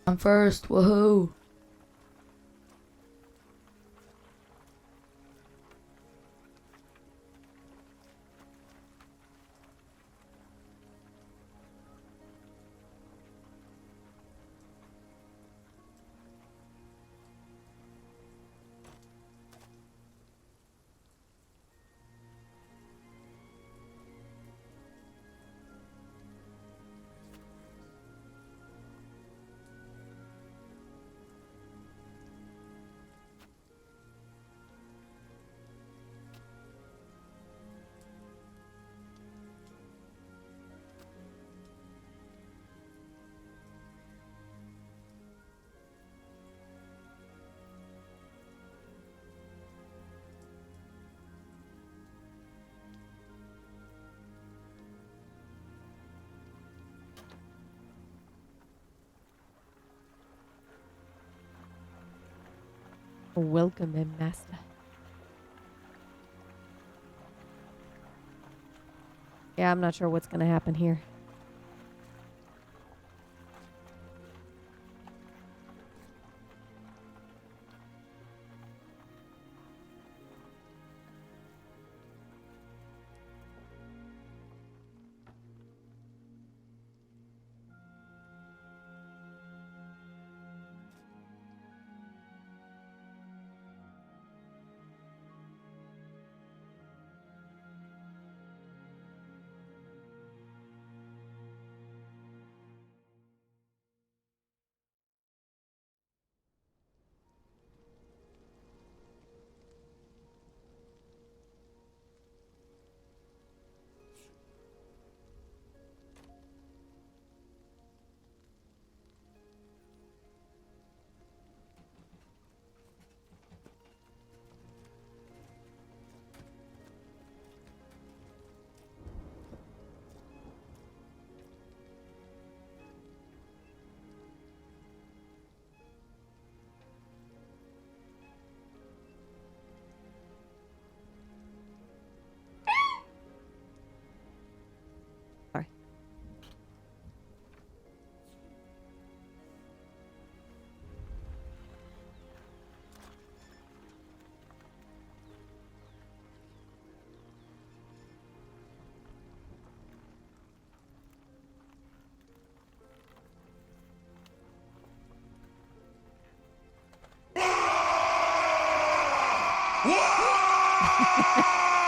I'm first. Woohoo! Welcome, Master. Yeah, I'm not sure what's gonna happen here. Sorry.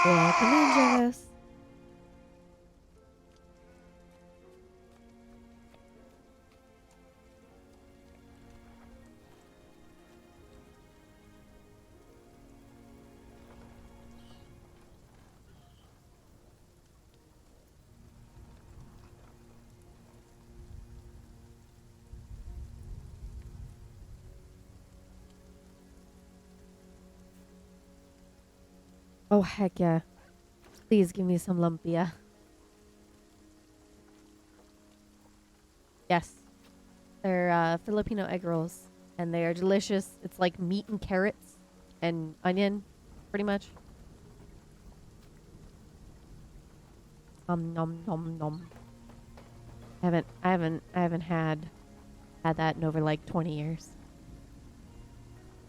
Welcome in, Janice. Oh, heck yeah. Please give me some lumpia. Yes. They're Filipino egg rolls. And they are delicious. It's like meat and carrots and onion, pretty much. Nom nom nom. I haven't had that in over like 20 years.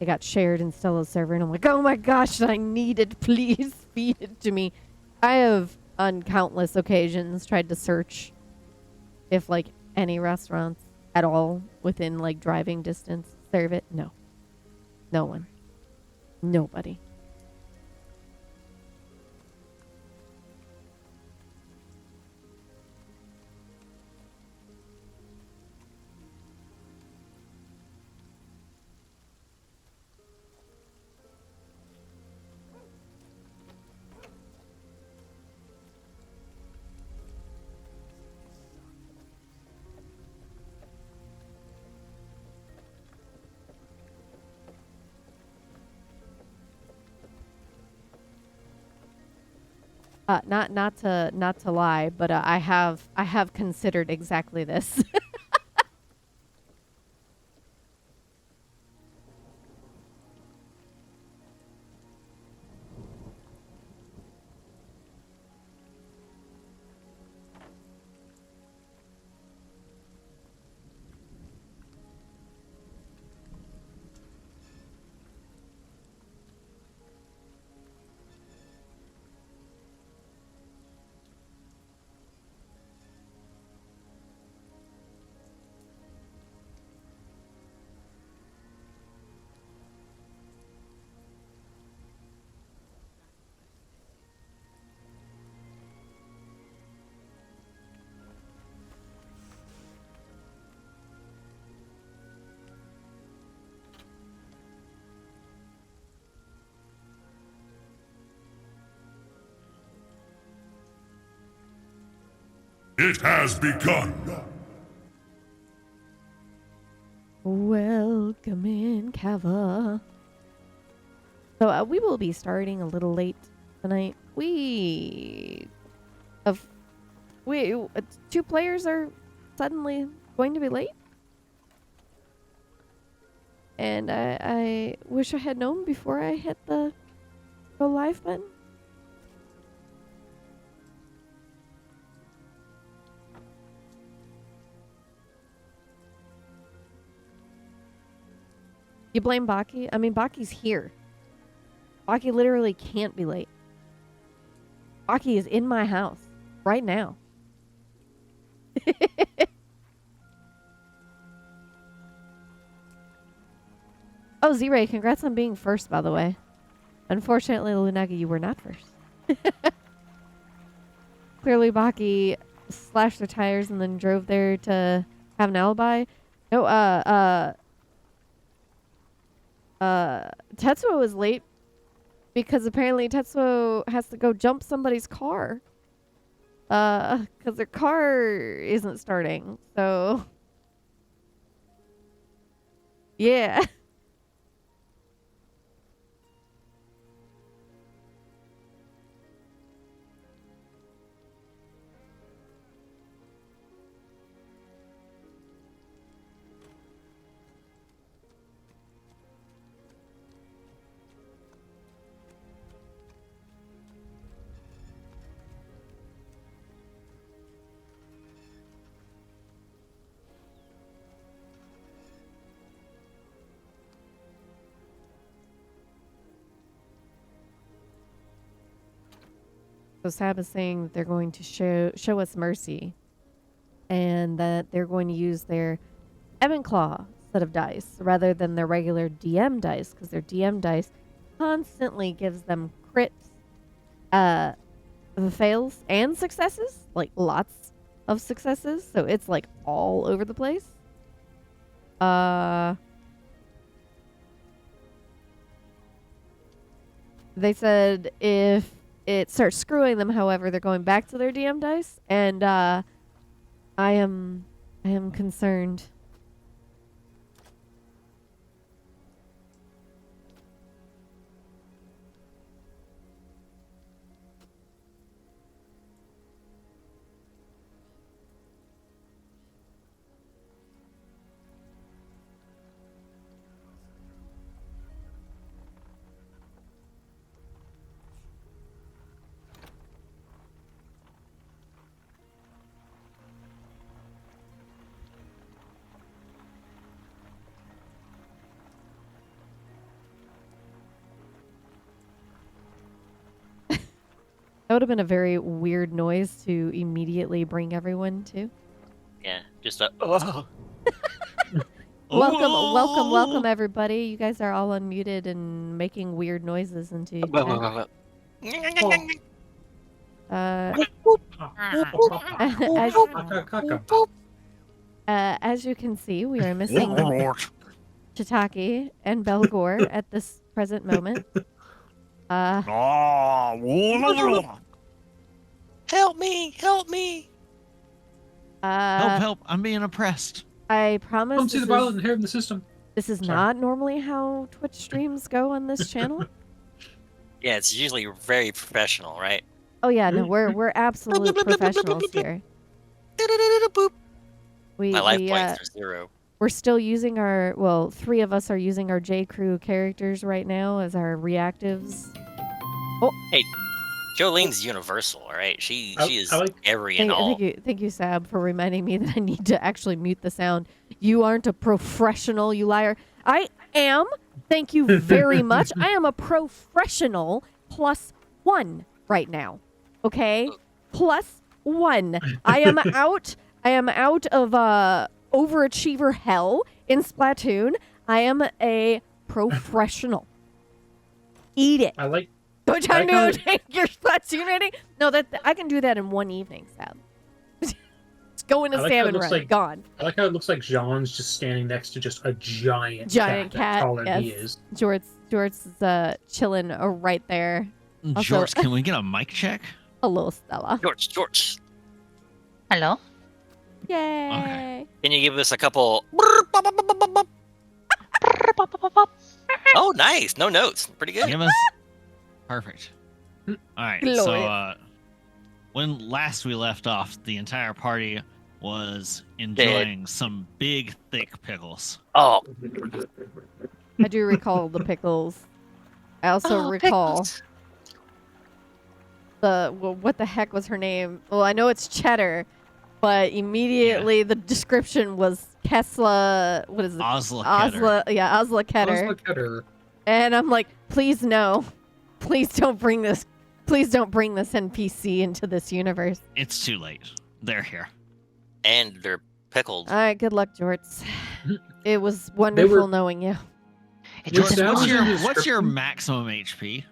It got shared in Stella's server, and I'm like, oh my gosh, I need it. Please feed it to me. I have, on countless occasions, tried to search if, like, any restaurants at all within, like, driving distance serve it. No. No one. Nobody. Not to lie, but I have considered exactly this. It has begun. Welcome in, Kava. So we will be starting a little late tonight. Two players are suddenly going to be late. And I wish I had known before I hit the go live button. You blame Baki? I mean, Baki's here. Baki literally can't be late. Baki is in my house right now. Oh, Z-Ray, congrats on being first, by the way. Unfortunately, Lunagi, you were not first. Clearly, Baki slashed their tires and then drove there to have an alibi. No, Tetsuo was late because apparently Tetsuo has to go jump somebody's car. Because their car isn't starting. So, yeah. So Sab is saying that they're going to show us mercy, and that they're going to use their Ebon Claw set of dice rather than their regular DM dice, because their DM dice constantly gives them crits, fails, and successes, like lots of successes. So it's like all over the place. They said if it starts screwing them, however, they're going back to their DM dice, and I am concerned. That would have been a very weird noise to immediately bring everyone to. Yeah, just a oh. Welcome, everybody. You guys are all unmuted and making weird noises into chat. As you can see, we are missing Shiitake and Belgor at this present moment. Help me! Help me! Help! I'm being oppressed. I promise. Come see the violence inherent in the system. This is not normally how Twitch streams go on this channel. Yeah, it's usually very professional, right? Oh yeah, no, we're absolute professionals here. My life points are 0. We're still using our, well, 3 of us are using our J Crew characters right now as our reactives. Oh, hey, Jolene's universal, right? She is every and all. Thank you, Sab, for reminding me that I need to actually mute the sound. You aren't a professional, you liar. I am. Thank you very much. I am a professional +1 right now. Okay, +1. I am out. I am out of overachiever hell in Splatoon. I am a professional. Eat it. I like. Go try to take your Splatoon rating. No, that I can do that in one evening, Sab. Just go into salmon run. Like, gone. I like how it looks like Jean's just standing next to just a giant cat. That's taller than he is. Jort's chilling right there. George, can we get a mic check? Hello, Stella. George. Hello. Yay! Okay. Can you give us a couple? Oh, nice. No notes. Pretty good. Give us perfect. All right. Glorious. So when last we left off, the entire party was enjoying some big, thick pickles. Oh, I do recall the pickles. I also recall pickles. what the heck was her name? Well, I know it's Cheddar, but immediately the description was Kesla. What is it? Osla. Yeah, Osla Ketter. And I'm like, please no, please don't bring this NPC into this universe. It's too late. They're here. And they're pickled. All right, good luck, Jorts. It was wonderful knowing you. What's your maximum HP?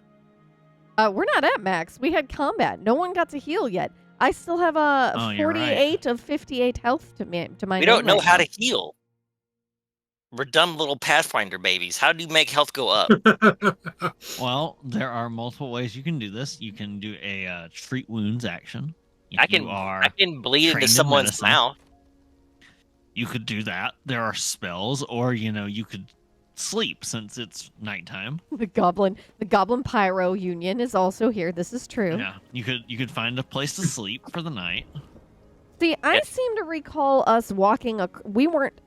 We're not at max. We had combat. No one got to heal yet. I still have a 48 of 58 health to my. We don't know how to heal. We're dumb little Pathfinder babies. How do you make health go up? Well, there are multiple ways you can do this. You can do a treat wounds action. I can bleed into someone's mouth. You could do that. There are spells, or you could sleep since it's nighttime. The Goblin Pyro Union is also here. This is true. Yeah, you could find a place to sleep for the night. See, I seem to recall us walking. We weren't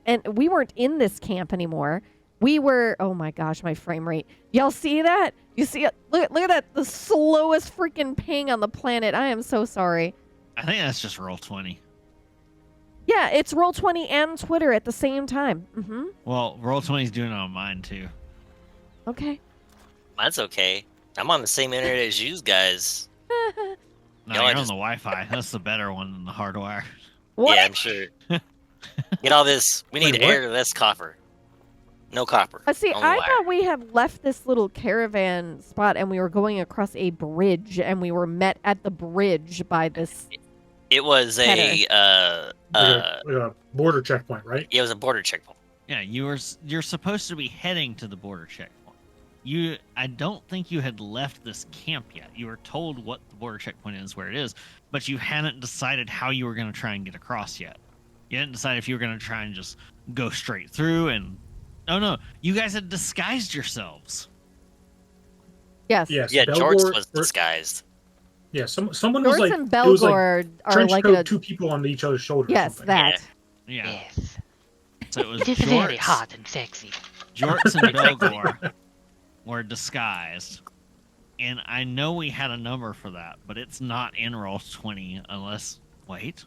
in this camp anymore. We were. Oh my gosh, my frame rate. Y'all see that? You see it? Look at that. The slowest freaking ping on the planet. I am so sorry. I think that's just Roll20. Yeah, it's Roll20 and Twitter at the same time. Mm-hmm. Well, Roll20's doing it on mine too. Okay. Mine's okay. I'm on the same internet as you guys. No, you're on the Wi-Fi. That's the better one than the hardwire. What? Yeah, I'm sure. Get all this. We need air to this copper. No copper. See, only I wire. thought we had left this little caravan spot and we were going across a bridge and we were met at the bridge by this. It was a border checkpoint, right? It was a border checkpoint. Yeah, you're supposed to be heading to the border checkpoint. I don't think you had left this camp yet. You were told what the border checkpoint is, where it is, but you hadn't decided how you were going to try and get across yet. You hadn't decided if you were going to try and just go straight through and... Oh no, you guys had disguised yourselves. Yes. Yes. Yeah, George was disguised. Yeah, someone George was like... and Belgor are trench like coat, two people on each other's shoulders. Yes, that. Yeah. Yes. So it was It is very hot and sexy. Jorts and Belgor were disguised. And I know we had a number for that, but it's not in Roll20 unless... Wait.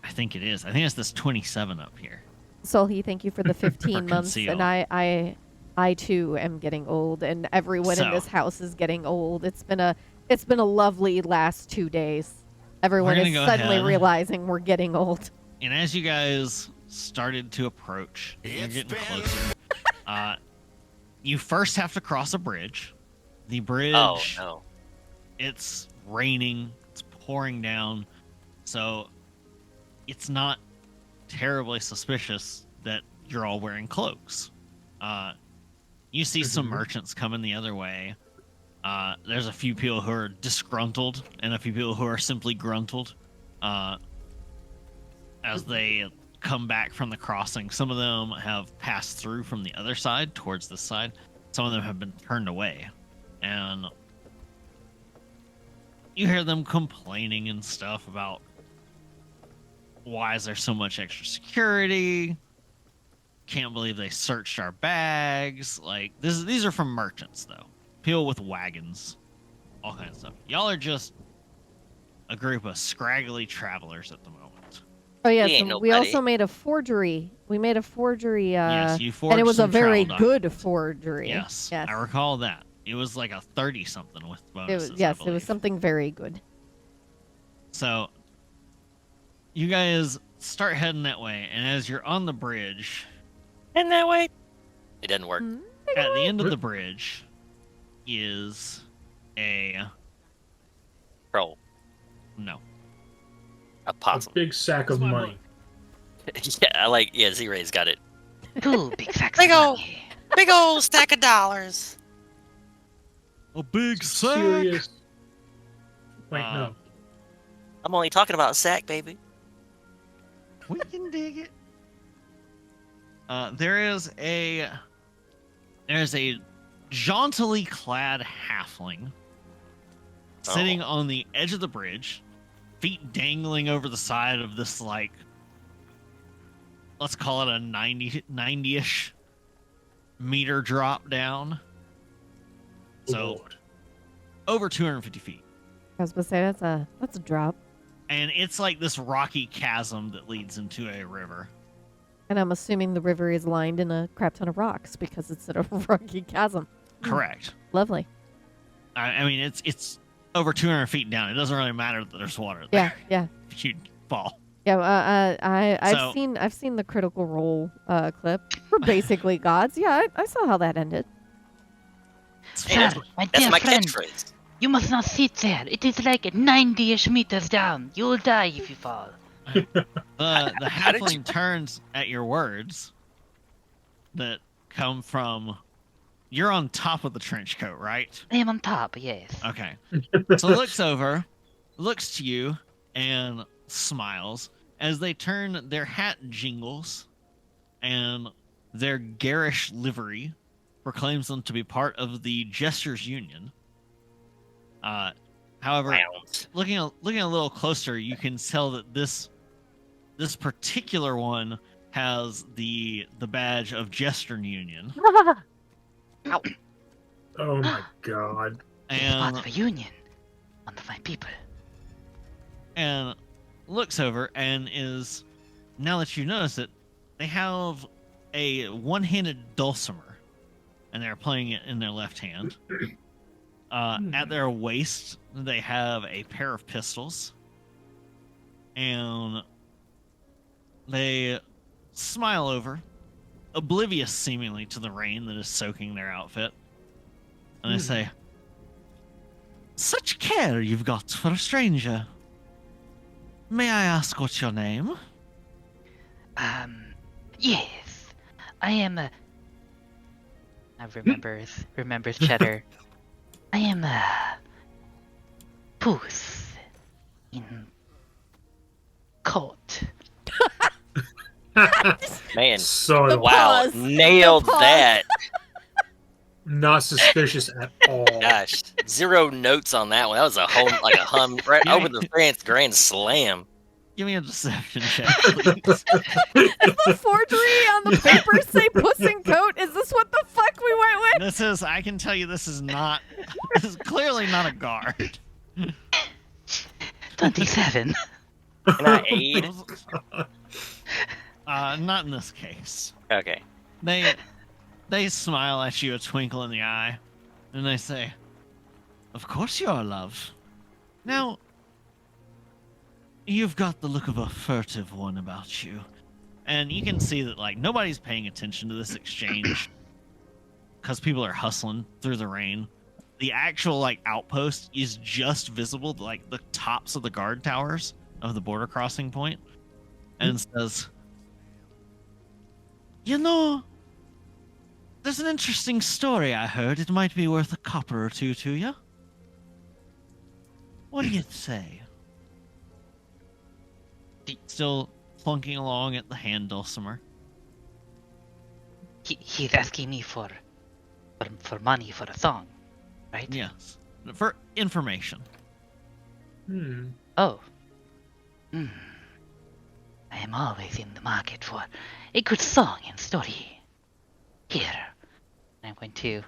I think it is. I think it's this 27 up here. Sully, thank you for the 15 months. Conceal. And I too am getting old, and everyone in this house is getting old. It's been a lovely last 2 days. Everyone is suddenly realizing we're getting old. And as you guys started to approach, you're getting closer. You first have to cross a bridge. The bridge. Oh no! It's raining. It's pouring down. So it's not terribly suspicious that you're all wearing cloaks. You see some merchants coming the other way. There's a few people who are disgruntled and a few people who are simply gruntled as they come back from the crossing. Some of them have passed through from the other side towards this side. Some of them have been turned away. And you hear them complaining and stuff about why is there so much extra security? Can't believe they searched our bags. Like, these are from merchants, though. People with wagons. All kinds of stuff. Y'all are just a group of scraggly travelers at the moment. Oh, yes. We also made a forgery. We made a forgery. Yes, you forged and it was a very travel good documents. forgery. Yes, I recall that. It was like a 30-something with bonuses. It was something very good. So, you guys start heading that way, and as you're on the bridge... Heading that way? It doesn't work. At the end of the bridge is a... Troll. No. A possum. A big sack of money. Yeah, Z-Ray's got it. 2 big sacks of money. Big old stack of dollars. A big sack? Serious? Wait, no. I'm only talking about sack, baby. We can dig it. There's a jauntily clad halfling sitting on the edge of the bridge, feet dangling over the side of this, like, let's call it a 90-ish meter drop down. So Lord. over 250 feet. I was gonna say that's a drop. And it's like this rocky chasm that leads into a river. And I'm assuming the river is lined in a crap ton of rocks because it's in a rocky chasm. Correct. Lovely. I mean, it's over 200 feet down. It doesn't really matter that there's water there. Yeah. If you fall. Yeah, I've So- seen the Critical Role clip for basically gods. Yeah, I saw how that ended. Hey, Sir, my That's dear my friend, catchphrase. you must not sit there. It is like 90-ish meters down. You'll die if you fall. The How did you- halfling turns at your words that come from... You're on top of the trench coat, right? I am on top, yes. Okay. So looks over, looks to you, and smiles as they turn. Their hat jingles, and their garish livery proclaims them to be part of the Jesters Union. However, Rounds. looking a little closer, you can tell that this particular one has the badge of Jester Union, Oh my god. It is part and of a union. One of my people. and looks over and is, now that you notice it, they have a one-handed dulcimer, and they're playing it in their left hand. At their waist, they have a pair of pistols, and they smile over, oblivious seemingly to the rain that is soaking their outfit, and they say, "Such care you've got for a stranger. May I ask what's your name?" Yes. I am a... I remembers Cheddar. I am a... Puss. In... coat. Man, So wow, pause. nailed The pause. that. not suspicious at all. Gosh, 0 notes on that one. That was a hum right Yeah. over the grand slam. Give me a deception check, please. The forgery on the paper say Puss in Coat. Is this what the fuck we went with? This is, I can tell you, this is clearly not a guard. 27. Can I aid? Not in this case. Okay. They smile at you, a twinkle in the eye, and they say, "Of course you are, love. Now, you've got the look of a furtive one about you." And you can see that, like, nobody's paying attention to this exchange because people are hustling through the rain. The actual, like, outpost is just visible, like, the tops of the guard towers of the border crossing point, and says, "You know, there's an interesting story I heard. It might be worth a copper or two to you. What do you say?" Still plunking along at the hand dulcimer. He's asking me for money for a song, right? Yes. For information. Oh. I am always in the market for a good song and story. Here. I'm going to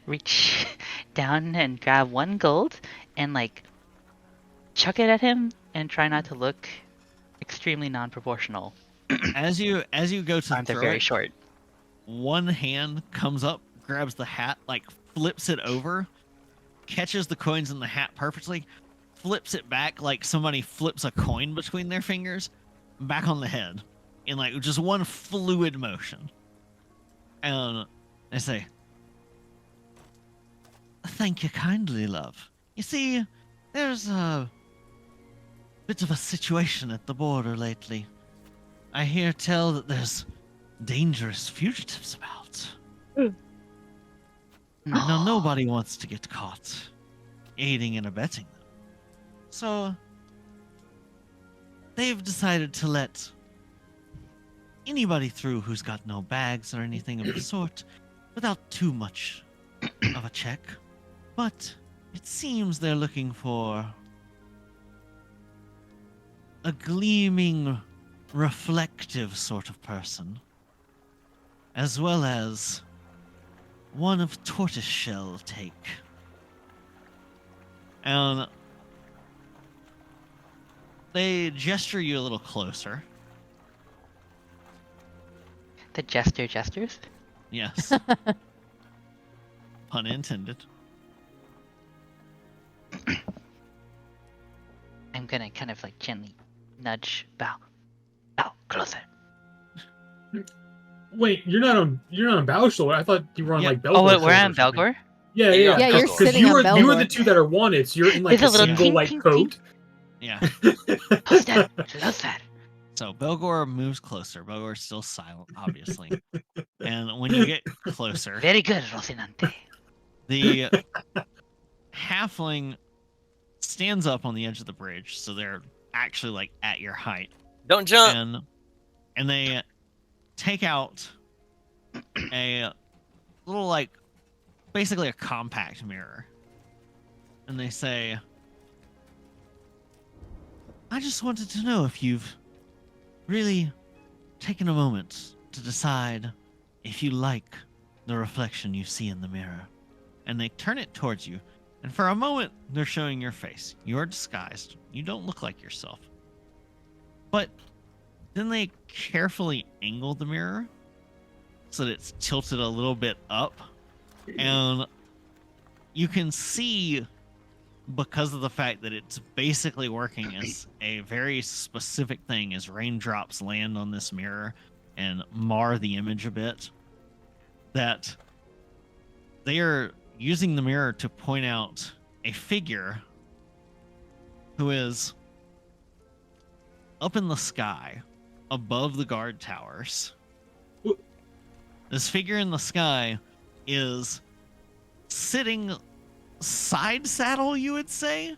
reach down and grab 1 gold and, like, chuck it at him and try not to look extremely non-proportional. As you go to Arms are throw very it, short. one hand comes up, grabs the hat, like flips it over, catches the coins in the hat perfectly, flips it back like somebody flips a coin between their fingers, back on the head, in like just one fluid motion. And they say, "Thank you kindly, love. You see, there's a bit of a situation at the border lately. I hear tell that there's dangerous fugitives about. Now, nobody wants to get caught aiding and abetting them. So, they've decided to let anybody through who's got no bags or anything of the sort without too much of a check. But it seems they're looking for a gleaming, reflective sort of person, as well as one of tortoiseshell take. And they gesture you a little closer. The jester gestures? Yes. Pun intended. I'm gonna kind of like gently nudge, bow, closer. Wait, you're not on Bauschel. I thought you were on Yeah. like Belgor. Oh, wait, we're on or something. Belgor? Yeah, Yeah, Yeah, you're 'Cause sitting on you were the Belgor. two that are wanted, so you're in like There's a a little single ting, like ting, coat. Yeah. Closer, closer. So Belgor moves closer. Belgor's still silent, obviously. And when you get closer, Very good, Rocinante. the halfling stands up on the edge of the bridge, so they're actually like at your height. Don't jump. And they take out a little, like, basically a compact mirror. And they say, I just wanted to know if you've really taken a moment to decide if you like the reflection you see in the mirror. And they turn it towards you. And for a moment, they're showing your face. You're disguised. You don't look like yourself. But then they carefully angle the mirror so that it's tilted a little bit up. And you can see, because of the fact that it's basically working as a very specific thing, as raindrops land on this mirror and mar the image a bit, that they are using the mirror to point out a figure who is up in the sky above the guard towers. This figure in the sky is sitting side saddle, you would say,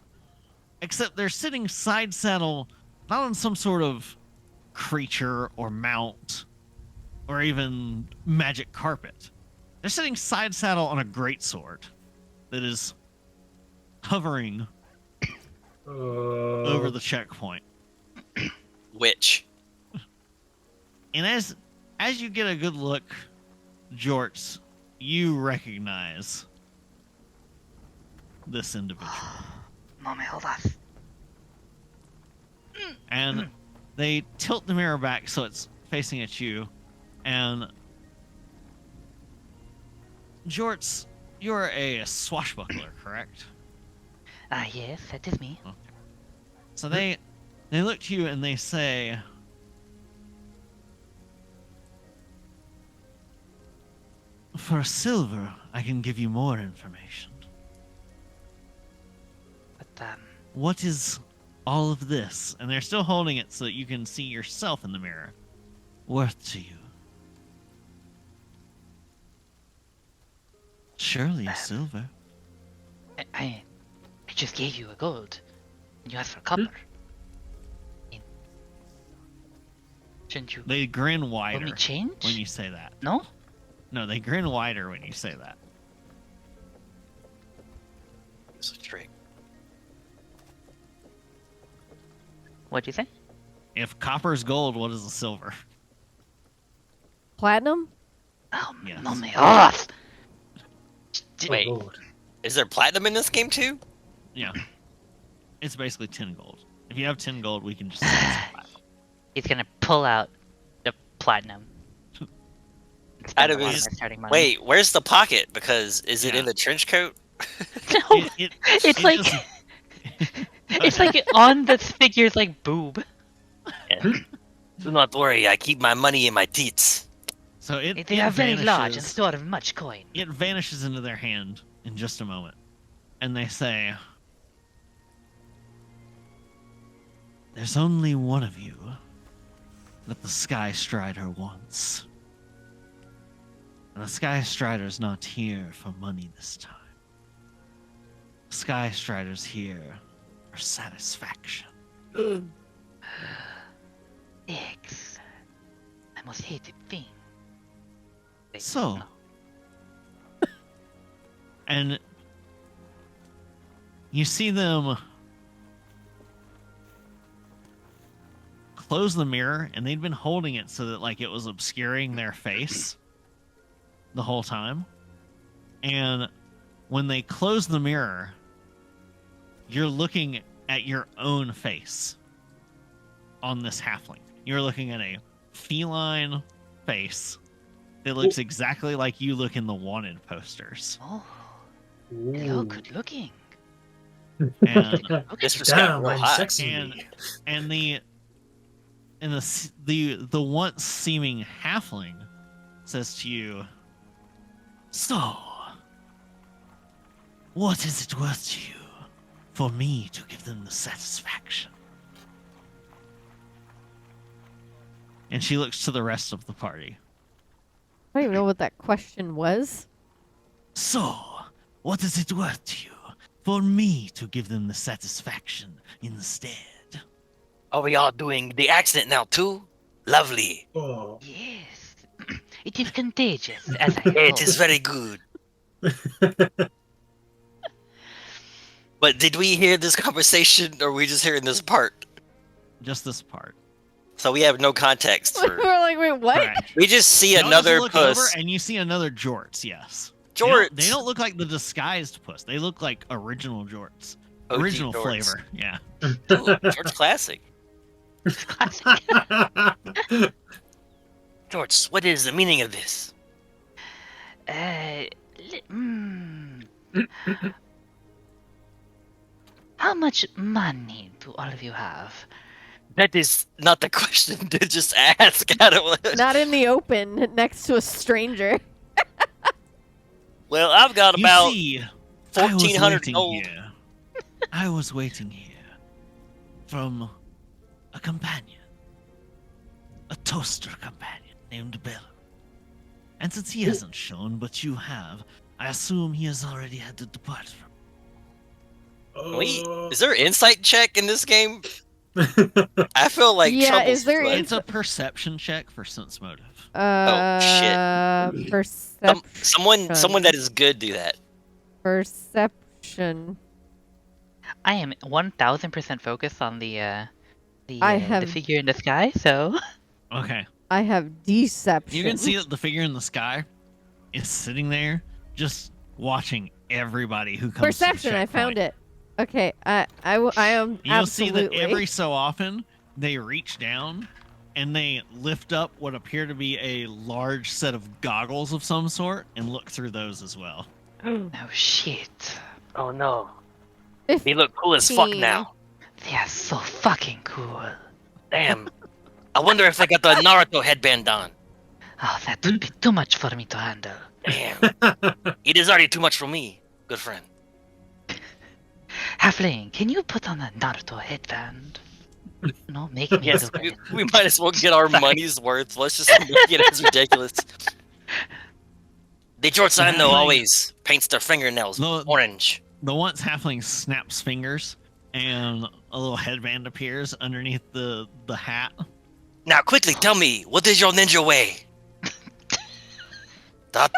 except they're sitting side saddle not on some sort of creature or mount or even magic carpet. They're sitting side saddle on a greatsword that is hovering over the checkpoint. Which? And as you get a good look, Jorts, you recognize this individual. No me jodas. And they tilt the mirror back so it's facing at you. And Jorts, you're a swashbuckler, correct? Ah, yes, that is me. Okay. So they look to you and they say, for a silver, I can give you more information. But, What is all of this? And they're still holding it so that you can see yourself in the mirror. Worth to you? Surely a silver. I just gave you a gold. And you asked for copper. Shouldn't you They grin let wider me change? when you say that. No? No, they grin wider when you say that. It's a trick. What'd you say? If copper's gold, what is a silver? Platinum? Oh, Yes. no me jodas. Wait. Oh, Lord. Is there platinum in this game too? Yeah. It's basically 10 gold. If you have 10 gold, we can just say it's platinum. He's gonna pull out the platinum. Out of Spend a lot his- my starting money. Wait, where's the pocket? Because is it Yeah. in the trench coat? No, it's like just- it's like on the figure's like boob. Do not worry, I keep my money in my teats. So it They are very large and vanishes. store much coin. It vanishes into their hand in just a moment. And they say, there's only one of you that the Sky Strider wants. And the Sky Strider's not here for money this time. The Sky Strider's here for satisfaction. X. My most hated thing. So, and you see them close the mirror, and they'd been holding it so that like it was obscuring their face the whole time. And when they close the mirror, you're looking at your own face on this halfling. You're looking at a feline face that looks exactly like you look in the wanted posters. Oh, hello, Ooh. good looking. And This just got Damn, real I'm hot. sexy. and the once seeming halfling says to you, "So, what is it worth to you for me to give them the satisfaction?" And she looks to the rest of the party. I don't even know what that question was. "So, what is it worth to you for me to give them the satisfaction instead?" Are we all doing the accent now too? Lovely. Oh. Yes. It is contagious, as I It hope. is very good. But did we hear this conversation, or are we just hearing this part? Just this part. So we have no context We for. were like, wait, what? Correct. We just see Y'all another just look over puss. and you see another jorts, yes. Jorts. They don't look like the disguised puss. They look like original jorts. OG Original jorts. flavor, yeah. Ooh, George Classic. Classic. George, what is the meaning of this? How much money do all of you have? That is not the question to just ask. I don't. Not in the open, next to a stranger. Well, I've got You about see, I was 1,400 waiting gold. here. I was waiting here from a companion. A toaster companion named Bill. And since he hasn't shown, but you have, I assume he has already had to depart from. Wait, is there an insight check in this game? I feel like Yeah, trouble's is there afoot. It's a perception check for sense motive. shit. Perception. Someone that is good do that. Perception. I am 1000% focused on the I the have- figure in the sky. So Okay. I have deception. You can see that the figure in the sky is sitting there just watching everybody who comes Perception. to the I found checkpoint. it. Okay, I am You'll see absolutely. that every so often they reach down and they lift up what appear to be a large set of goggles of some sort and look through those as well. oh shit, Oh no. They look cool as fuck 15. now. they are so fucking cool. Damn. I wonder if they got the Naruto headband on. Oh, that would be too much for me to handle. Damn. It is already too much for me, good friend. Halfling, can you put on a Naruto headband? No, making me Yes, look like we might as well get our money's worth. Let's just make it as ridiculous. The jorts I know Halfling- always paints their fingernails No- orange. The once halfling snaps fingers and a little headband appears underneath the hat. Now, quickly tell me, what is your ninja way?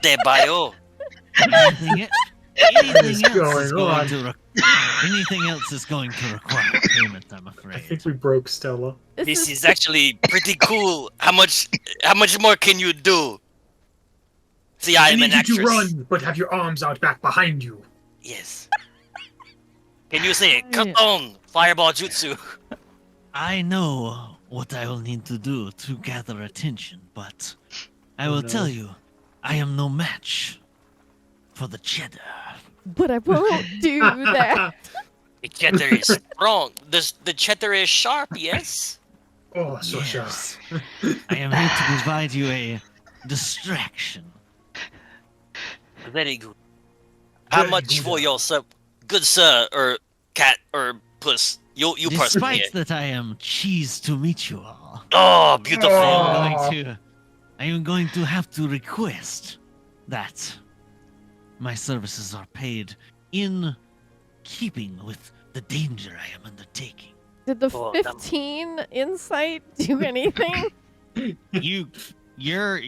Date bayo. Anything, What is anything else is going going on? to anything else is going to require payment, I'm I afraid. think we broke Stella. This is actually pretty cool. How much more can you do? See, I am an need you actress. to run, but have your arms out back behind you. Yes. Can you say cut on fireball jutsu? I know what I will need to do to gather attention, but I will no. tell you, I am no match for the cheddar. But I won't do that. The cheddar is strong. The cheddar is sharp, yes? Oh, so sharp. Yes. I am here to provide you a distraction. Very good. How Very much good. for your good sir, or cat, or puss? You personally. Despite that I am cheesed to meet you all, Oh, beautiful. Oh. I am going to have to request that my services are paid in keeping with the danger I am undertaking. Did the Oh, 15 insight do anything? You're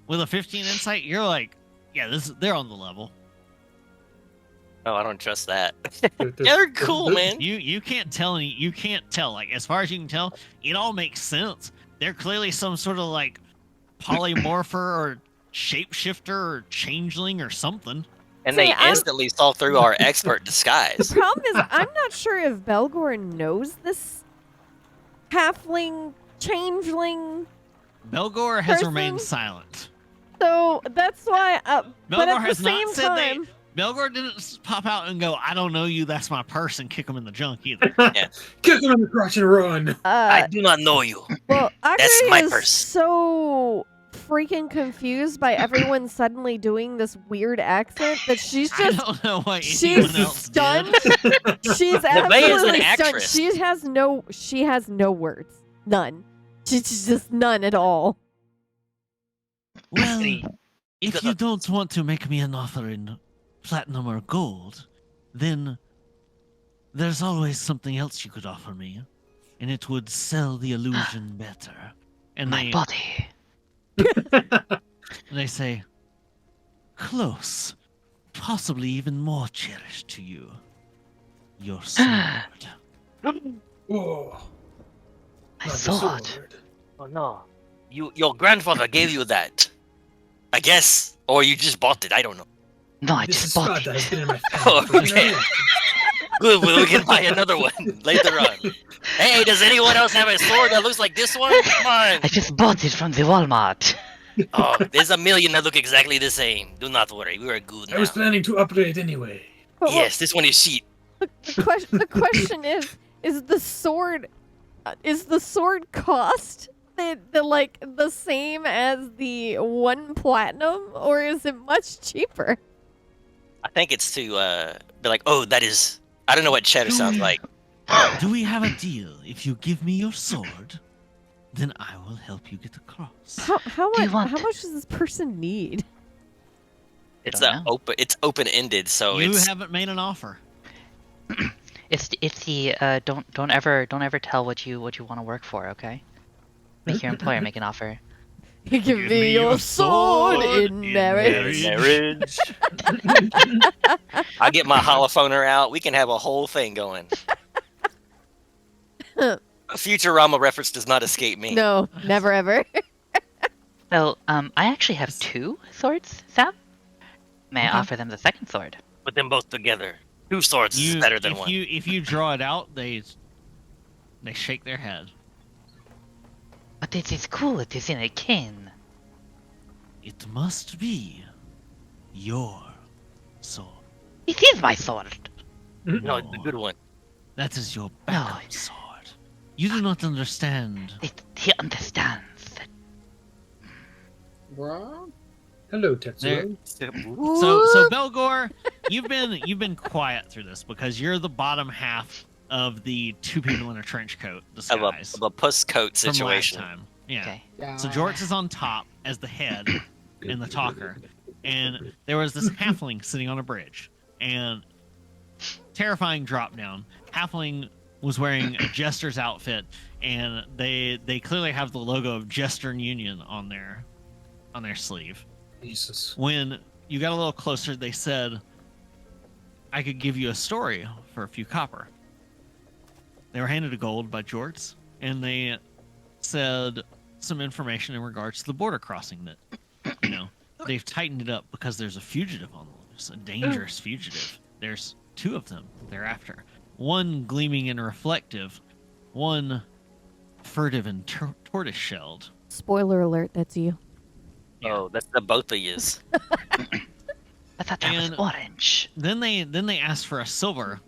with a 15 insight. You're like, yeah, they're on the level. Oh, I don't trust that. They're cool, man. You can't tell you can't tell. Like, as far as you can tell, it all makes sense. They're clearly some sort of like polymorpher or shapeshifter or changeling or something. And See, they instantly saw through our expert The disguise. problem is, I'm not sure if Belgor knows this halfling, changeling. Belgor has Person? remained silent. So that's why. But Belgor at the has same not said time, Belgor didn't pop out and go, "I don't know you. That's my purse," and kick him in the junk either. Kick him in the crotch and run. I do not know you. well, That's Acq my is purse. so freaking confused by everyone suddenly doing this weird accent that she's I just don't know what she's anyone else stunned. did. She's Nevaeh is an absolutely stunned. actress. She has no words. None. She's just none at all. Well, if you don't want to make me an offer in platinum or gold, then there's always something else you could offer me, and it would sell the illusion better. And My body. they say, close, possibly even more cherished to you, your sword. Whoa. My Not the sword. Oh no. Your grandfather gave you that. I guess. Or you just bought it, I don't know. No, I This just is bought Scott that has it. been in my Oh, family for okay. generations. Good, we can buy another one later on. Hey, does anyone else have a sword that looks like this one? Come on. I just bought it from the Walmart. Oh, there's a million that look exactly the same. Do not worry, we are good now. I was planning to upgrade anyway. But Yes, this one is sheet. the question is the sword cost the same as the 1 platinum, or is it much cheaper? I think it's to be like, oh, that is. I don't know what Cheddar sounds like. Do we have a deal? If you give me your sword, then I will help you get across. How Do you much want- how much does this person need? It's Don't know. It's open ended, so You it's. haven't made an offer. It's the don't ever tell what you want to work for, okay? Make your employer make an offer. Give me your sword in marriage. Marriage. I get my holophoner out. We can have a whole thing going. A Futurama reference does not escape me. No, never ever. So, I actually have 2 swords, Sam. May I offer them the second sword? Put them both together. 2 swords is better than if one. If you draw it out, they shake their head. But it is cool. It is in a cane. It must be your sword. It is my sword. No, it's a good one. That is your backup sword. You do not understand. He understands. Hello, Tetsuo. So Belgor, you've been quiet through this because you're the bottom half of the 2 people in a trench coat disguise Of a puss coat from last situation. time. Yeah. Okay. So Jorts is on top as the head and the talker, and there was this halfling sitting on a bridge, and terrifying drop down. Halfling was wearing a jester's outfit, and they clearly have the logo of Jester Union on their sleeve. Jesus. When you got a little closer, they said, "I could give you a story for a few copper." They were handed a gold by Jorts, and they said some information in regards to the border crossing that, they've tightened it up because there's a fugitive on the loose, a dangerous fugitive. There's 2 of them they're after. One gleaming and reflective, one furtive and tortoise-shelled. Spoiler alert, that's you. Oh, that's the both of yous. I thought that was And- orange. Then they asked for a silver,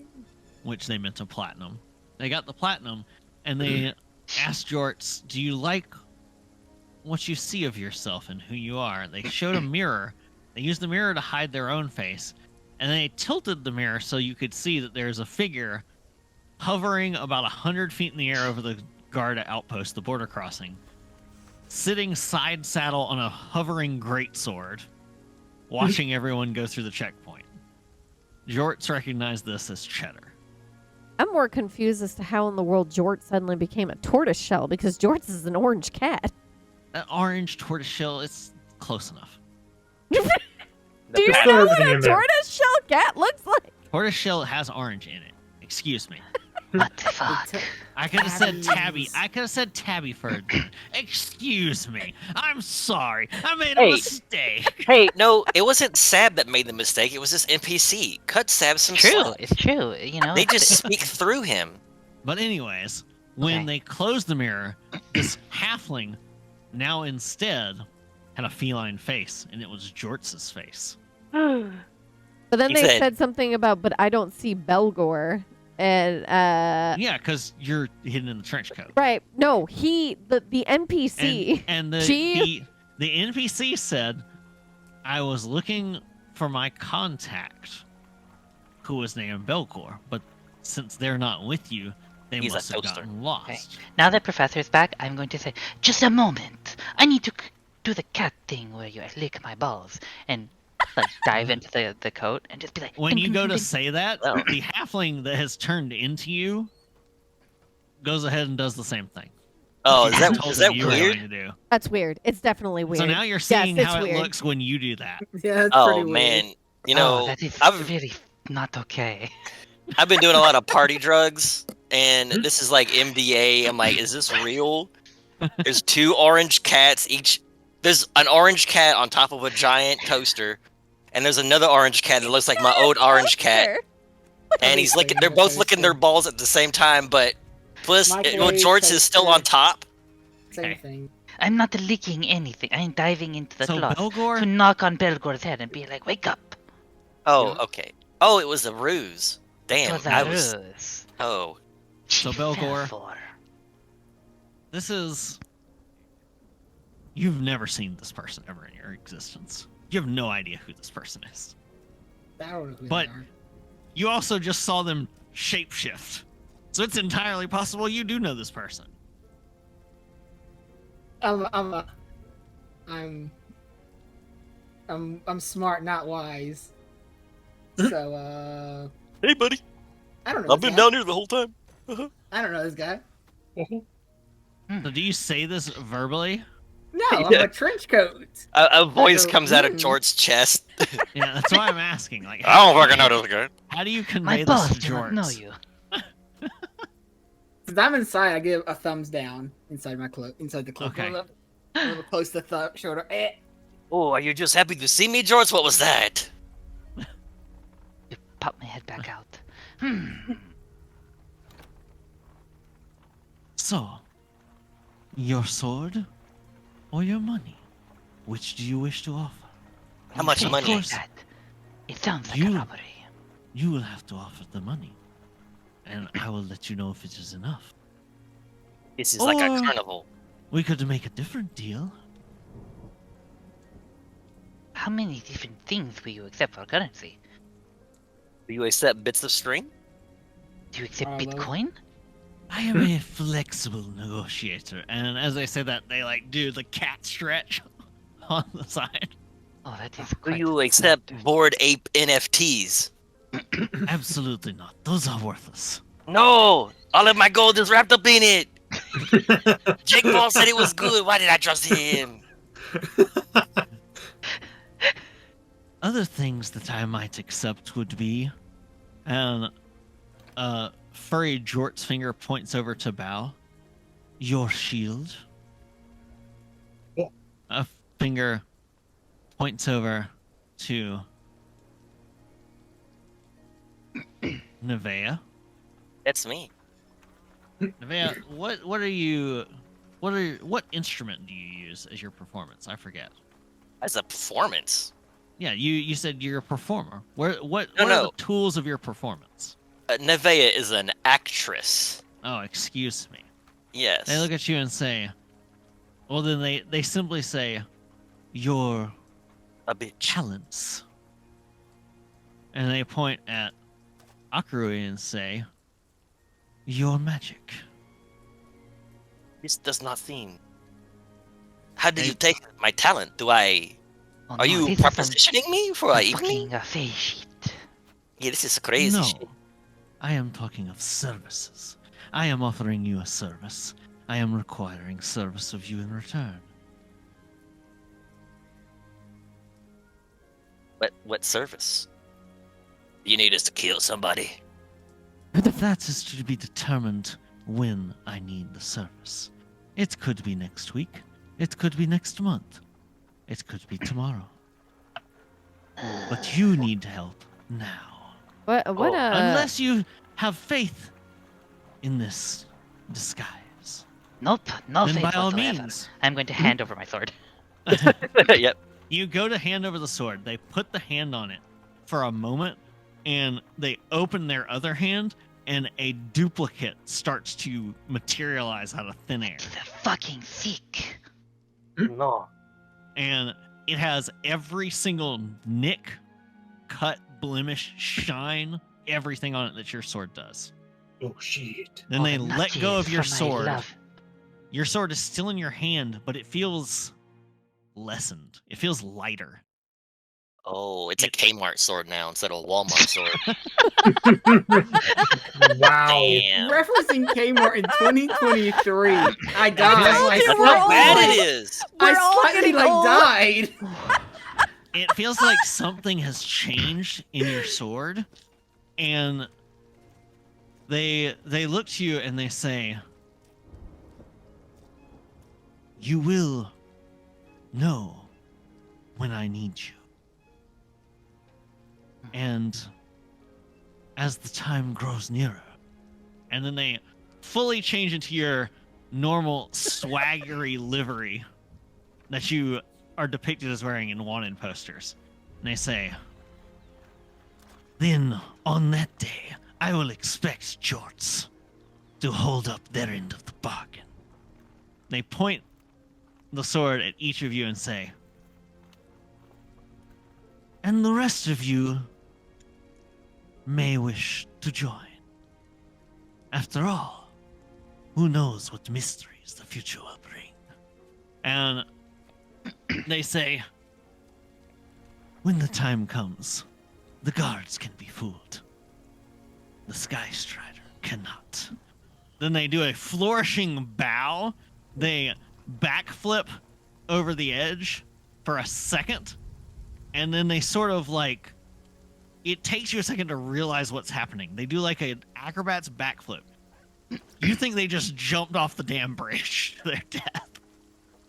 which they meant a platinum. They got the platinum, and they asked Jorts, "Do you like what you see of yourself and who you are?" They showed a mirror. They used the mirror to hide their own face, and they tilted the mirror so you could see that there's a figure hovering about 100 feet in the air over the guard outpost, the border crossing, sitting side saddle on a hovering greatsword, watching everyone go through the checkpoint. Jorts recognized this as Cheddar. I'm more confused as to how in the world Jort suddenly became a tortoiseshell, because Jort's is an orange cat. That orange tortoiseshell, it's close enough. Do you Just know throw what everything a in there. tortoiseshell cat looks like? Tortoiseshell has orange in it. Excuse me. What the fuck? I could have said tabby. Tabbies. I could have said tabby for a dude. Excuse me. I'm sorry. I made Hey. a mistake. Hey, no, it wasn't Sab that made the mistake. It was this NPC. Cut Sab some True, slack. it's true. You know, They just speak through him. But anyways, when Okay. they closed the mirror, this halfling now instead had a feline face, and it was Jorts's face. But then He they said- said something about, but I don't see Belgor. And, Yeah, because you're hidden in the trench coat. right. No, the NPC. And She- the NPC said, I was looking for my contact, who was named Belcor, but since they're not with you, they He's a must have toaster. gotten lost. Okay. Now that Professor's back, I'm going to say, just a moment. I need to do the cat thing where you lick my balls and like dive into the coat and just be like. When "Ding, you ding, go ding, to ding." say that, Oh. the halfling that has turned into you goes ahead and does the same thing. Oh, is He that told is them that you were weird? going to do. That's weird. It's definitely weird. So now you're seeing it's how it weird. looks when you do that. Yeah, it's Oh pretty weird. man, you Oh, know, that is I've really not okay. I've been doing a lot of party drugs, and this is like MDA. I'm like, is this real? There's 2 orange cats each. There's an orange cat on top of a giant toaster, and there's another orange cat that looks like my old orange cat, and he's licking. They're both licking their balls at the same time, but plus, Microwave George is still on toaster. top. Same Okay. thing. I'm not licking anything. I'm diving into the So cloth Belgor, to knock on Belgor's head and be like, "Wake up!" Oh, Yeah. okay. Oh, it was a ruse. It Damn, was a I was. ruse. Oh, So She fell Belgor- for. this is. You've never seen this person ever in your existence. You have no idea who this person is. I don't know who But- they are. You also just saw them shapeshift. So it's entirely possible you do know this person. I'm smart, not wise. So hey, buddy. I don't know. I've this been guy. down here the whole time. I don't know this guy. So do you say this verbally? No, I'm a trench coat. A voice go, comes out of "Hmm." George's chest. Yeah, that's why I'm asking. Like, I don't fucking know this guy. How do you My convey this balls to do not know Jorts? you. Since I'm inside, I give a thumbs down inside my cloak. Inside the cloak. Okay. A little close to the shoulder. Oh, are you just happy to see me, George? What was that? You pop my head back out. So, your sword or your money? Which do you wish to offer? How much Say it money? like that. It sounds like You- a robbery. You will have to offer the money. And I will let you know if it is enough. This is like a Or- carnival. We could make a different deal. How many different things will you accept for currency? Do you accept bits of string? Do you accept Well- Bitcoin? I am a flexible negotiator. And as I say that, they like do the cat stretch on the side. Oh, that is Do quite. you accept Bored Ape NFTs? Absolutely not. Those are worthless. No! All of my gold is wrapped up in it! Jake Paul said it was good. Why did I trust him? Other things that I might accept would be, and furry Jort's finger points over to Bao. Your shield. Oh. A finger points over to Nevea. That's me. Nevea, what instrument do you use as your performance? I forget. That's a performance. Yeah, you said you're a performer. What No, what are no. the tools of your performance? Nevea is an actress. Oh, excuse me. Yes. They look at you and say, well, then they simply say, your A bitch. talents. And they point at Akuru and say, your magic. This does not seem. How did Hey. you take my talent? Oh, Are no, you this is some propositioning me for a evening? fucking face sheet. Yeah, this is crazy No. shit. I am talking of services. I am offering you a service. I am requiring service of you in return. What service? You need us to kill somebody. That is to be determined when I need the service. It could be next week. It could be next month. It could be tomorrow. But you need help now. What? Unless you have faith in this disguise. Nope, no Then faith by all whatsoever. means. I'm going to hand over my sword. Yep. You go to hand over the sword. They put the hand on it for a moment, and they open their other hand, and a duplicate starts to materialize out of thin air. They're fucking sick. No. And it has every single nick, cut, blemish, shine, everything on it that your sword does. Oh shit. Then they Oh, let go of nutties your for my sword. love. Your sword is still in your hand, but it feels lessened. It feels lighter. Oh, it's a Kmart sword now instead of a Walmart sword. Wow. Damn. Referencing Kmart in 2023. I died. like I we're Look how all bad old. it is. We're all slightly getting like old. died. It feels like something has changed in your sword, and they look to you and they say, "You will know when I need you." And as the time grows nearer, and then they fully change into your normal swaggery livery that you are depicted as wearing in wanted posters. And they say, "Then on that day, I will expect Jorts to hold up their end of the bargain." They point the sword at each of you and say, "And the rest of you may wish to join. After all, who knows what mysteries the future will bring." And they say, "When the time comes, the guards can be fooled. The Sky Strider cannot." Then they do a flourishing bow. They backflip over the edge for a second. And then they sort of like, it takes you a second to realize what's happening. They do like an acrobat's backflip. You think they just jumped off the damn bridge to their death.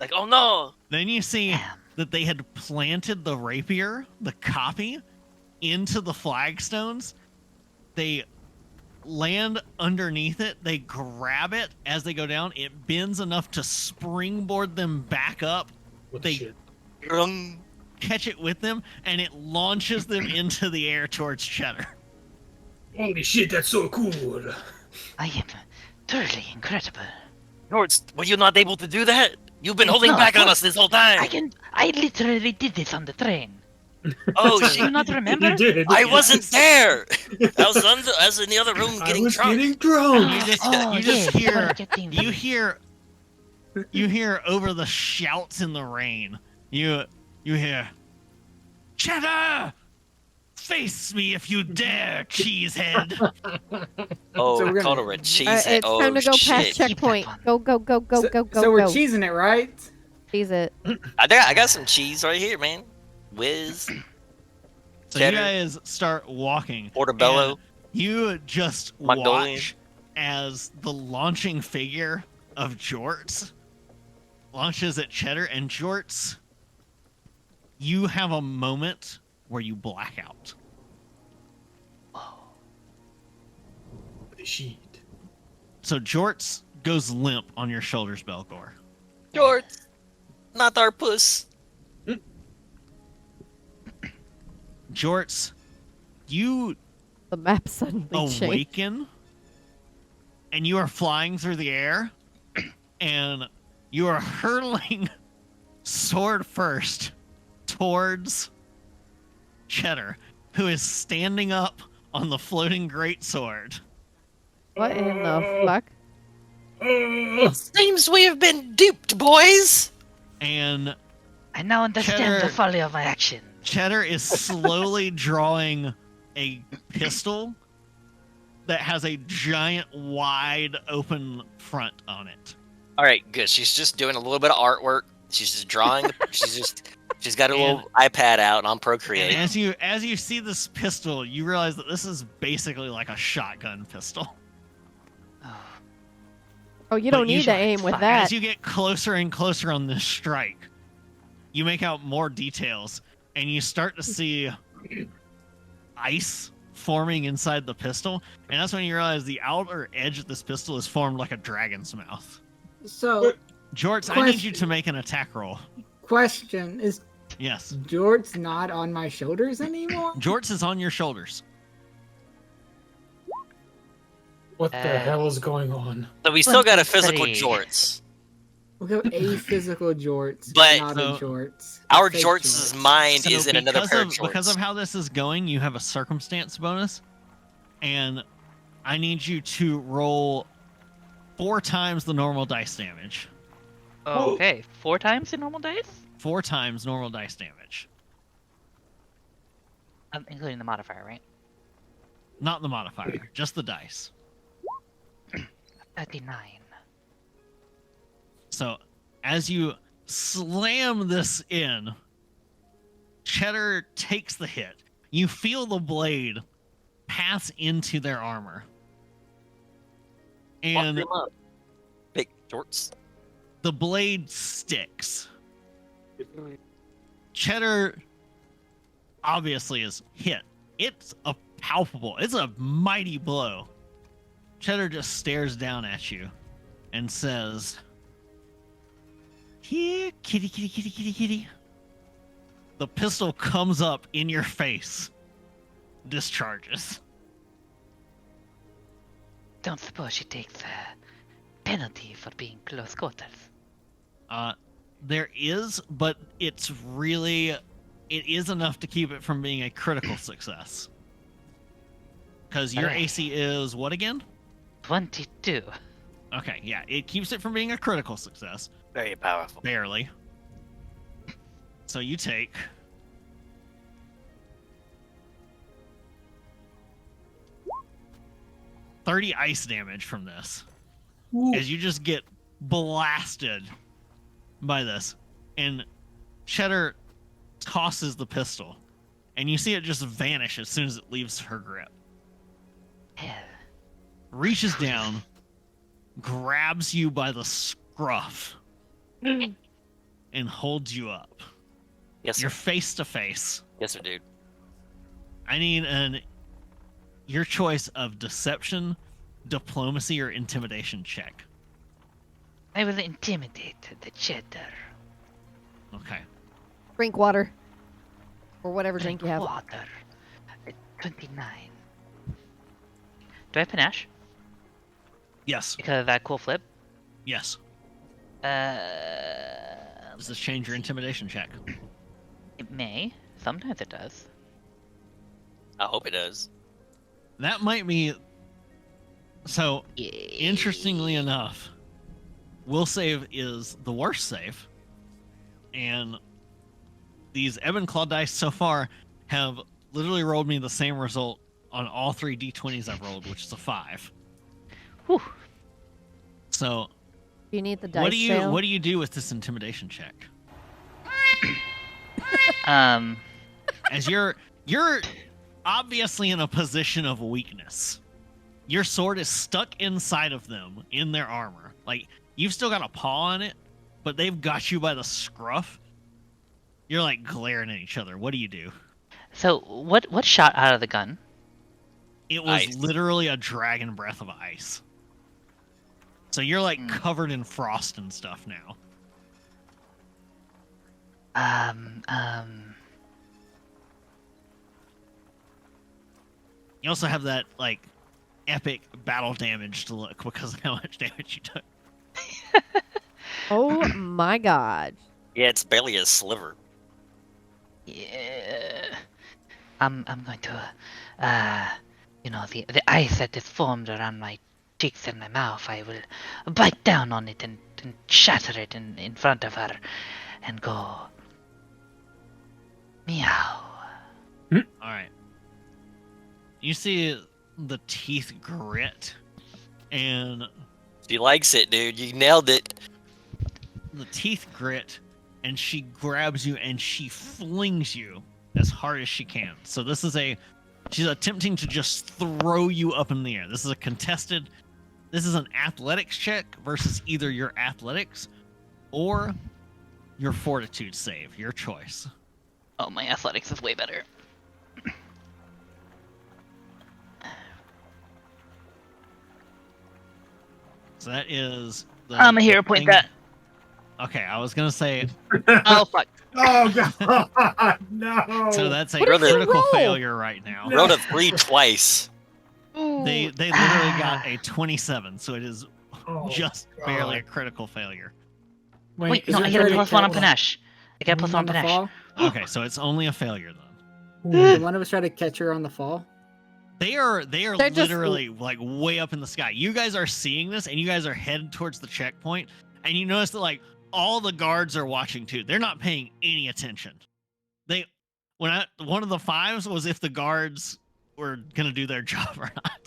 Like, oh no. Then you see Damn. that they had planted the rapier, the copy, into the flagstones. They land underneath it. They grab it as they go down. It bends enough to springboard them back up. What They- the shit? Grung. Catch it with them, and it launches them into the air towards Cheddar. Holy shit, that's so cool. I am truly incredible. George, were you not able to do that? You've been holding No, back on fuck. us this whole time. I literally did this on the train. Oh Do you shit. not remember? You did. I wasn't there. I was in the other room I getting was drunk. getting drunk. You just, Oh, you just yes, hear, I wanna get things you hear over the shouts in the rain. You hear, "Cheddar, face me if you dare, cheesehead." Oh, So we're gonna- called her a cheese. It's oh time to go shit. past checkpoint. Keep that Go, go, go, go, So, go, go, so we're go. cheesing it, right? Cheese it. I got some cheese right here, man. Whiz. So Cheddar. you guys start walking. Portobello. and You just Magnolia. watch as the launching figure of Jorts launches at Cheddar, and Jorts, you have a moment where you black out. The shit. So Jorts goes limp on your shoulders, Belgor. George. Not our puss. Jorts, you The map suddenly changed. awaken, and you are flying through the air, and you are hurtling sword first towards Cheddar, who is standing up on the floating greatsword. What in the fuck? Seems we have been duped, boys. And I now understand Cheddar- the folly of my action. Cheddar is slowly drawing a pistol that has a giant, wide open front on it. All right, good. She's just doing a little bit of artwork. She's just drawing. She's got a little iPad out on Procreate. And as you see this pistol, you realize that this is basically like a shotgun pistol. Oh, you don't need to aim with that. As you get closer and closer on this strike, you make out more details, and you start to see ice forming inside the pistol, and that's when you realize the outer edge of this pistol is formed like a dragon's mouth. So, Jorts, I need you to make an attack roll. Question is, Yes. Jort's not on my shoulders anymore? Jorts is on your shoulders. What the hell is going on? So we still got a physical Jorts. We'll go a physical Jorts, But not a Jorts. Our Fake Jorts' mind So is in another pair of Jorts. Because of how this is going, you have a circumstance bonus, and I need you to roll 4 times the normal dice damage. Okay, 4 times the normal dice? 4 times normal dice damage. Including the modifier, right? Not the modifier, just the dice. 39. So, as you slam this in, Cheddar takes the hit. You feel the blade pass into their armor. And Fuck them up. Big Jorts. the blade sticks. Cheddar obviously is hit. It's a palpable, it's a mighty blow. Cheddar just stares down at you and says, "Here, kitty, kitty, kitty, kitty, kitty." The pistol comes up in your face, discharges. Don't suppose she takes a penalty for being close quarters. There is, but it is enough to keep it from being a critical success. Because your Alright. AC is what again? 22. Okay, yeah, it keeps it from being a critical success. Very powerful. Barely. So you take 30 ice damage from this. As you just get blasted by this. And Cheddar tosses the pistol. And you see it just vanish as soon as it leaves her grip. Hell. Reaches down, grabs you by the scruff, and holds you up. Yes, sir. You're face to face. Yes, sir, dude. I need your choice of deception, diplomacy, or intimidation check. I will intimidate the Cheddar. Okay. Drink water. Or whatever drink you have. Water. 29. Do I panache? Yes. Because of that cool flip? Yes. Does this change your intimidation check? It may. Sometimes it does. I hope it does. That might be... So, interestingly enough, will save is the worst save. And these Ebb and Claw dice so far have literally rolled me the same result on all 3 d20s I've rolled, which is a 5. Whew. So, You need the dice fail? what do you do with this intimidation check? As you're obviously in a position of weakness. Your sword is stuck inside of them in their armor. Like, you've still got a paw on it, but they've got you by the scruff. You're like glaring at each other. What do you do? So, what shot out of the gun? It was Ice. literally a dragon breath of ice. So you're like covered in frost and stuff now. You also have that like epic battle damage to look because of how much damage you took. Oh my god. Yeah, it's barely a sliver. Yeah. I'm going to, the ice that is formed around my cheeks and my mouth, I will bite down on it and shatter it in front of her and go, meow. All right. You see the teeth grit, and She likes it, dude. You nailed it. the teeth grit, and she grabs you and she flings you as hard as she can. So she's attempting to just throw you up in the air. This is an athletics check versus either your athletics or your fortitude save, your choice. Oh, my athletics is way better. So that is I'm a hero point thing- that. Okay, I was gonna say, Oh, fuck. Oh god, no! so that's a What did you critical roll? failure right now. No. Rolled a 3 twice. They literally got a 27, so it is Oh, just God. barely a critical failure. Wait, is no, it I get a already +1 on catch- panache. I get a +1 on on the panache. fall? Okay, so it's only a failure then. Did one of us try to catch her on the fall? They are They're just- literally like way up in the sky. You guys are seeing this, and you guys are headed towards the checkpoint, and you notice that like all the guards are watching too. They're not paying any attention. One of the fives was if the guards were gonna do their job or not.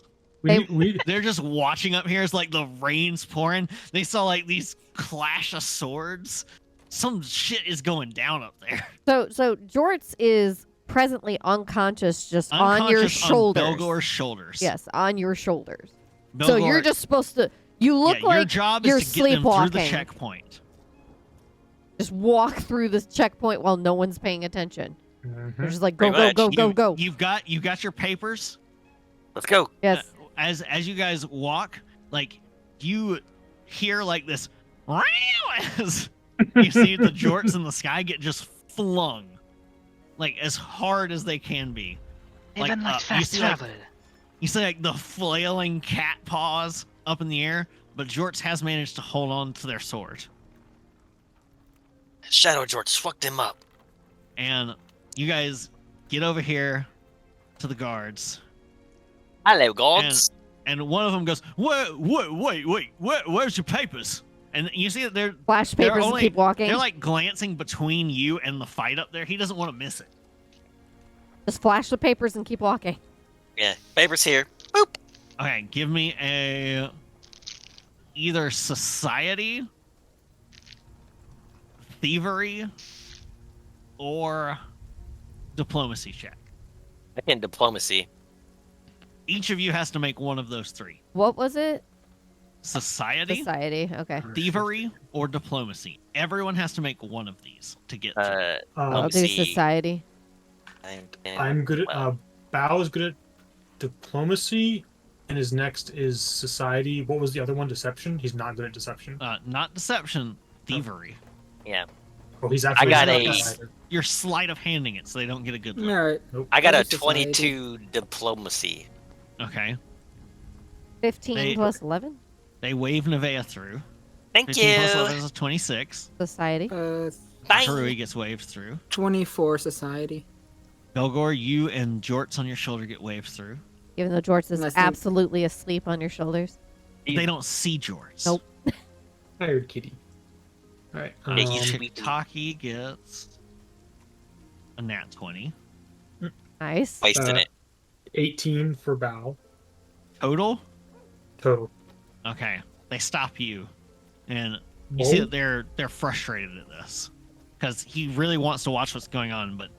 We They're just watching up here as like the rain's pouring. They saw like these clash of swords. Some shit is going down up there. So Jorts is presently unconscious, just on your Unconscious shoulders. On Belgor's shoulders. Yes, on your shoulders. So you're Belgor- just supposed to. You look your like job you're is to get them through the sleepwalking. checkpoint. Just walk through this checkpoint while no one's paying attention. They're just like go Pretty go much. go go go. You've got your papers. Let's go. Yes. As you guys walk, like you hear like this as you see the jorts in the sky get just flung, like as hard as they can be. They've Like, been like you fast see, like, travel. You see like the flailing cat paws up in the air, but Jorts has managed to hold on to their sword. Shadow George swept him up. And you guys get over here to the guards, Hello, gods. and one of them goes, wait, where's your papers? And you see that they're Flash papers and keep walking. They're like glancing between you and the fight up there. He doesn't want to miss it. Just flash the papers and keep walking. Yeah, papers here. Boop. Okay, give me a either society, thievery, or diplomacy check. I can diplomacy. Each of you has to make one of those three. What was it? Society, Society. Okay. thievery, or diplomacy. Everyone has to make one of these to get through. I'll do see. society. I'm good at well, Bao is good at diplomacy, and his next is society. What was the other one? Deception. He's not good at deception. Not deception, thievery. yeah. Oh, he's actually. got not a- bad. You're sleight of handing it so they don't get a good look. All right. I got a What is society? 22 diplomacy. Okay. 15 They- plus 11. They wave Nevea through. Thank 15 plus you. 11 is a 26. Society. Bye. Harui gets waved through. 24 society. Belgor, you and Jorts on your shoulder get waved through. Even though Jorts is Unless they- absolutely asleep on your shoulders. They don't see Jorts. Nope. Tired kitty. All right. Yeah, you should- Shibitaki gets a nat 20. Nice. Wasting it. 18 for Bao Total? total. Okay. They stop you. And you see Oh. that they're frustrated at this. Because he really wants to watch what's going on, but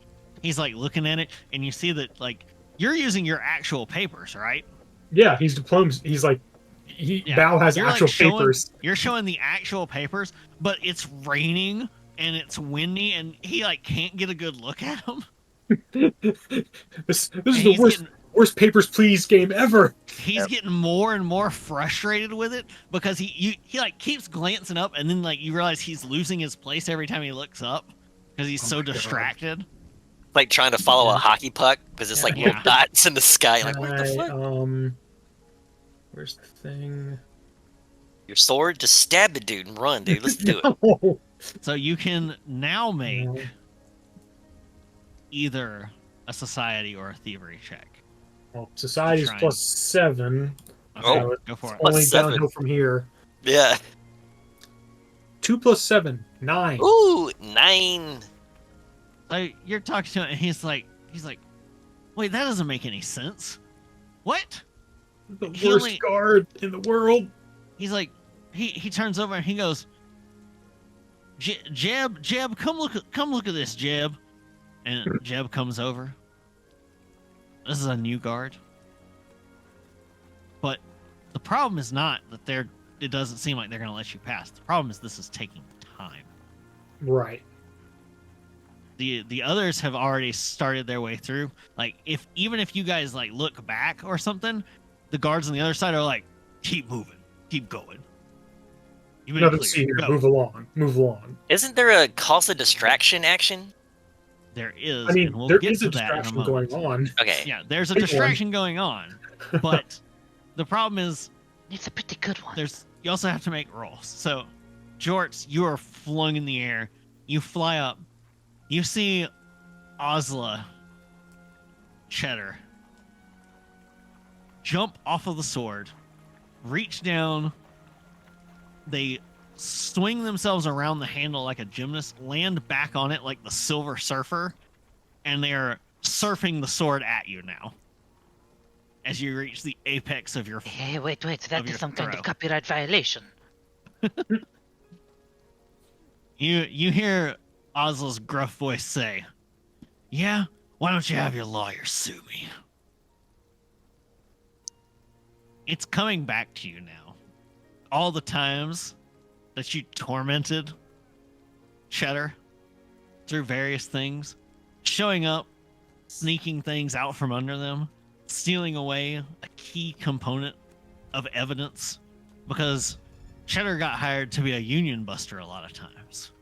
he's like looking at it, and you see that like you're using your actual papers, right? Yeah, he's diplomacy. He's like, Yeah. Bao has You're, like, actual showing- papers. You're showing the actual papers, but it's raining and it's windy, and he like can't get a good look at them. This is And the he's worst getting- worst papers please game ever. He's getting more and more frustrated with it because he like keeps glancing up, and then like you realize he's losing his place every time he looks up because he's Oh so my God. distracted. Like trying to follow a hockey puck because it's like Yeah. little dots in the sky. Like, what the fuck? Where's the thing? Your sword? Just stab the dude and run, dude. Let's do it. No. So you can now make No. either a society or a thievery check. Well, society's Trying. +7. Okay, Oh. go for it. Plus Only 7. downhill from here. Yeah. 2 + 7, 9. Ooh, 9. Like you're talking to him, and he's like, wait, that doesn't make any sense. What? The He worst only- guard in the world. He's like, he turns over and he goes, Jeb, come look at this, Jeb. And Jeb comes over. This is a new guard. But the problem is not that it doesn't seem like they're going to let you pass. The problem is this is taking time. Right. The others have already started their way through. Like, even if you guys like look back or something, the guards on the other side are like, keep moving, keep going. You've been Nothing to cleared. see here. Go. Move along. Move along. Isn't there a cause of distraction action? There is, I mean, and we'll there get is to a that in a distraction moment. going on. Okay. Yeah, there's a Big one. distraction going on, but the problem is It's a pretty good one. you also have to make rolls. So, Jorts, you are flung in the air. You fly up. You see Osla, Cheddar, jump off of the sword, reach down. They swing themselves around the handle like a gymnast, land back on it like the Silver Surfer, and they're surfing the sword at you now. As you reach the apex of your Hey, wait, that of is your some kind throw. of copyright violation. You hear Ozla's gruff voice say, "Yeah, why don't you have your lawyer sue me?" It's coming back to you now. All the times that you tormented Cheddar through various things, showing up, sneaking things out from under them, stealing away a key component of evidence, because Cheddar got hired to be a union buster a lot of times.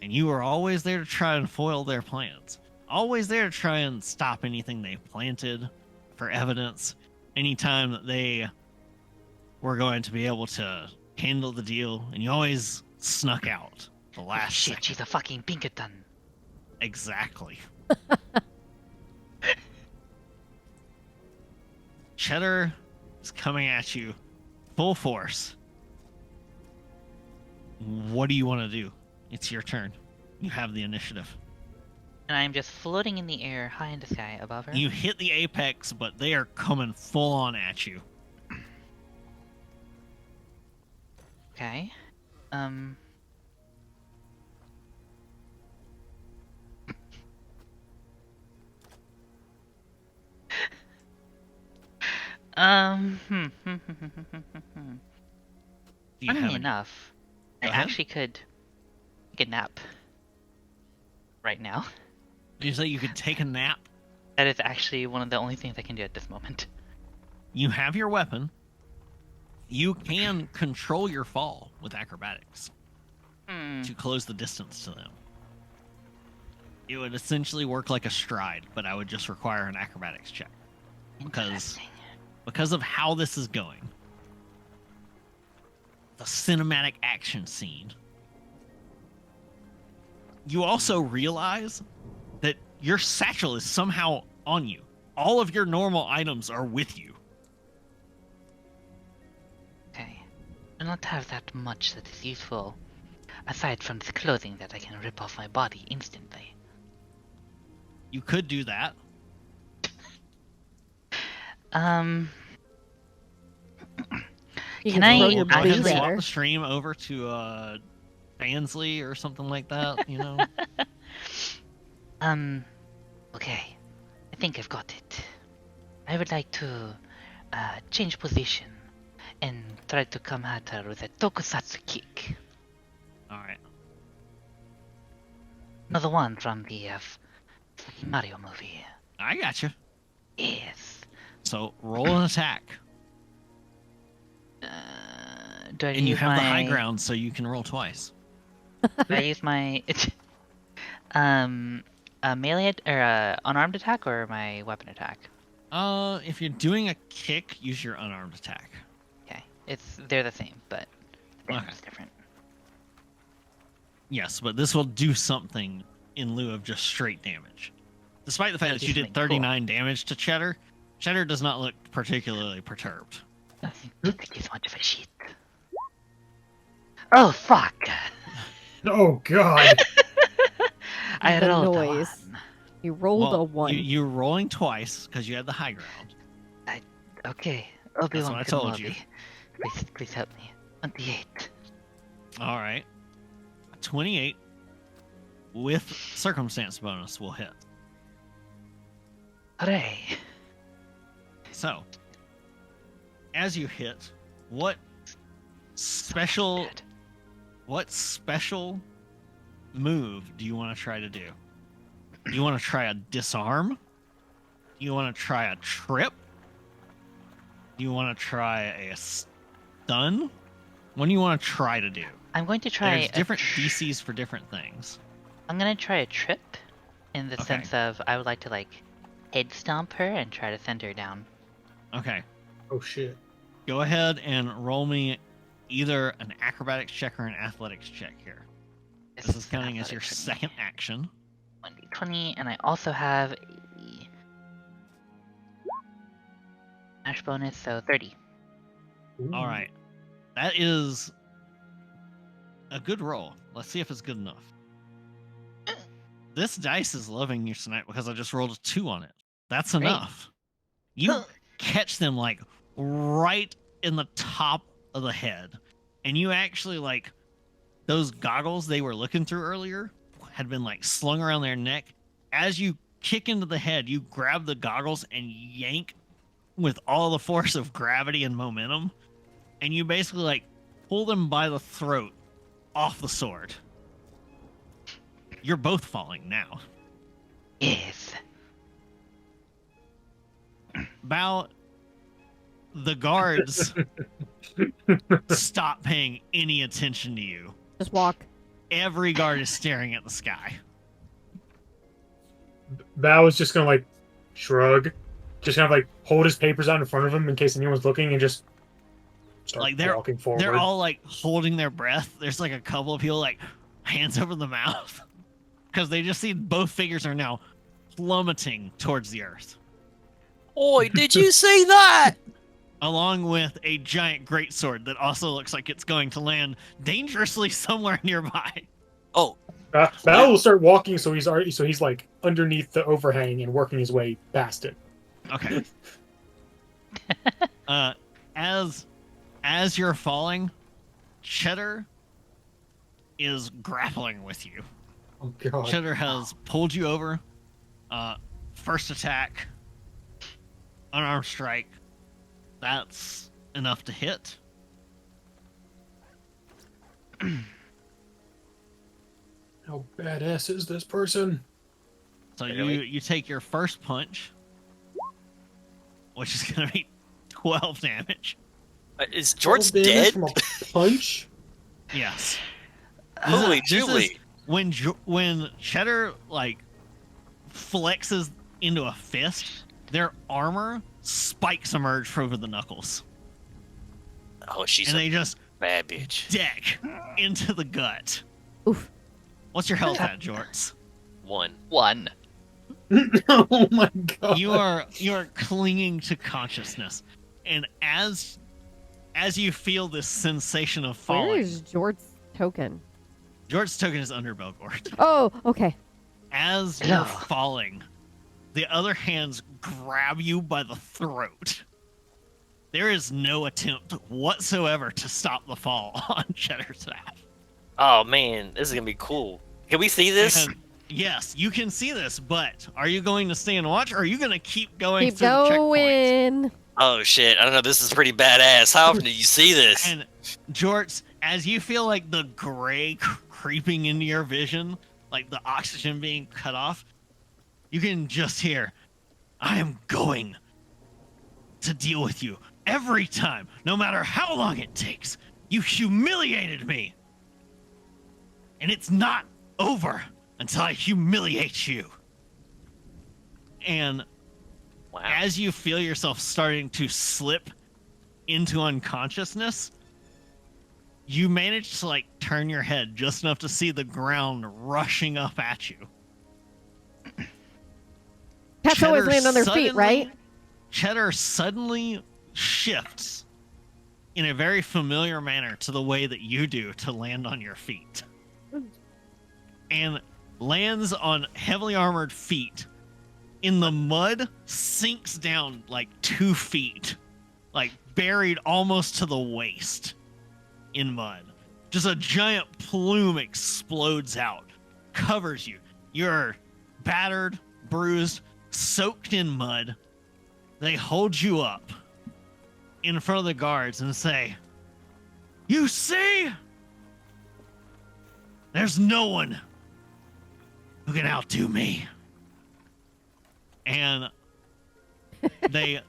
And you were always there to try and foil their plans. Always there to try and stop anything they planted for evidence. Anytime that they were going to be able to handle the deal, and you always snuck out the last Shit, second. she's a fucking Pinkerton. Exactly. Cheddar is coming at you full force. What do you want to do? It's your turn. You have the initiative. And I'm just floating in the air, high in the sky above her. You hit the apex, but they are coming full on at you. Okay. Do you have Funnily any- enough, I Go ahead. actually could take a nap right now. You say you could take a nap. That is actually one of the only things I can do at this moment. You have your weapon. You can control your fall with acrobatics to close the distance to them. It would essentially work like a stride, but I would just require an acrobatics check Interesting. because of how this is going. The cinematic action scene. You also realize that your satchel is somehow on you. All of your normal items are with you. Okay. I don't have that much that is useful, aside from the clothing that I can rip off my body instantly. You could do that. You Can can I throw Or your go ahead and boots at swap her. the stream over to Bansley or something like that, you know? Okay. I think I've got it. I would like to change position and try to come at her with a tokusatsu kick. Alright. Another one from the Mario movie. I gotcha. Yes. So roll an attack. Do I And you use have the high my- ground, so you can roll twice. Do I use my a melee or unarmed attack or my weapon attack? If you're doing a kick, use your unarmed attack. Okay, they're the same, but the damage Okay. is different. Yes, but this will do something in lieu of just straight damage. Despite the fact It'll that do you did something cool. 39 damage to Cheddar, Cheddar does not look particularly perturbed. I think he's much of a shit. Oh fuck! Oh God. I The rolled noise. a one. You rolled a Well, one. you're rolling twice because you had the high ground. Okay, Obi-Wan what I told you. Kenobi. Please help me. 28. All right. 28 with circumstance bonus will hit. Hooray. So, as you hit, what special Good. move do you want to try to do? Do you want to try a disarm? Do you want to try a trip? Do you want to try a stun? What do you want to try to do? I'm going to try There's different DCs for different things. I'm gonna try a trip, in the Okay. sense of I would like to like head stomp her and try to send her down. Okay. Oh shit. Go ahead and roll me either an acrobatics check or an athletics check here. This is counting as your second action. 1d20, and I also have a dash bonus, so 30. Ooh. All right. That is a good roll. Let's see if it's good enough. This dice is loving you tonight because I just rolled a 2 on it. That's Great. enough. You catch them like right in the top of the head. And you actually like those goggles they were looking through earlier had been like slung around their neck. As you kick into the head, you grab the goggles and yank with all the force of gravity and momentum. And you basically like pull them by the throat off the sword. You're both falling now. Yes. Bao, the guards stop paying any attention to you. Just walk. Every guard is staring at the sky. Bao is just gonna like shrug, just kind of like hold his papers out in front of him in case anyone's looking, and just start Like they're walking forward. they're all like holding their breath. There's like a couple of people like hands over the mouth because they just see both figures are now plummeting towards the earth, Oi, did you see that? along with a giant greatsword that also looks like it's going to land dangerously somewhere nearby. Oh, Bao will start walking, so he's like underneath the overhang and working his way past it. Okay. As you're falling, Cheddar is grappling with you. Oh god. Cheddar has pulled you over. First attack, unarmed strike. That's enough to hit. How badass is this person? So Really? you take your first punch, which is going to be 12 damage. is George 12 damage dead? from a punch? Yes. Holy This is Julie. when Cheddar like flexes into a fist, their armor spikes emerge from over the knuckles, Oh, she's and a they just bad bitch. deck into the gut. Oof. What's your health at, Jorts? 1. 1. Oh my god. You are clinging to consciousness, and as you feel this sensation of Where falling, is Jort's token? Jort's token is under Belgort. Oh, okay. As Hello. you're falling, the other hands grab you by the throat. There is no attempt whatsoever to stop the fall on Cheddar's back. Oh man, this is gonna be cool. Can we see this? And yes, you can see this, but are you going to stay and watch, or are you going to keep going Keep through the checkpoints? going. Oh shit, I don't know. This is pretty badass. How often do you see this? And Jorts, as you feel like the gray creeping into your vision, like the oxygen being cut off, you can just hear, I am going to deal with you every time, no matter how long it takes. You humiliated me. And it's not over until I humiliate you. And Wow. as you feel yourself starting to slip into unconsciousness, you manage to like turn your head just enough to see the ground rushing up at you. Cats always Cheddar land on their feet, suddenly- right? Cheddar suddenly shifts in a very familiar manner to the way that you do to land on your feet. And lands on heavily armored feet in the mud, sinks down like 2 feet, like buried almost to the waist in mud. Just a giant plume explodes out, covers you. You're battered, bruised, soaked in mud. They hold you up in front of the guards and say, "You see? There's no one who can outdo me." And they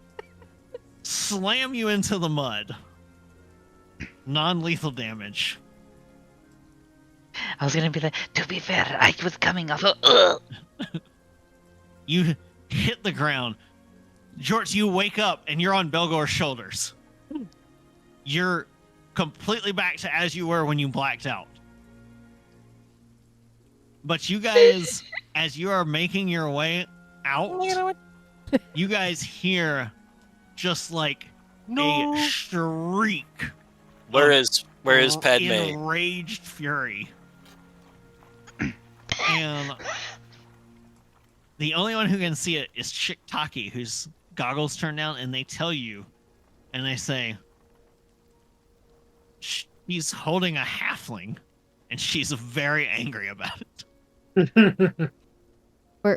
slam you into the mud. Non-lethal damage. I was gonna be like, to be fair, I was coming off. You hit the ground. Jorts, you wake up and you're on Belgor's shoulders. You're completely back to as you were when you blacked out. But you guys, as you are making your way out, you guys hear just like a shriek. Where is Padme? Enraged fury. And the only one who can see it is Shiktaki, whose goggles turn down, and they tell you, and they say, she's holding a halfling, and she's very angry about it.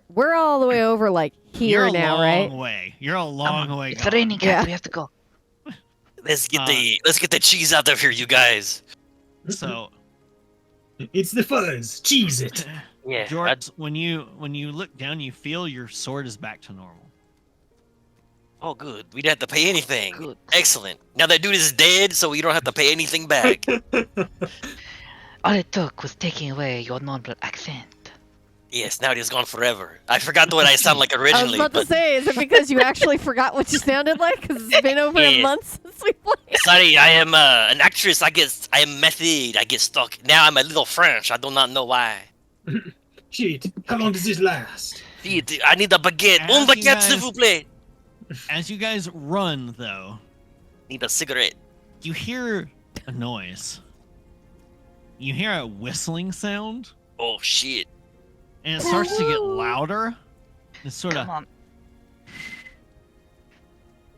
We're all the way over like here You're now, a right? long way. You're a long way. It's gone. raining, cat. Yeah. We have to go. Let's get the cheese out of here, you guys. So, It's the fuzz. Cheese it. Yeah. Jorts, when you look down, you feel your sword is back to normal. Oh, good. We didn't have to pay anything. Good. Excellent. Now that dude is dead, so we don't have to pay anything back. All it took was taking away your normal accent. Yes, now it is gone forever. I forgot what I sound like I was originally, about to but say, is it because you actually forgot what you sounded like? Because it's been over a Yeah. month since we played. sorry, I am an actress. I am method. I get stuck. Now I'm a little French. I do not know why. Shit. How long does this last? I need a baguette. As Un you baguette, guys- s'il vous plaît. As you guys run, though, Need a cigarette. you hear a noise. You hear a whistling sound, Oh shit. and it starts to get louder. It's sort Come of on.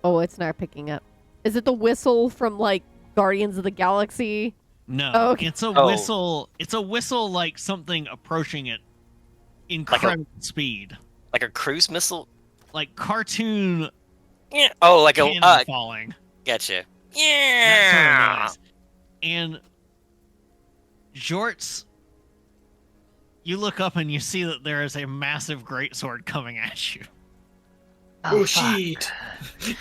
Oh, it's not picking up. Is it the whistle from like Guardians of the Galaxy? no. Oh, okay. It's a Oh. whistle. It's a whistle like something approaching it incredible speed, Like a cruise missile? like cartoon Yeah. Oh, like a cannon falling. gotcha. That sort of Yeah. noise. And Jorts, you look up and you see that there is a massive greatsword coming at you. Oh, fuck. shit.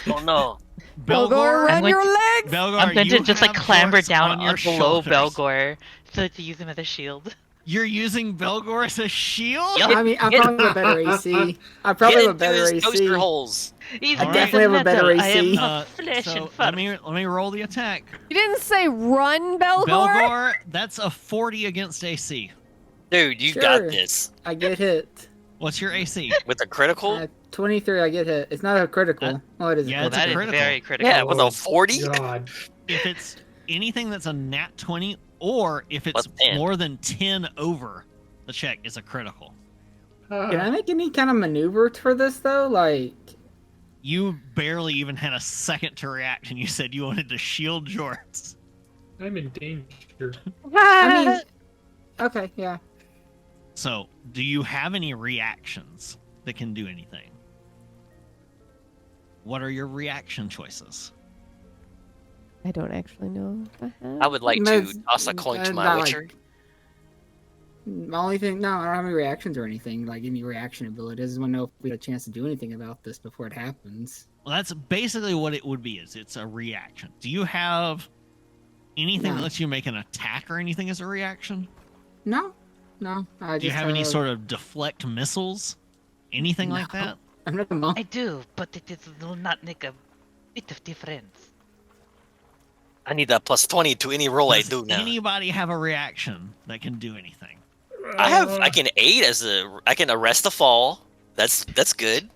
Oh no. Belgor, run going your to- legs! Belgor, I'm going you to just like have clamber Jorts down on your below shoulders. Belgor to use him as a shield. You're using Belgor as a shield? Yep. I mean, I probably have a better AC. I probably Get have a into better his AC. toaster holes. He's I made definitely of have a better metal. I am AC. not flesh so and fur. let me roll the attack. You didn't say run, Belgor? Belgor, that's a 40 against AC. Dude, you Sure. got this. I get hit. What's your AC? With a critical? 23, I get hit. It's not a critical. Oh, it is. yeah, Well, it's a that is critical. very critical. Yeah, with a 40? God. If it's anything that's a nat 20, or if it's Plus 10. more than 10 over the check, is a critical. Can I make any kind of maneuver for this though? Like, You barely even had a second to react, and you said you wanted to shield Jorts. I'm in danger. I mean, okay, yeah. So, do you have any reactions that can do anything? What are your reaction choices? I don't actually know if I have. I would like to That's- toss a coin to my not witcher. like- My only thing, no, I don't have any reactions or anything. Like any reaction ability. I just want to know if we had a chance to do anything about this before it happens. Well, that's basically what it would be. It's a reaction. Do you have anything that No. lets you make an attack or anything as a reaction? No, no. I Do you just have any sort of deflect missiles? Anything like No. that? I'm not a monk. I do, but it will not make a bit of difference. I need that plus 20 to any roll I Does do now. anybody have a reaction that can do anything? I can aid I can arrest the fall. That's good.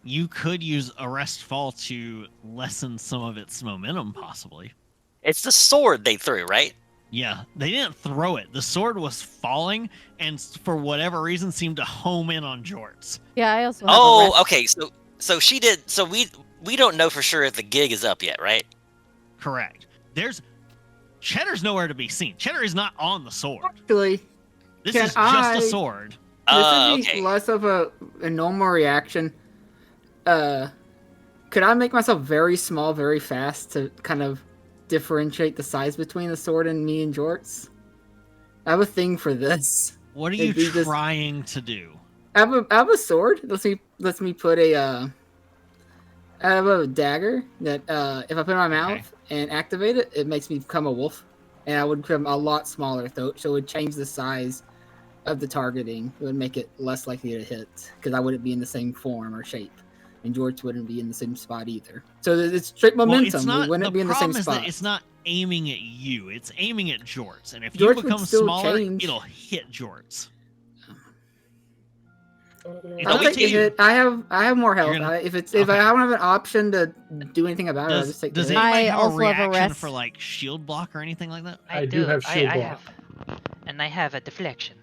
You could use arrest fall to lessen some of its momentum, possibly. It's the sword they threw, right? Yeah, they didn't throw it. The sword was falling, and for whatever reason, seemed to home in on Jorts. Yeah, I also have a Oh, rest- okay. So she did. So we don't know for sure if the gig is up yet, right? Correct. Cheddar's nowhere to be seen. Cheddar is not on the sword. Actually, This Can is just I- a sword. this would be Okay. less of a normal reaction. Could I make myself very small, very fast to kind of differentiate the size between the sword and me and Jorts? I have a thing for this. What are you It'd be just- trying to do? I have a sword. Lets me put a I have a dagger that if I put it in my mouth and activate it, it makes me become a wolf, and I would become a lot smaller. So it would change the size of the targeting. It would make it less likely to hit because I wouldn't be in the same form or shape, and George wouldn't be in the same spot either. So it's straight momentum. Well, it's not, we wouldn't the be in the same problem is spot. that it's not aiming at you. It's aiming at Jorts. And if Jorts you would become still smaller, change. it'll hit Jorts. It's I'll up take to the you. hit. I have more health. You're gonna- If okay. I don't have an option to do anything about it, I'll just take the Does hit. anybody I have a also have a reaction rest. for like shield block or anything like that? I do have shield I block. and I have a deflection.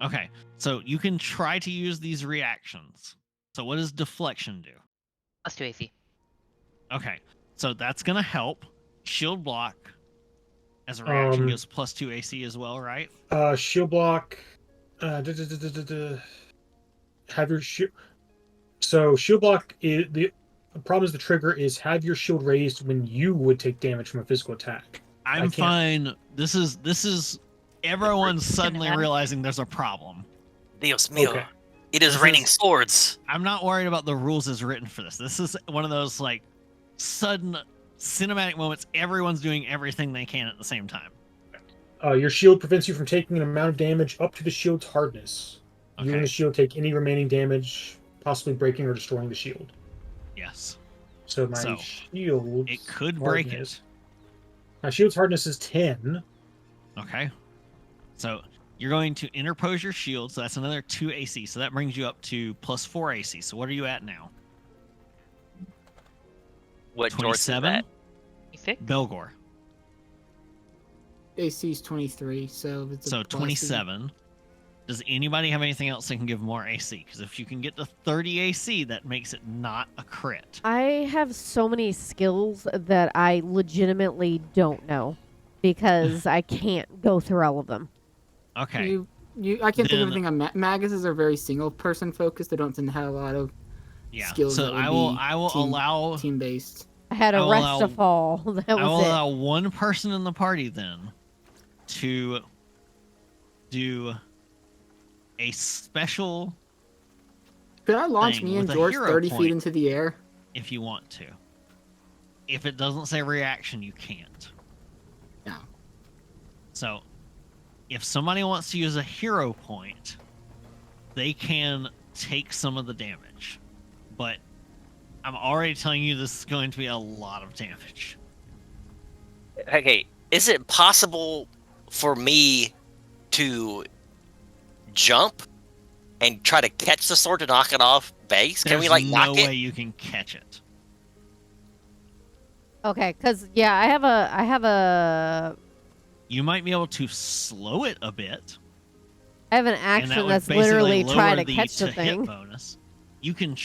Okay, so you can try to use these reactions. So what does deflection do? Plus 2 AC. Okay, so that's gonna help. Shield block as a reaction gives plus 2 AC as well, right? Shield block. Have your shield. So shield block is the problem. Is the trigger is have your shield raised when you would take damage from a physical attack. I'm can't- fine. This is everyone suddenly happen. realizing there's a problem. Dios mío. Okay. It is This raining is- swords. I'm not worried about the rules as written for this. This is one of those like sudden cinematic moments. Everyone's doing everything they can at the same time. Your shield prevents you from taking an amount of damage up to the shield's hardness. You and Okay. the shield take any remaining damage, possibly breaking or destroying the shield. Yes. So my So, shield. It could break it. hardness- My shield's hardness is 10. Okay. So you're going to interpose your shield, so that's another 2 AC. So that brings you up to plus 4 AC. So what are you at now? What George is 27? that? 26? Belgor. AC is 23, so it's a So blessing. 27. Does anybody have anything else that can give more AC? Because if you can get to 30 AC, that makes it not a crit. I have so many skills that I legitimately don't know because I can't go through all of them. Okay. I can't think Then- of anything. Maguses are very single person focused. They don't tend to have a lot of Yeah. skills So that would I will be allow team based. I had I a will rest allow- to fall. That I will was it. allow one person in the party then to do a special Could I launch thing me and with a George hero 30 point. feet into the air? if you want to. If it doesn't say reaction, you can't. No. So, if somebody wants to use a hero point, they can take some of the damage. But I'm already telling you this is going to be a lot of damage. Okay, is it possible for me to jump and try to catch the sword to knock it off base? Can we There's like no knock way it? you can catch it. Okay, because yeah, I have a You might be able to slow it a bit. I have an and that action would that's basically literally try lower to catch the to-hit thing. bonus. You can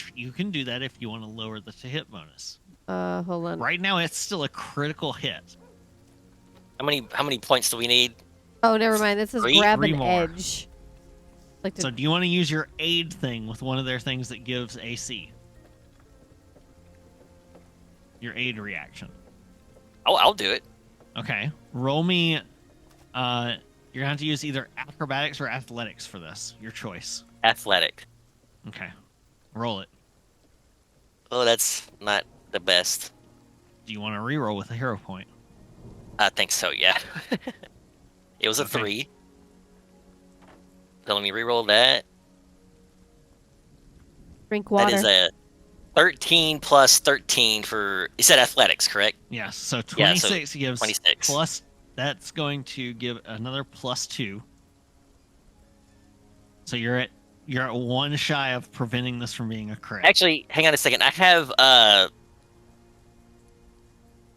do that if you want to lower the to-hit bonus. Hold on. Right now, it's still a critical hit. How many points do we need? Oh, never mind. This is Three? grab Three an more. edge. Like to, So do you want to use your aid thing with one of their things that gives AC? Your aid reaction. Oh, I'll do it. Okay. Roll me. You're going to have to use either acrobatics or athletics for this. Your choice. Athletic. Okay. Roll it. Oh, that's not the best. Do you want to reroll with a hero point? I think so, yeah. It was a Okay. 3. So let me reroll that. drink water. That is a 13 plus 13 for... You said athletics, correct? Yes. So Yeah, so 26 gives 26. plus. That's going to give another plus 2. So you're at one shy of preventing this from being a crit. Actually, hang on a second. I have...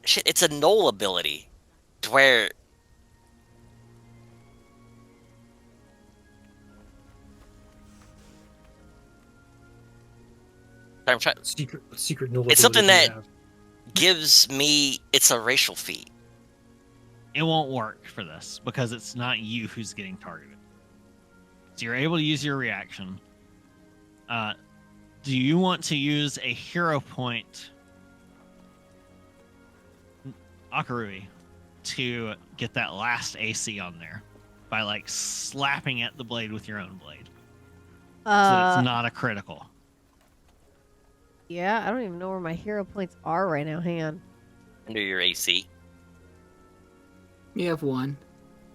Shit, it's a null ability. To where... I'm trying. Secret noble. It's something ability that you have. gives me. It's a racial feat. It won't work for this because it's not you who's getting targeted. So you're able to use your reaction. Do you want to use a hero point, Akarui, to get that last AC on there by like slapping at the blade with your own blade, so that it's not a critical? Yeah, I don't even know where my hero points are right now. Hang on. Under your AC. You have 1.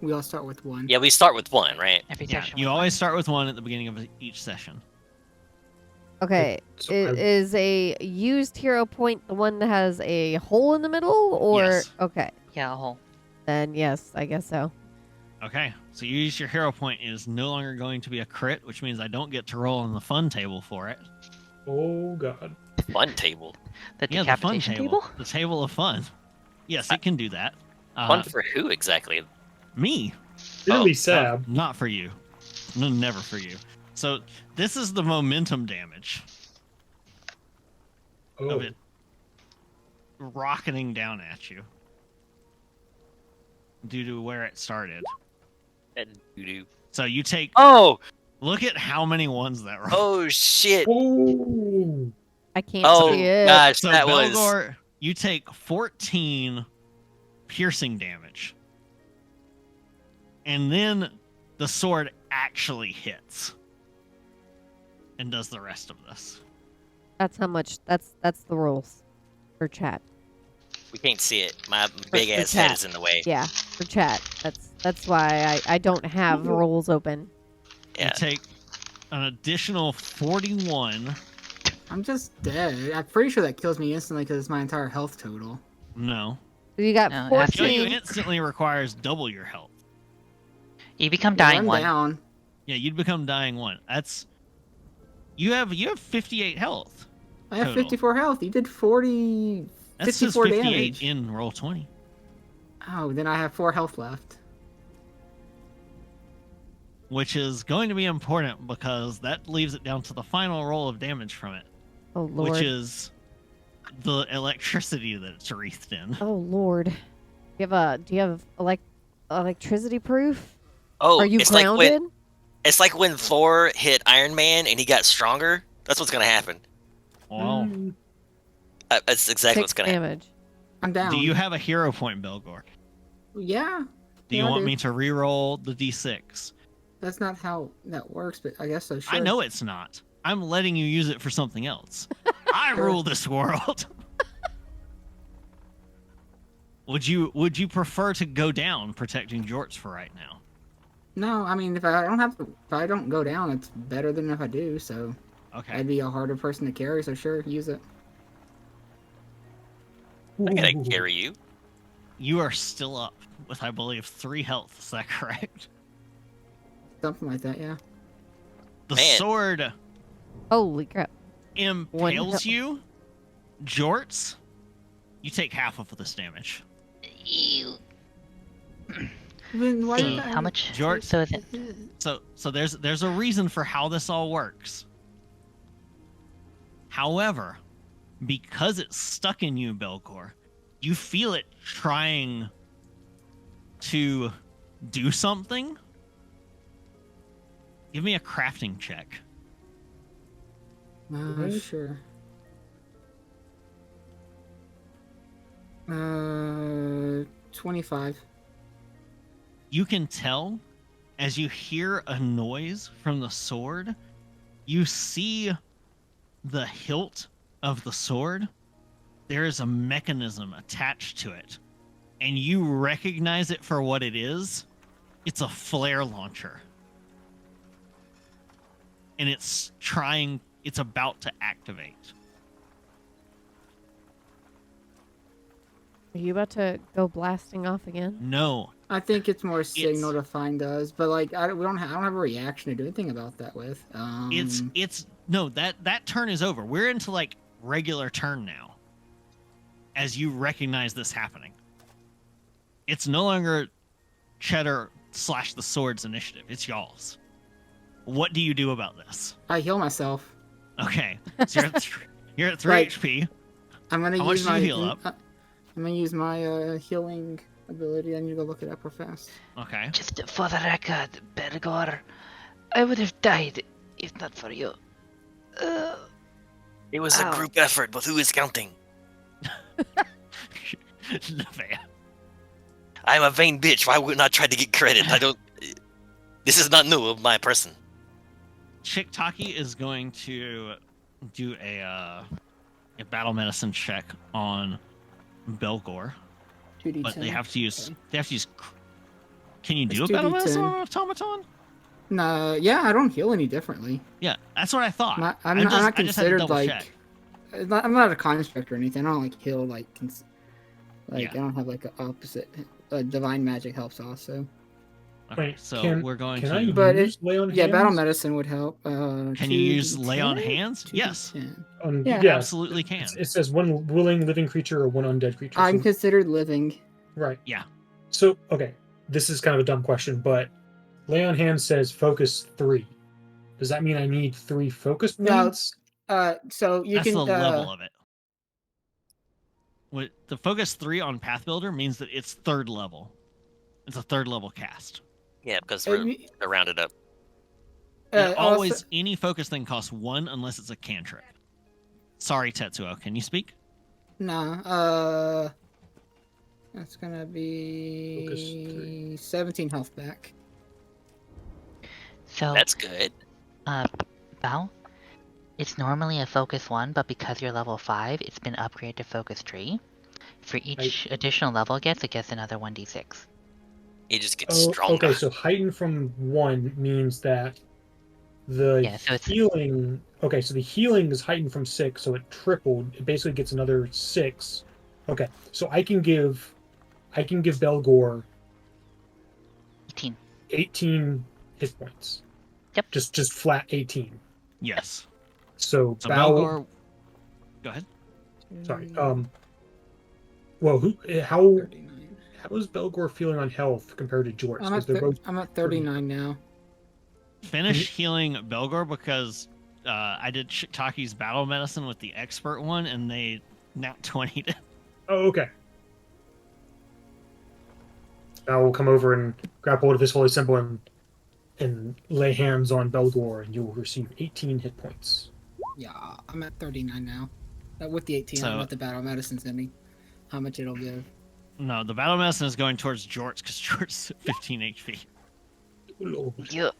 We all start with 1. Yeah, we start with 1, right? Every Yeah, session you with always one. start with 1 at the beginning of each session. Okay, So is a used hero point the one that has a hole in the middle, or Yes. okay? Yeah, a hole. Then yes, I guess so. Okay, so you use your hero point is no longer going to be a crit, which means I don't get to roll on the fun table for it. Oh god. Fun table. The Yeah, the fun decapitation table. table? The table of fun. Yes, it can do that. Fun for who exactly? Me. Really Oh, sad. Not for you. No, never for you. So this is the momentum damage Oh. of it rocketing down at you due to where it started. And doo-doo. So you take. Oh! Look at how many ones that roll. Oh shit! Oh. I can't Oh see it. gosh, So that was. Belgor, you take 14 piercing damage, and then the sword actually hits and does the rest of this. That's how much. That's the rules for chat. We can't see it. My big ass chat. head is in the way. Yeah, for chat. That's why I don't have rules open. Yeah. You take an additional 41. I'm just dead. I'm pretty sure that kills me instantly because it's my entire health total. No. So you got No, Kill after you 14. instantly requires double your health. You become I'm dying one. down. Yeah, you'd become dying 1. That's you have 58 health. I have Total. 54 health. You did 40. That says 54 58 damage. in roll 20. Oh, then I have 4 health left. Which is going to be important because that leaves it down to the final roll of damage from it, Oh lord. which is the electricity that it's wreathed in. Oh lord. Do you have electricity proof? Oh, Are you it's grounded? like when it's like when Thor hit Iron Man and he got stronger. That's what's gonna happen. Wow. That's exactly what's 6 gonna happen. damage. I'm down. Do you have a hero point, Belgor? Yeah. Do you Yeah, I want do. me to re-roll the d6? That's not how that works, but I guess so. Sure. I know it's not. I'm letting you use it for something else. I rule this world. Would you prefer to go down protecting Jorts for right now? No, I mean if I don't go down, it's better than if I do. So Okay. I'd be a harder person to carry. So sure, use it. I gotta carry you. You are still up with, I believe, 3 health. Is that correct? Something like that. Yeah. The Man. sword Holy crap. impales you. Jorts, you take half of this damage. Ew. Then why See, did I... how much? George- So that, So there's a reason for how this all works. However, because it's stuck in you, Belcor, you feel it trying to do something. Give me a crafting check. Sure. 25. You can tell as you hear a noise from the sword, you see the hilt of the sword. There is a mechanism attached to it, and you recognize it for what it is. It's a flare launcher. And it's about to activate. Are you about to go blasting off again? No, I think it's more signal to find us, but like I don't have a reaction to do anything about that with. it's no, that turn is over. We're into like regular turn now. As you recognize this happening. It's no longer Cheddar / the sword's initiative. It's y'all's. What do you do about this? I heal myself. Okay. So You're at 3 Right. HP. I'm gonna How much use do you my heal up? I'm gonna use my healing ability. I need to go look it up real fast. Okay. Just for the record, Belgor, I would have died if not for you. It was a Ow. group effort, but who is counting? Nevaeh. I'm a vain bitch. Why wouldn't I try to get credit? I don't. This is not new of my person. Chiktaki is going to do a battle medicine check on Belgor, 2d10. but they have to use. Okay. They have to use. Can you do It's a battle 2d10. medicine on an automaton? No, yeah, I don't heal any differently. Yeah, that's what I thought. I'm I not just had to considered double like. check. I'm not a construct or anything. I don't like heal like. Yeah. I don't have like an opposite. Divine magic helps also. Okay, Wait, so we're going can to. I But use lay on Yeah, hands? battle medicine would help. Can you use lay on 2d10? hands? Yes, 2d10. Yeah, Yeah. absolutely can. It says one willing living creature or one undead creature. I'm so- considered living. right. Yeah. So okay, this is kind of a dumb question, but lay on hands says focus 3. Does that mean I need 3 focus No, points? So you That's can. the level of it. What the focus 3 on Path Builder means that it's 3rd level. It's a 3rd level cast. Yeah, because Uh, we're me- rounded up. And always also- any focus thing costs 1 unless it's a cantrip. Sorry, Tetsuo, can you speak? Nah. That's gonna Focus be 3. 17 health back. So, That's good. Bao, it's normally a focus 1, but because you're level 5, it's been upgraded to focus 3. For each additional level it gets another 1d6. He just gets Oh, stronger. okay, so heighten from 1 means that the Yeah, so it's- healing. Okay, so the healing is heightened from 6, so it tripled. It basically gets another 6. Okay, so I can give Belgor 18. 18 hit points. Yep. Just flat 18. Yes. So, So Bao. Belgor. Go ahead. Sorry. Well, how 39. is Belgor feeling on health compared to Jorts? I'm 'Cause at, they're both I'm at 39 now. Finish healing Belgor because I did Shiktaki's battle medicine with the expert one, and they nat 20'd it. Oh, okay. Now we'll come over and grab hold of this holy symbol and lay hands on Belgor, and you will receive 18 hit points. Yeah, I'm at 39 now. With the 18, I don't So- know what the battle medicine's gonna be. How much it'll give. No, the battle medicine is going towards Jorts because Jorts 15 HP.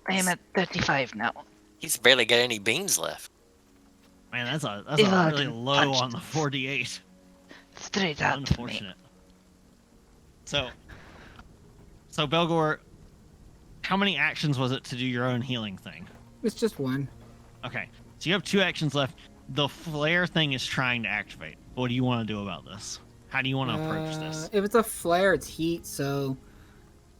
I am at 35 now. He's barely got any beans left. Man, that's a If I really can low punch on the 48. Straight out to me. Unfortunate. So Belgor, how many actions was it to do your own healing thing? It's just one. Okay, so you have 2 actions left. The flare thing is trying to activate. What do you want to do about this? How do you want to approach this? If it's a flare, it's heat, so.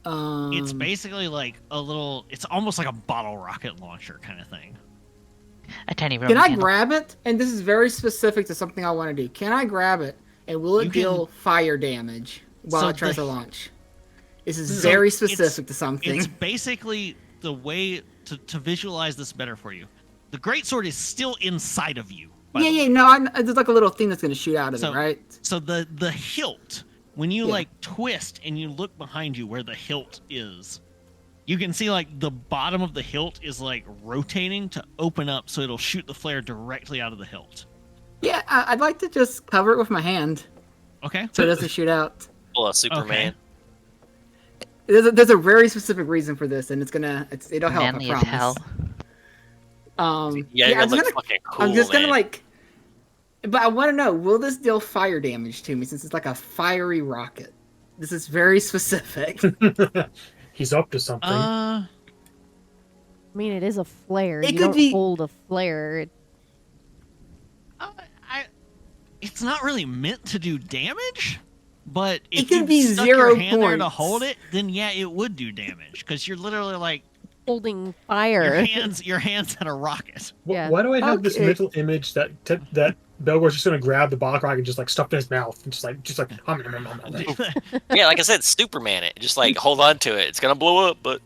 It's basically like a little. It's almost like a bottle rocket launcher kind of thing. A tiny Can Roman I candle. grab it? And this is very specific to something I want to do. Can I grab it? And will it You can- deal fire damage while So it tries the- to launch? This is So very it's- specific to something. It's basically the way to visualize this better for you. The greatsword is still inside of you. by the way. No, there's like a little thing that's going to shoot out of So- it, right? So the hilt, when you Yeah. like twist and you look behind you where the hilt is, you can see like the bottom of the hilt is like rotating to open up so it'll shoot the flare directly out of the hilt. Yeah, I'd like to just cover it with my hand Okay. so it doesn't shoot out. Well, Superman. There's a very specific reason for this, and it'll help. Manly I as promise. hell. Yeah, you're I'm gonna just look fucking cool, I'm just gonna man. like, but I want to know: will this deal fire damage to me? Since it's like a fiery rocket. This is very specific. He's up to something. I mean, it is a flare. It You could don't be- hold a flare. It's not really meant to do damage, but It if could you be stuck 0 your hand there to points. hold it, then yeah, it would do damage because you're literally like Holding your fire. hands at a rocket. Yeah. Why do I have this Okay. mental image that Belgor's just gonna grab the bottle rocket and just like stuff it in his mouth and just like hum. Yeah, like I said, Superman it. Just like hold on to it. It's gonna blow up, but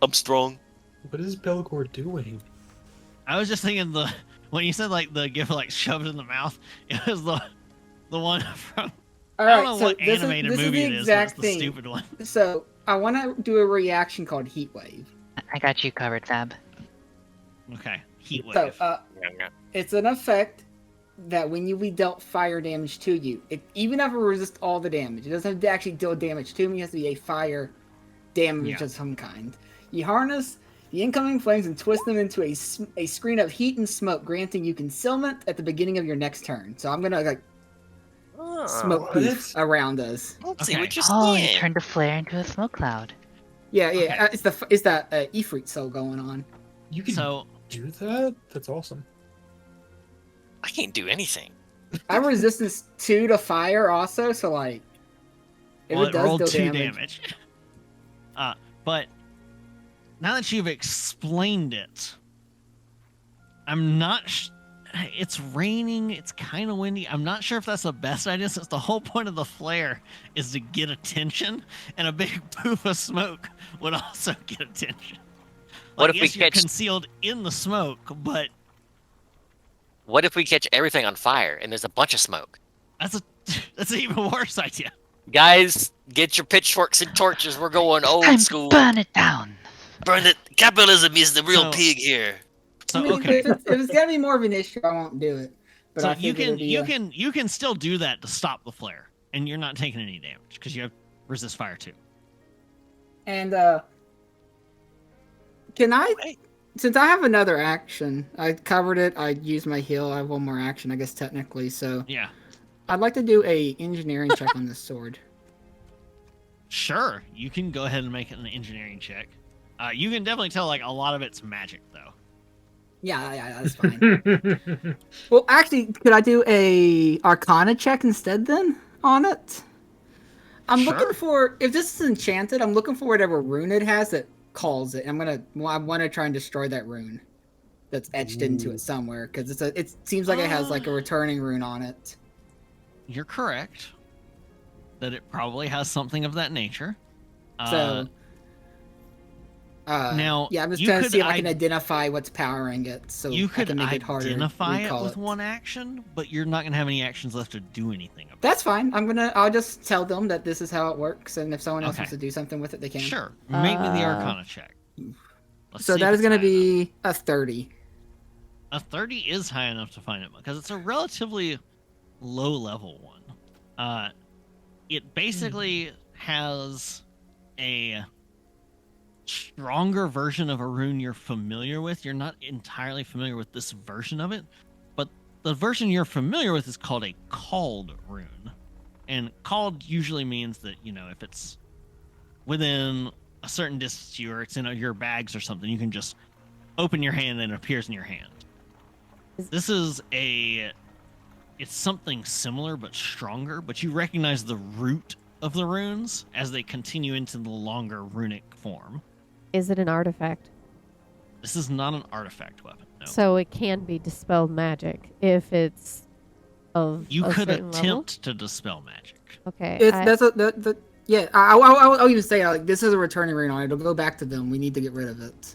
I'm strong. What is Belgor doing? I was just thinking When you said like the gift like shoved in the mouth, it was the one from All I don't right, know so what this animated is movie the it is, but it's exact the thing. stupid one. So I want to do a reaction called Heat Wave. I got you covered, Fab. Okay, heat So wave. it's an effect that when we dealt fire damage to you, even if it resists all the damage, it doesn't have to actually deal damage to me. It has to be a fire damage of some kind. You harness the incoming flames and twist them into a screen of heat and smoke, granting you concealment at the beginning of your next turn. So I'm gonna like smoke poof around us. Let's see Okay. what you're Oh, you saying. turned the flare into a smoke cloud. Yeah, yeah. Okay. It's that Ifrit soul going on. You can So do that? That's awesome. I can't do anything. I'm resistance 2 to fire also, so like if well, it it does rolled deal 2 damage. but now that you've explained it, I'm not. It's raining. It's kind of windy. I'm not sure if that's the best idea, since the whole point of the flare is to get attention, and a big poof of smoke would also get attention. What Like, if we yes, you're catch- concealed in the smoke, but What if we catch everything on fire and there's a bunch of smoke? that's an even worse idea. Guys, get your pitchforks and torches. We're going old Time school. to burn it down. Burn it. Capitalism is the real So- pig here. So I mean, okay, if it's gonna be more of an issue, I won't do it. But so I you figured it'd can be you can still do that to stop the flare, and you're not taking any damage because you have resist fire too. And can I? Wait. Since I have another action, I covered it. I used my heal. I have one more action, I guess technically. So Yeah, I'd like to do a engineering check on this sword. sure. You can go ahead and make it an engineering check. You can definitely tell like a lot of it's magic though. Yeah, that's fine. Well, actually, could I do a Arcana check instead then on it? I'm Sure. looking for, if this is enchanted, I'm looking for whatever rune it has that calls it. I want to try and destroy that rune that's etched into it somewhere, because it seems like it has like a returning rune on it. You're correct that it probably has something of that nature. So now, yeah, I'm just you trying to could see if I can identify what's powering it, so you I could can make it harder to identify it recall with one action, but you're not gonna have any actions left to do anything about That's fine. I'll just tell them that this is how it works, and if someone else Okay. wants to do something with it, they it. can. Sure, make me the Arcana check. Let's So see that if is it's going to high enough. be a 30. A 30 is high enough to find it because it's a relatively low level one. It basically has a stronger version of a rune you're familiar with. You're not entirely familiar with this version of it, but the version you're familiar with is called a called rune. And called usually means that, if it's within a certain distance to you or it's in your bags or something, you can just open your hand and it appears in your hand. This is it's something similar but stronger, but you recognize the root of the runes as they continue into the longer runic form. Is it an artifact? This is not an artifact weapon. No. So it can be dispelled magic if it's of You a could certain attempt level? to dispel magic. Okay. Yeah, I'll even say like this is a returning rune on it. It'll go back to them. We need to get rid of it.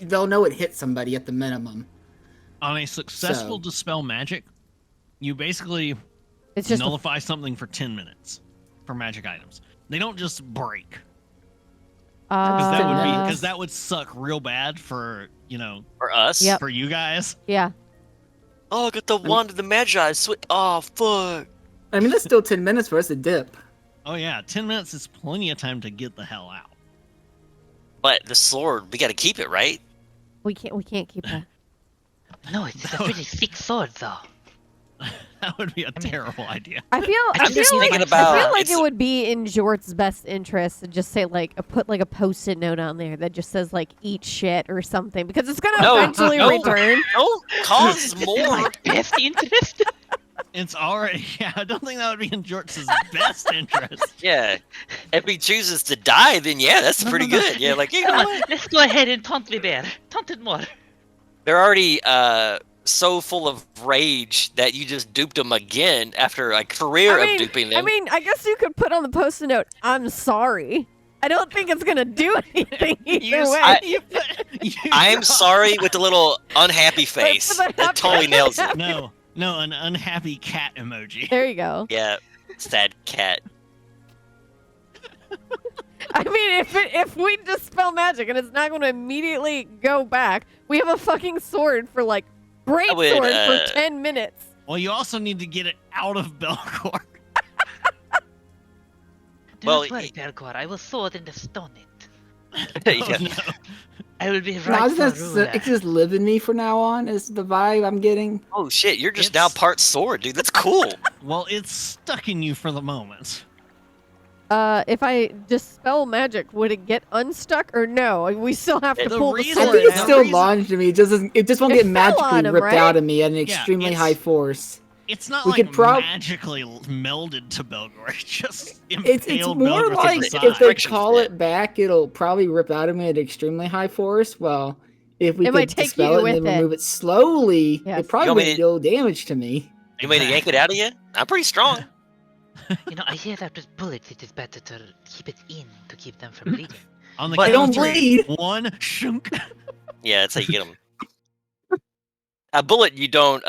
They'll know it hit somebody at the minimum. On a successful So- dispel magic, you basically It's just nullify something for 10 minutes for magic items. They don't just break. Because that would be Uh, because that would suck real bad for For us? Yep. for you guys. yeah. Oh, I got the wand of the Magi. Oh, fuck. I mean, that's still 10 minutes for us to dip. Oh yeah, 10 minutes is plenty of time to get the hell out. But the sword, we gotta keep it, right? We can't keep that. No, it's a pretty thick sword, though. That would be a terrible idea. I feel I'm just thinking I about- feel like it's- it would be in Jort's best interest to just say put like a post-it note on there that just says like eat shit or something, because it's gonna No, eventually no. return. Don't cause My more. best interest. It's already yeah, I don't think that would be in Jort's best interest. Yeah. If he chooses to die, then yeah, that's pretty good. Yeah, like, you know Come what? on, let's go ahead and taunt the bear. Taunt it more. They're already so full of rage that you just duped them again after a career of duping them. I guess you could put on the post-it note, "I'm sorry." I don't think it's gonna do anything either You, way. you, put, I'm sorry with the little unhappy face. the That totally nails it. No, an unhappy cat emoji. There you go. Yeah, sad cat. I mean, if we dispel magic and it's not going to immediately go back, we have a fucking sword for like great would, sword for 10 minutes. Well, you also need to get it out of Belcor. Do Well, not worry, Belgor. I will sword and stone it. Yeah. No. I will be No, right it's for ruler. just live in me from now on. Is the vibe I'm getting? Oh shit, you're just It's- now part sword, dude. That's cool. Well, it's stuck in you for the moment. If I dispel magic, would it get unstuck or no? We still have to The pull the reason- I sword think it's out. still reason- lodged in me. It just won't It get fell magically on him, ripped right? out of me at an Yeah, extremely it's- high force. It's not We like could prob- magically melded to Belgor. It just It's impaled more Belgor like to the it's if side. they friction call fit. it back, it'll probably rip out of me at extremely high force. Well, if we It might could take dispel you it and then with it. remove it slowly, Yes. it probably You want me wouldn't to- deal damage to me. You made to yank it out of you? I'm pretty strong. You know, I hear that with bullets, it is better to keep it in to keep them from bleeding. On the But- count Don't of three. bleed. 1, shunk. Yeah, that's how you get them. A bullet, you don't.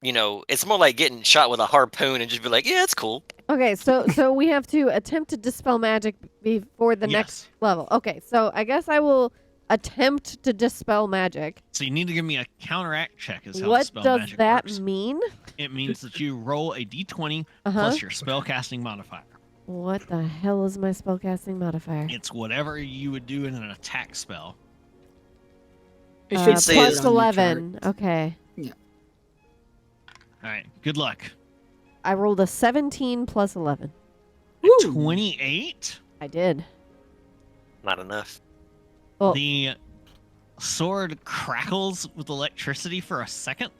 It's more like getting shot with a harpoon and just be like, yeah, it's cool. Okay, so we have to attempt to dispel magic before the next Yes. level. Okay, so I guess I will attempt to dispel magic. So you need to give me a counteract check. Is how What spell does magic that works. mean? It means that you roll a d20 Uh-huh. plus your spellcasting modifier. What the hell is my spellcasting modifier? It's whatever you would do in an attack spell. It should say say plus it on your 11. chart. Okay. All right. Good luck. I rolled a 17 plus 11. Woo. 28. I did. Not enough. Well, The sword crackles with electricity for a second,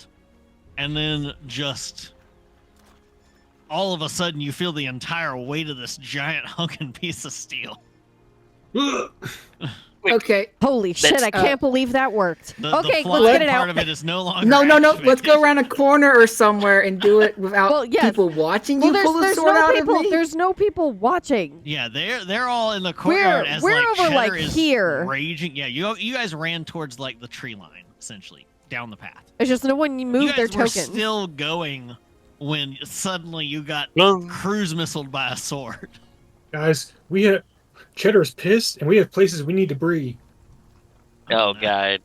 and then just all of a sudden you feel the entire weight of this giant hunking piece of steel. Okay. holy shit, that's, I can't believe that worked. The Okay, flying let's get it part out. of it is no longer. No. Let's activated. go around a corner or somewhere and do it without Well, yes. people watching Well, you pull the there's sword no out people. of me. There's no people watching. Yeah, they're all in the courtyard as we're like over, Cheddar like, is here. raging. Yeah, you guys ran towards like the tree line essentially down the path. It's just no one You moved their guys were tokens. still going when suddenly you got cruise missiled by a sword. Guys, we have Cheddar's pissed, and we have places we need to breathe. Oh no. god.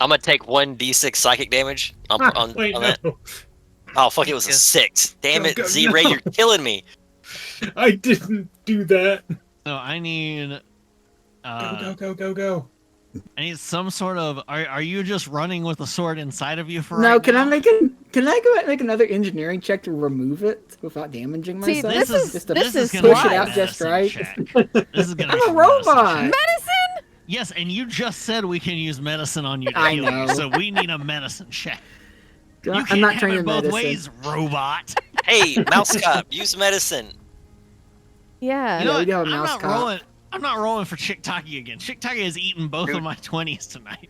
I'm gonna take 1d6 psychic damage on Wait, that. no. Oh fuck! It was a 6. Damn Go, it, go, Z-Ray, no. you're killing me. I didn't do that. So I need Go. I need some sort of. Are you just running with a sword inside of you for? No, right can now? I make make another engineering check to remove it without damaging See, myself? this is- just to this is gonna push be it a out just medicine right. check. This is gonna I'm be a medicine robot. check. Medicine? Yes, and you just said we can use medicine on you to I heal know. you, so we need a medicine check. You I'm can't not have trained it in both medicine. ways, robot. Hey, mouse cop, use medicine. Yeah. You know we what? do have a I'm mouse not cop. rolling. I'm not rolling for Chick-Taki again. Chick-Taki has eaten both Dude. of my 20s tonight.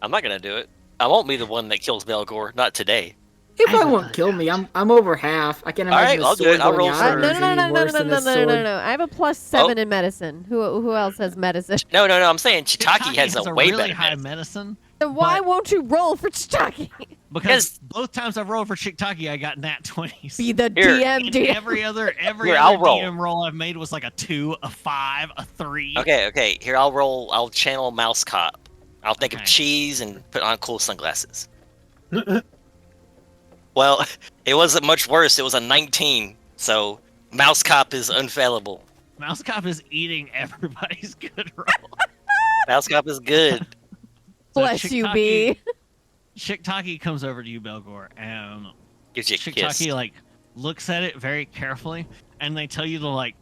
I'm not gonna do it. I won't be the one that kills Belgor. Not today. It I probably will won't put kill me. I'm over half. I can All right, imagine a I'll do sword it. I'll going roll out for- of No, me is no, any no, no, worse no, than no, a no, no, sword. no. I have a plus 7 in medicine. Who else has medicine? No. I'm saying Chitaki Chick-Taki has a way really better high medicine. medicine. Then why But- won't you roll for Chittaki? Because both times I've rolled for Chick-Taki, I got nat 20s. Be the Here. DM, And DM. every other Here, I'll roll. DM roll I've made was like a 2, a 5, a 3. Okay. Here, I'll roll. I'll channel mouse cop. I'll think of Okay. cheese and put on cool sunglasses. Well, it wasn't much worse. It was a 19. So mouse cop is unfailable. Mouse Cop is eating everybody's good roll. Mouse cop is good. So Bless you, Chick-Taki- B. Chick-Taki comes over to you, Belgor, and Gives you a kiss. Chick-Taki like looks at it very carefully, and they tell you to like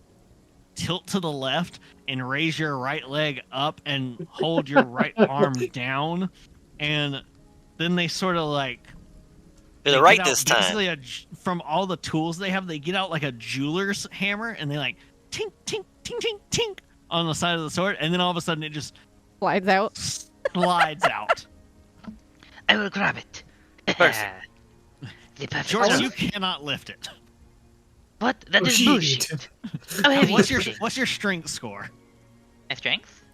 tilt to the left and raise your right leg up and hold your right arm down, and then they sort of like To they the right get out this time. basically from all the tools they have, they get out like a jeweler's hammer and they like tink tink tink tink tink on the side of the sword, and then all of a sudden it just Slides out. slides out. I will grab it. Perfect. The perfect George, tool. you cannot lift it. What? That Oh, is shit. bullshit. How heavy What's is your it? what's your strength score? My strength?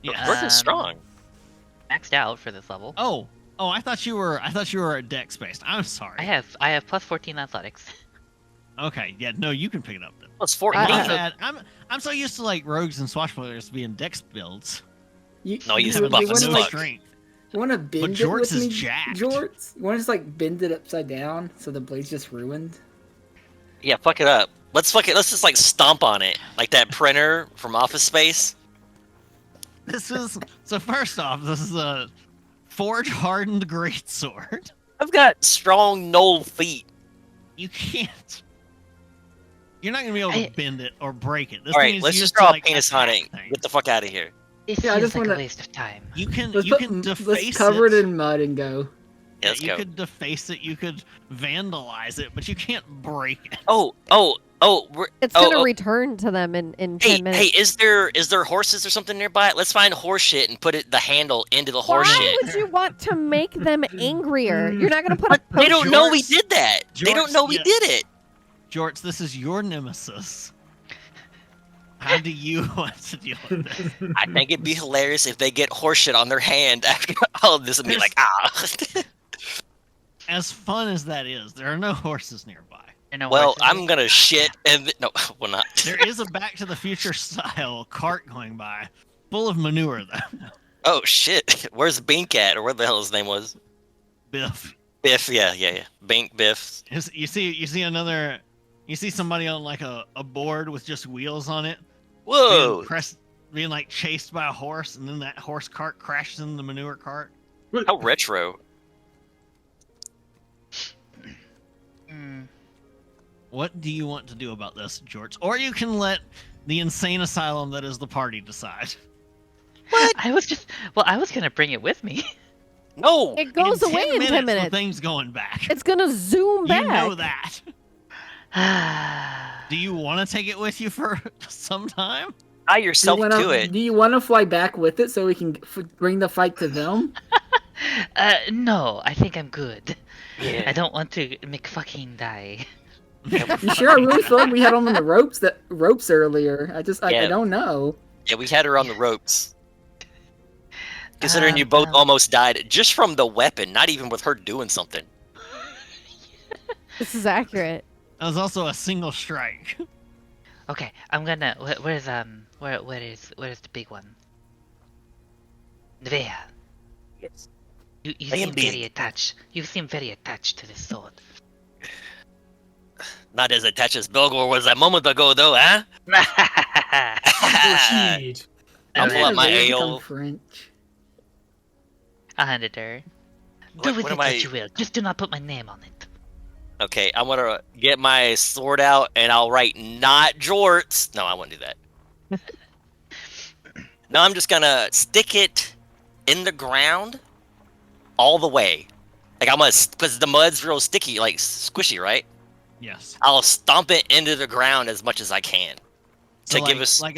Yes. George is strong. Maxed out for this level. Oh, I thought you were dex based. I'm sorry. I have plus 14 athletics. Okay, yeah, no, you can pick it up then. Plus 14. My bad. I'm so used to like rogues and swashbucklers being dex builds. No, he's Having buff like as no fuck. strength. You want to bend it Jorts with is me, jacked. Jorts? You want to just like bend it upside down so the blade's just ruined? Yeah, fuck it up. Let's just like stomp on it, like that printer from Office Space. This is so. First off, this is a forge hardened greatsword. I've got strong knoll feet. You can't. You're not gonna be able to bend it or break it. This All thing right, is let's used just to, draw like, a penis on attack it. things. Get the fuck out of here. It Yeah, I feels just like wanna- a waste of time. You can Let's deface cover it it. in mud and go. Yeah, let's You go. could deface it. You could vandalize it, but you can't break it. Oh. It's gonna return to them in 10 Hey, minutes. is there horses or something nearby? Let's find horse shit and put the handle into the horse Why shit. would you want to make them angrier? You're not gonna put a They don't know we Jorts- did that. They don't know we Jorts, did it. Jorts, this is your nemesis. How do you want to deal with this? I think it'd be hilarious if they get horse shit on their hand after all of this and be like, As fun as that is, there are no horses nearby. You know Well, what? I'm gonna shit and no, well not. There is a Back to the Future style cart going by, full of manure though. Oh shit, where's Bink at, or what the hell his name was? Biff. Biff, yeah. Bink, Biff. You see somebody on like a board with just wheels on it. Whoa! Being like chased by a horse, and then that horse cart crashes into the manure cart. How retro. Mm, What do you want to do about this, George? Or you can let the insane asylum that is the party decide. I was gonna bring it with me. No! It goes in away in 10 The minutes. thing's going back. It's gonna zoom back. You know that. Do you want to take it with you for some time? Tie yourself do you wanna, to it. Do you want to fly back with it so we can bring the fight to them? No, I think I'm good. Yeah. I don't want to McFucking die. You sure? I really feel like we had them on the ropes earlier. I Yeah. don't know. Yeah, we had her on the ropes. Considering you both almost died just from the weapon, not even with her doing something. This is accurate. That was also a single strike. Okay, I'm gonna. Where is the big one? There. Yes. You I am seem very big. attached. You seem very attached to this sword. Not as attached as Belgor was a moment ago, though, huh? Proceed. I'll pull out my They become ale. French. I'll hand it to her. What- Do with what it am I- what you will. Just do not put my name on it. Okay, I'm gonna get my sword out and I'll write "not Jorts." No, I won't do that. No, I'm just gonna stick it in the ground all the way. Like I'm gonna, because the mud's real sticky, like squishy, right? Yes. I'll stomp it into the ground as much as I can So to give us. like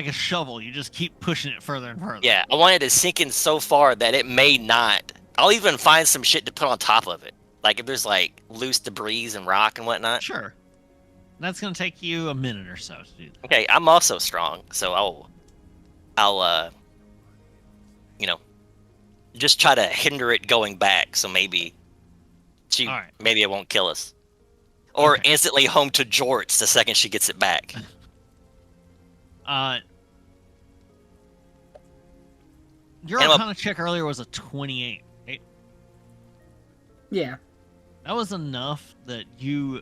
a shovel. You just keep pushing it further and further. Yeah, I want it to sink in so far that it may not. I'll even find some shit to put on top of it. Like if there's like loose debris and rock and whatnot. Sure. That's gonna take you a minute or so to do that. Okay, I'm also strong, so I'll just try to hinder it going back. So maybe Alright. maybe it won't kill us, or Okay. instantly home to Jorts the second she gets it back. Your And Arcana check earlier was a 28. Right? Yeah. That was enough that you.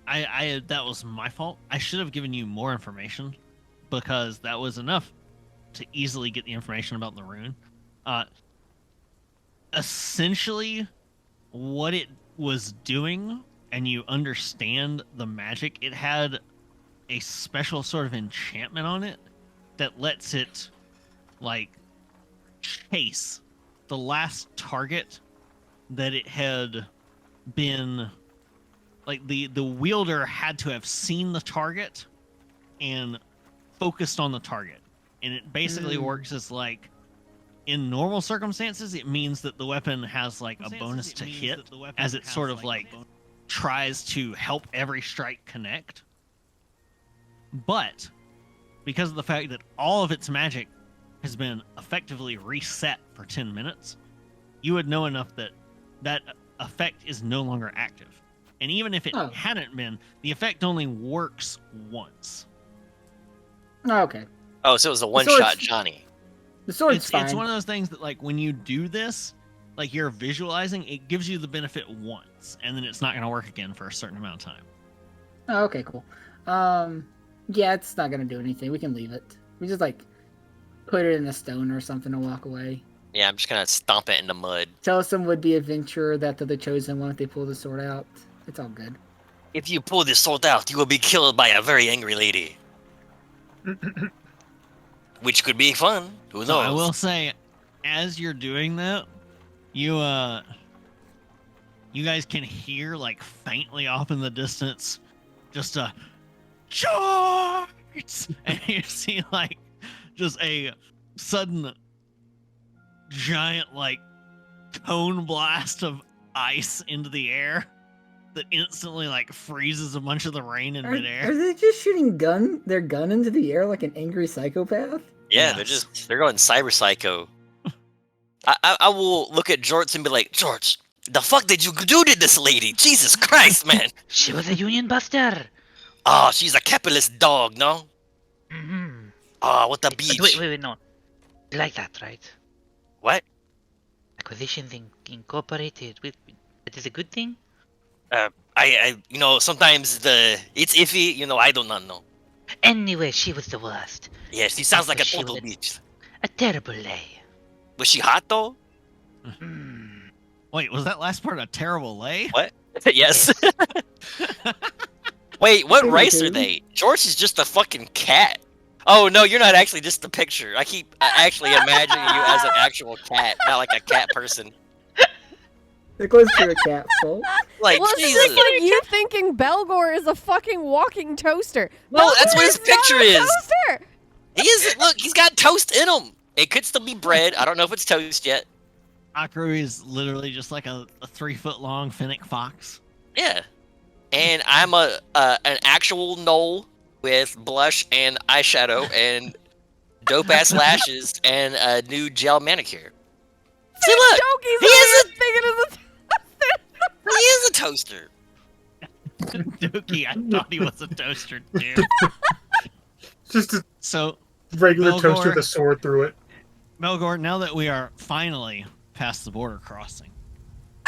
That was my fault. I should have given you more information, because that was enough to easily get the information about the rune. Essentially, what it was doing, and you understand the magic, it had a special sort of enchantment on it that lets it, like, chase the last target that it had been. Like, the wielder had to have seen the target and focused on the target. And it basically works as, like, in normal circumstances, it means that the weapon has, like, a bonus to hit, as it sort of, like, tries to help every strike connect. But because of the fact that all of its magic has been effectively reset for 10 minutes, you would know enough that that effect is no longer active. And even if it Oh. hadn't been, the effect only works once. Oh, okay. Oh, so it was a one sword's- shot Johnny. The sword's fine. It's one of those things that, like, when you do this, like, you're visualizing, it gives you the benefit once, and then it's not going to work again for a certain amount of time. Oh, okay, cool. Yeah, it's not gonna do anything. We can leave it. We just like put it in a stone or something and walk away. Yeah, I'm just gonna stomp it in the mud. Tell some would-be adventurer that they're the chosen one if they pull the sword out. It's all good. If you pull this sword out, you will be killed by a very angry lady. Which could be fun. Who knows? So I will say, as you're doing that, you guys can hear, like, faintly off in the distance, just a charge, and you see, like, just a sudden giant, like, cone blast of ice into the air that instantly, like, freezes a bunch of the rain in Are midair. they just shooting their gun into the air like an angry psychopath? Yeah, Yes. they're going cyber psycho. I will look at Jorts and be like, Jorts, the fuck did you do to this lady? Jesus Christ, man. She was a union buster. Oh, she's a capitalist dog, no? Mm-hmm. Oh, what a beach. Wait, no. You like that, right? What? Acquisitions incorporated. It is a good thing? I sometimes it's iffy, I do not know. Anyway, she was the worst. Yeah, she sounds like a She total would- bitch. A terrible lay. Was she hot though? Mm. Wait, was that last part a terrible lay? What? Yes. Wait, what race are they? George is just a fucking cat. Oh no, you're not actually just a picture. I keep actually imagining you as an actual cat, not like a cat person. They're close to a cat, so. Like Well, it's Jesus. just like you thinking Belgor is a fucking walking toaster. No, that's Belgor what his not picture a is. Toaster. He is. Look, he's got toast in him. It could still be bread. I don't know if it's toast yet. Akru is literally just like a 3-foot-long Finnick fox. Yeah. And I'm an actual gnoll with blush and eyeshadow and dope ass lashes and a new gel manicure. See, look, Doki's he is over here thinking of the he is a toaster. Dookie, I thought he was a toaster too. Just a So, regular Belgor. toaster with a sword through it. Melgor, now that we are finally past the border crossing,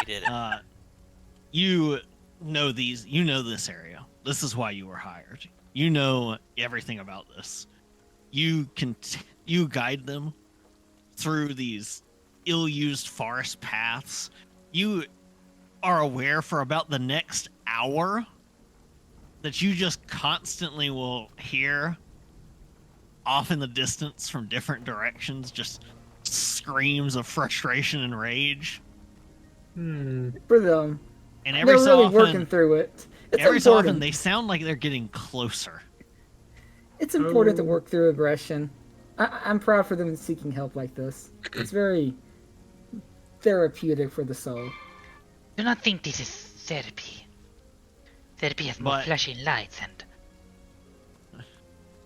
He did it. you know this area. This is why you were hired. You know everything about this. You guide them through these ill-used forest paths. You are aware for about the next hour that you just constantly will hear off in the distance from different directions just screams of frustration and rage. For them. And They're every so really often, working through it. It's every so often important. they sound like they're getting closer. It's important to Oh. work through aggression. I'm proud for them seeking help like this. It's very therapeutic for the soul. Do not think this is therapy. Therapy has more But- flashing lights and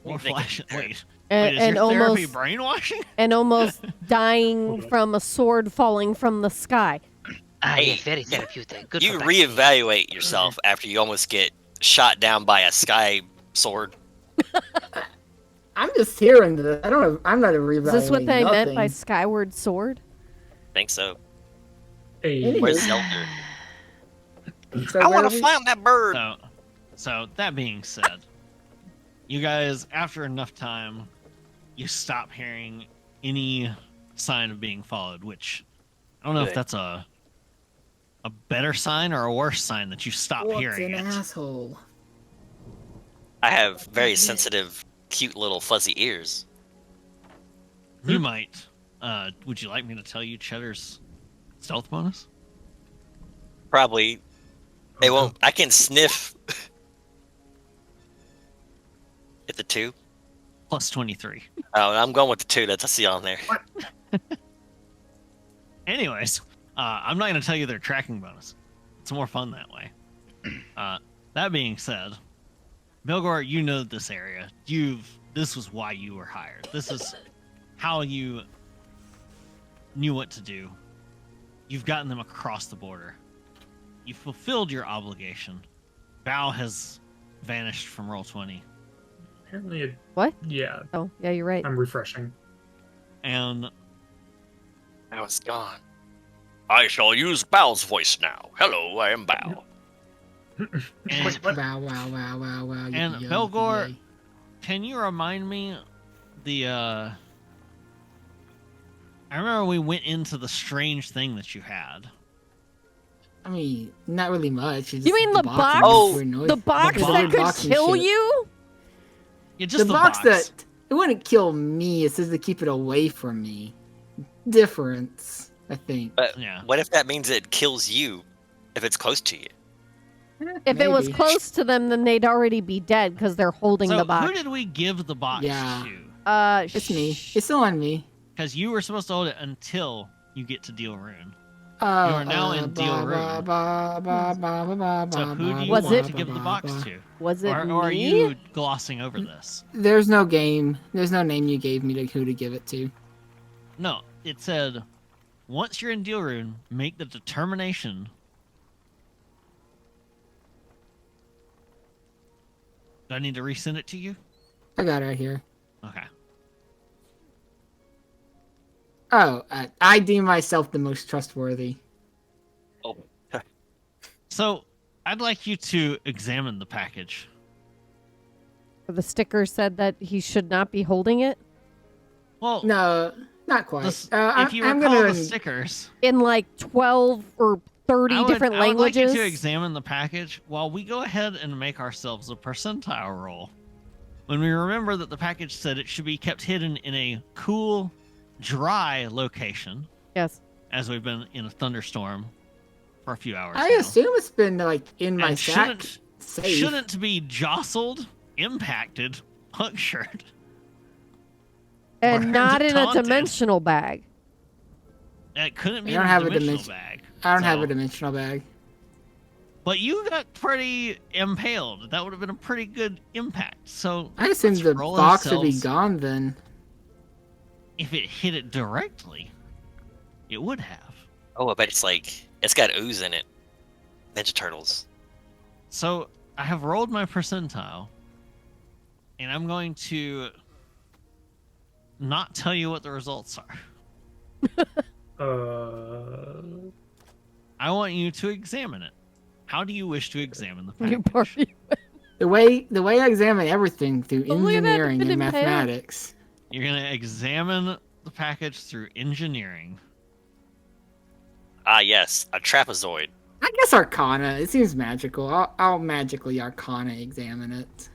More think flash. it's- Wait, and, is and your therapy almost brainwashing? and almost dying from a sword falling from the sky. Hey, yes, very therapeutic. Good You for back. reevaluate yourself after you almost get shot down by a sky sword. I'm just hearing this. I don't know. I'm not a reevaluating. Is this what they meant by nothing. skyward sword? I think so. Hey, Anyway. Where's Zelda? So I where want are to we? find that bird. So that being said, you guys, after enough time, you stop hearing any sign of being followed. Which I don't know if Good. that's a better sign or a worse sign that you stop What's hearing an it. asshole? I have very sensitive, cute little fuzzy ears. You might. Would you like me to tell you Cheddar's stealth bonus? Probably. They won't. I can sniff. At the 2. Plus 23. Oh, I'm going with the 2 that I see on there. Anyways, I'm not going to tell you their tracking bonus. It's more fun that way. That being said, Melgor, you know this area. This was why you were hired. This is how you knew what to do. You've gotten them across the border. You fulfilled your obligation. Bao has vanished from Roll20. Apparently, What? yeah, Oh, yeah, you're right. I'm refreshing. And I was gone. I shall use Bao's voice now. Hello, I am Bao. and, Wow, wow, wow, wow, wow. and yippee, Belgor, yay. can you remind me I remember we went into the strange thing that you had. I mean, not really much. It's You mean the box box? and Oh, weird noise. The box The that weird could box and kill shit. you? Yeah, just The the box, box. that it wouldn't kill me. It says to keep it away from me. Difference, I think. But Yeah. what if that means it kills you if it's close to you? If it was Maybe. close to them, then they'd already be dead because they're holding So the box. who did we give the box Yeah. to? It's me. It's still on me. Because you were supposed to hold it until you get to Deal Rune. You are now in Deal Room. So who do you Was want it- to give the box to? Was it Or me? are you glossing over this? There's no game. There's no name you gave me to who to give it to. No, it said, once you're in Deal Rune, make the determination. Do I need to resend it to you? I got it right here. Okay. Oh, I deem myself the most trustworthy. Oh, So, I'd like you to examine the package. The sticker said that he should not be holding it Well, No, not quite. if you I'm recall gonna. the stickers, in like 12 or 30 different I would like languages. you to examine the package while we go ahead and make ourselves a percentile roll. When we remember that the package said it should be kept hidden in a cool, dry location, Yes. as we've been in a thunderstorm for a few hours I now. assume it's been like in my And sack. Safe. shouldn't be jostled, impacted, punctured. And Burned, not in a taunted. dimensional bag. It couldn't be I don't in have a a dimensional dimension- bag. I don't have so- a dimensional bag. But you got pretty impaled. That would have been a pretty good impact. So I assumed let's the roll box would be ourselves- gone then. If it hit it directly, it would have. oh, I bet it's got ooze in it. Ninja Turtles. So I have rolled my percentile, and I'm going to not tell you what the results are. I want you to examine it. How do you wish to examine the You package? party. The way I examine everything through Oh, look at that, engineering it's and been impaled. mathematics. You're going to examine the package through engineering. Ah, yes, a trapezoid. I guess Arcana. It seems magical. I'll magically Arcana examine it.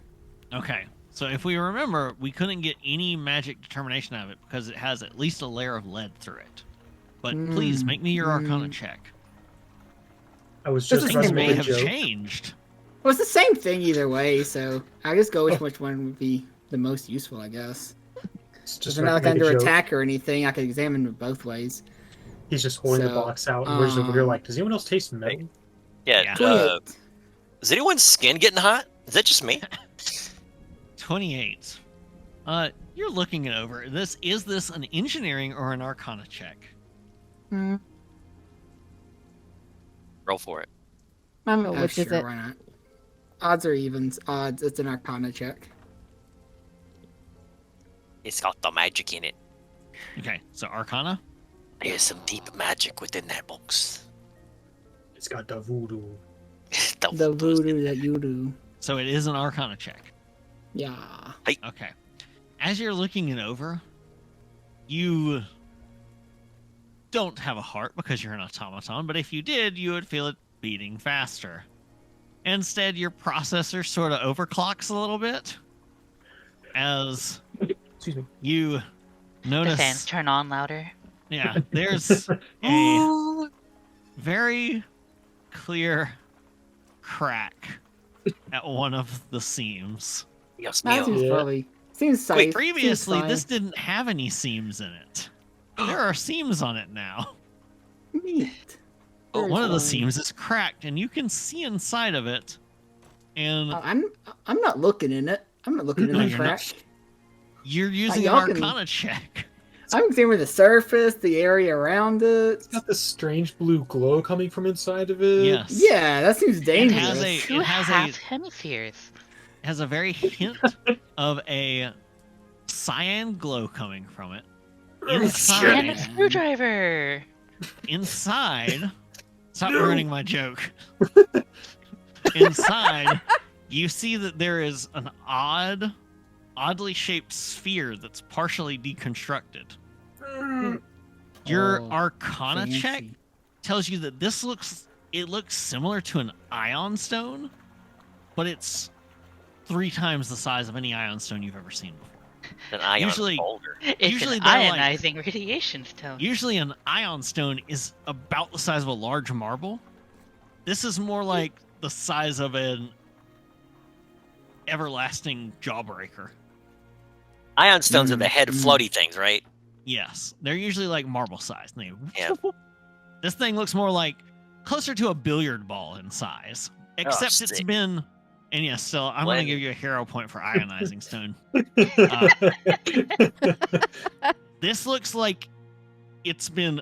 Okay, so if we remember, we couldn't get any magic determination out of it because it has at least a layer of lead through it. But please make me your Arcana check. I was This just is about Things to gonna may make a have joke. changed. Well, it's the same thing either way, so I just go with which one would be the most useful, I guess. It's If just they're about not to make a under joke. attack or anything, I could examine it both ways. He's just holding the So, box out, and we're just over here like, does anyone else taste metal? Yeah. Yeah. 28. Is anyone's skin getting hot? Is that just me? 28. You're looking it over. Is this an engineering or an Arcana check? Hmm. Roll for it. I'm Oh, oh, which is sure, it? why not? Odds or evens? Odds. It's an Arcana check. It's got the magic in it. Okay, so Arcana. There's some deep magic within that box. It's got the voodoo. The voodoo that you do. So it is an Arcana check. Yeah. Okay. As you're looking it over, you don't have a heart because you're an automaton, but if you did, you would feel it beating faster. Instead, your processor sort of overclocks a little bit as Excuse me. you The notice. fans turn on louder. Yeah, there's a very clear crack at one of the seams. Yes, That meow. seems Yeah. probably seems safe. Wait, seems Previously, fine. this didn't have any seams in it. There are seams on it now. Neat. Very One of the fine. seams is cracked, and you can see inside of it. And I'm not looking in it. I'm not looking in No, the you're not. crack. you're using an y'all can- Arcana check. I'm examining the surface, the area around it. It's got this strange blue glow coming from inside of it. Yes. Yeah, that seems It dangerous. has a Two half hemispheres. has a very hint of a cyan glow coming from it. And a Inside, screwdriver. inside, stop ruining my joke. Inside, you see that there is an oddly shaped sphere that's partially deconstructed. Your Oh, Arcana fancy. check tells you that this looks similar to an ion stone, but it's 3 times the size of any ion stone you've ever seen before. An ion Usually- folder. It's Usually an they're like- ionizing radiation stone. Usually an ion stone is about the size of a large marble. This is more like the size of an everlasting jawbreaker. Ion stones are the head floaty things, right? Yes, they're usually like marble size. And they, Yeah. This thing looks more like closer to a billiard ball in size, except it's sick. been. And yes, still, I'm going to When- give you a hero point for ionizing stone. This looks like it's been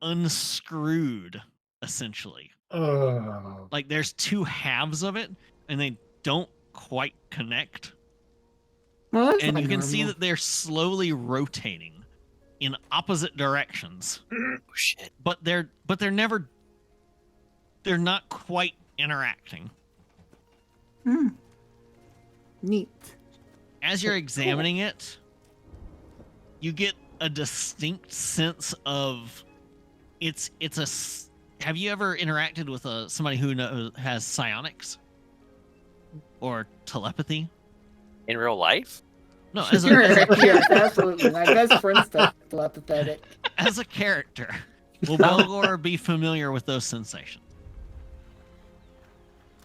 unscrewed, essentially. Oh. Like there's 2 halves of it, and they don't quite connect. Well, that's And not you can see normal. that they're slowly rotating in opposite directions. Oh shit. But they're not quite interacting. Neat. As you're examining it, you get a distinct sense of have you ever interacted with somebody who has psionics or telepathy? In real life? No, as a Yes, absolutely. My best friend's telepathetic. as a character, will Belgor be familiar with those sensations?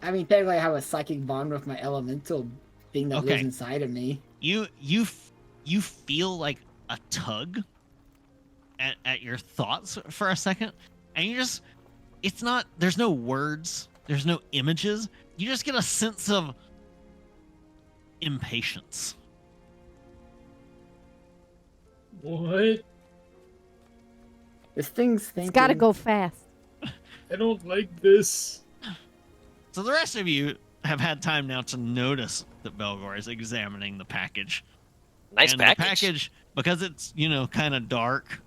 I mean, technically, I have a psychic bond with my elemental thing that Okay. lives inside of me. You feel like a tug at your thoughts for a second, and there's no words, there's no images, you just get a sense of impatience. What? This thing's thinking. It's got to go fast. I don't like this. So the rest of you have had time now to notice that Belgor is examining the package. Nice And package. the package, because it's, kind of dark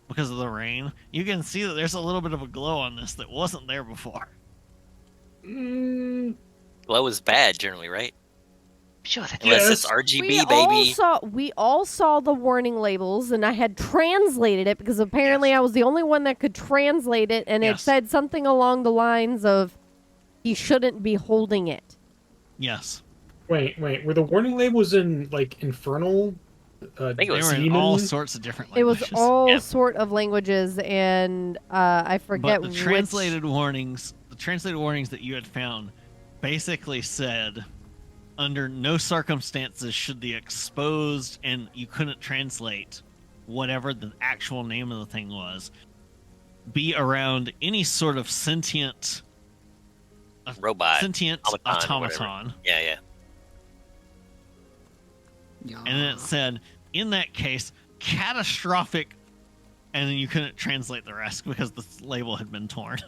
because of the rain, you can see that there's a little bit of a glow on this that wasn't there before. Glow is bad generally, right? Sure, that's Unless it's Yes. RGB, baby. We all saw the warning labels, and I had translated it because apparently I was the only one that could translate it, and it Yes. said something along the lines of, "He shouldn't be holding it." Yes. Wait. Were the warning labels in like infernal? think it They was were in demon? all sorts of different It was languages. all Yeah. sort of languages, and I forget But the which. translated warnings that you had found basically said, under no circumstances should the exposed, and you couldn't translate whatever the actual name of the thing was, be around any sort of sentient Robot. Automaton or automaton. Yeah. Yeah. And then it said, in that case, catastrophic, and then you couldn't translate the rest because the label had been torn.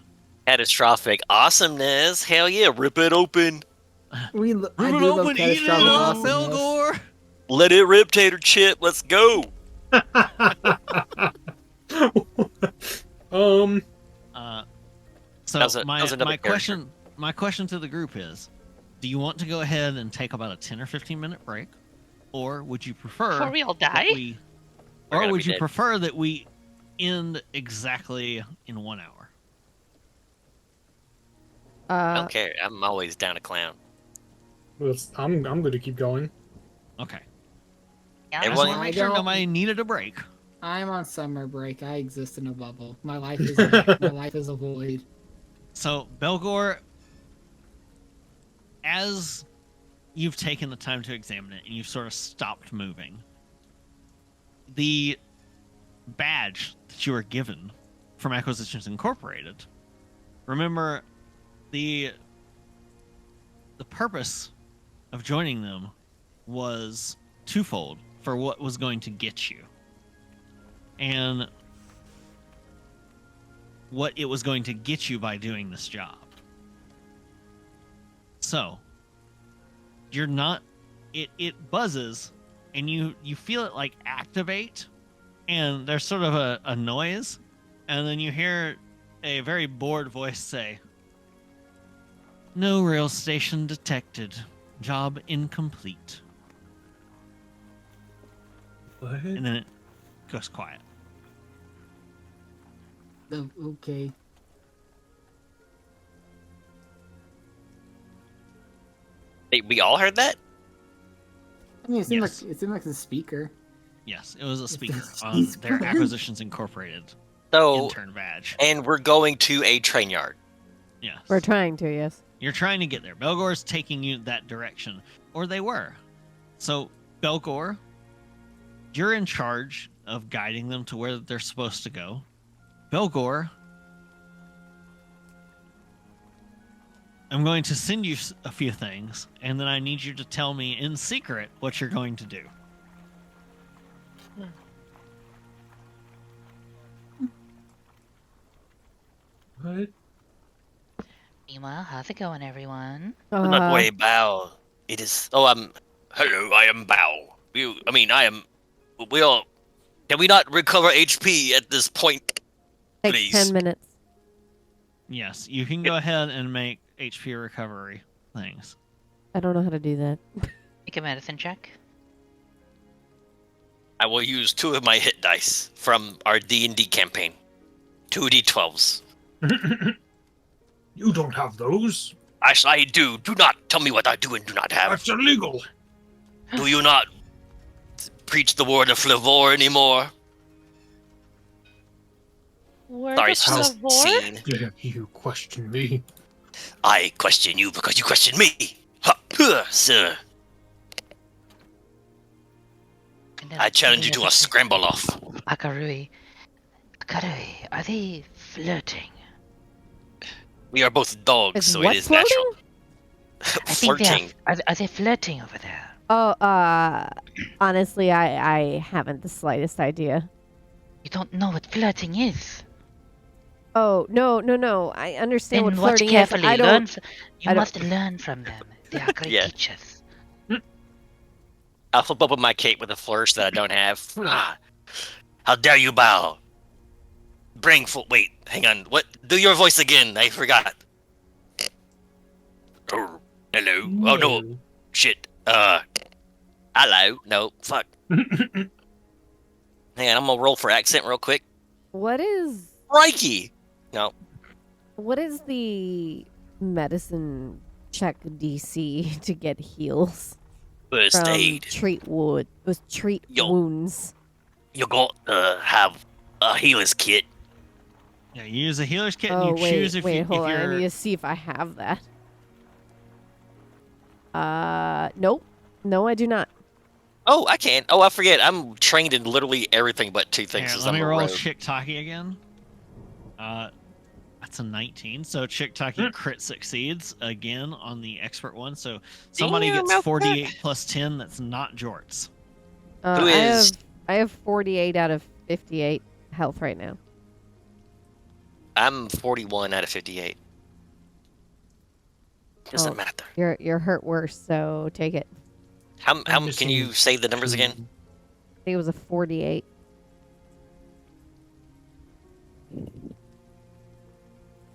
Catastrophic awesomeness. Hell yeah, rip it open. I Rip do it love open, eat it catastrophic up, awesomeness. Belgor! Let it rip, tater chip. Let's go. So That was another my character. question to the group is, do you want to go ahead and take about a 10 or 15 minute break, or would you prefer Before we all that die? We're or gonna would be you dead. prefer that we end exactly in 1 hour? I don't care. I'm always down to clown. I'm going to keep going. Okay. Yeah, I just Everyone- want to make I sure don't- nobody needed a break. I'm on summer break. I exist in a bubble. My life is a void. So, Belgor, as you've taken the time to examine it and you've sort of stopped moving, the badge that you were given from Acquisitions Incorporated, remember, the purpose of joining them was twofold for what was going to get you. and what it was going to get you by doing this job. So, you're not... It buzzes, and you feel it, like, activate, and there's sort of a noise, and then you hear a very bored voice say, "No rail station detected. Job incomplete." What? And then it goes quiet. Oh, okay. Hey, we all heard that? I mean, Yes. it seemed like the speaker. Yes, it was a speaker Jeez, on their man. Acquisitions Incorporated So, intern badge. and we're going to a train yard. Yes. We're trying to, yes. You're trying to get there. Belgore's taking you that direction. Or they were. So, Belgore, you're in charge of guiding them to where they're supposed to go. Belgore, I'm going to send you a few things, and then I need you to tell me in secret what you're going to do. What? Meanwhile, how's it going, everyone? Do not worry, Bao. It is. Oh, hello, I am Bao. I am. We all. Can we not recover HP at this point? Takes Please. 10 minutes. Yes, you can go ahead and make HP recovery things. I don't know how to do that. Make a medicine check. I will use 2 of my hit dice from our D&D campaign. 2 D12s. You don't have those. I do. Do not tell me what I do and do not have. That's illegal. Do you not preach the word of Flavor anymore? Word Sorry, of it's just a Flavor? scene. Yeah, you question me. I question you because you question me. Ha, huh, sir. I challenge you to a scramble off. Akarui, are they flirting? We are both dogs, Is so what it is floating? natural. I think Flirting. are they flirting over there? Oh, honestly, I haven't the slightest idea. You don't know what flirting is. Oh, no. I understand Then what watch flirting carefully. is. I don't... You I don't- must learn from them. They are great Yeah. teachers. I'll flip open my cape with a flourish that I don't have. How dare you bow? Wait, hang on. What? Do your voice again. I forgot. Oh, hello. Oh no. Shit. Hello. No. Fuck. Hang on. I'm gonna roll for accent real quick. What is... Reiki. No. What is the medicine check DC to get heals? First From aid. treat Yo. wounds. You got to have a healer's kit. Yeah, you use a healer's kit and Oh, you choose if wait, you, hold if on. I you're... need to see if I have that. Nope. No, I do not. Oh, I can. Oh, I forget. I'm trained in literally everything but 2 things. Here, 'Cause let I'm me a roll rogue. Shiktaki again. That's a 19. So Shiktaki crit succeeds again on the expert one. So somebody Damn, gets how 48 plus 10. That's not Jorts. Who is- I have 48 out of 58 health right now. I'm 41 out of 58. Doesn't Oh. matter. You're hurt worse, so take it. How can missing you say the numbers again? I think it was a 48.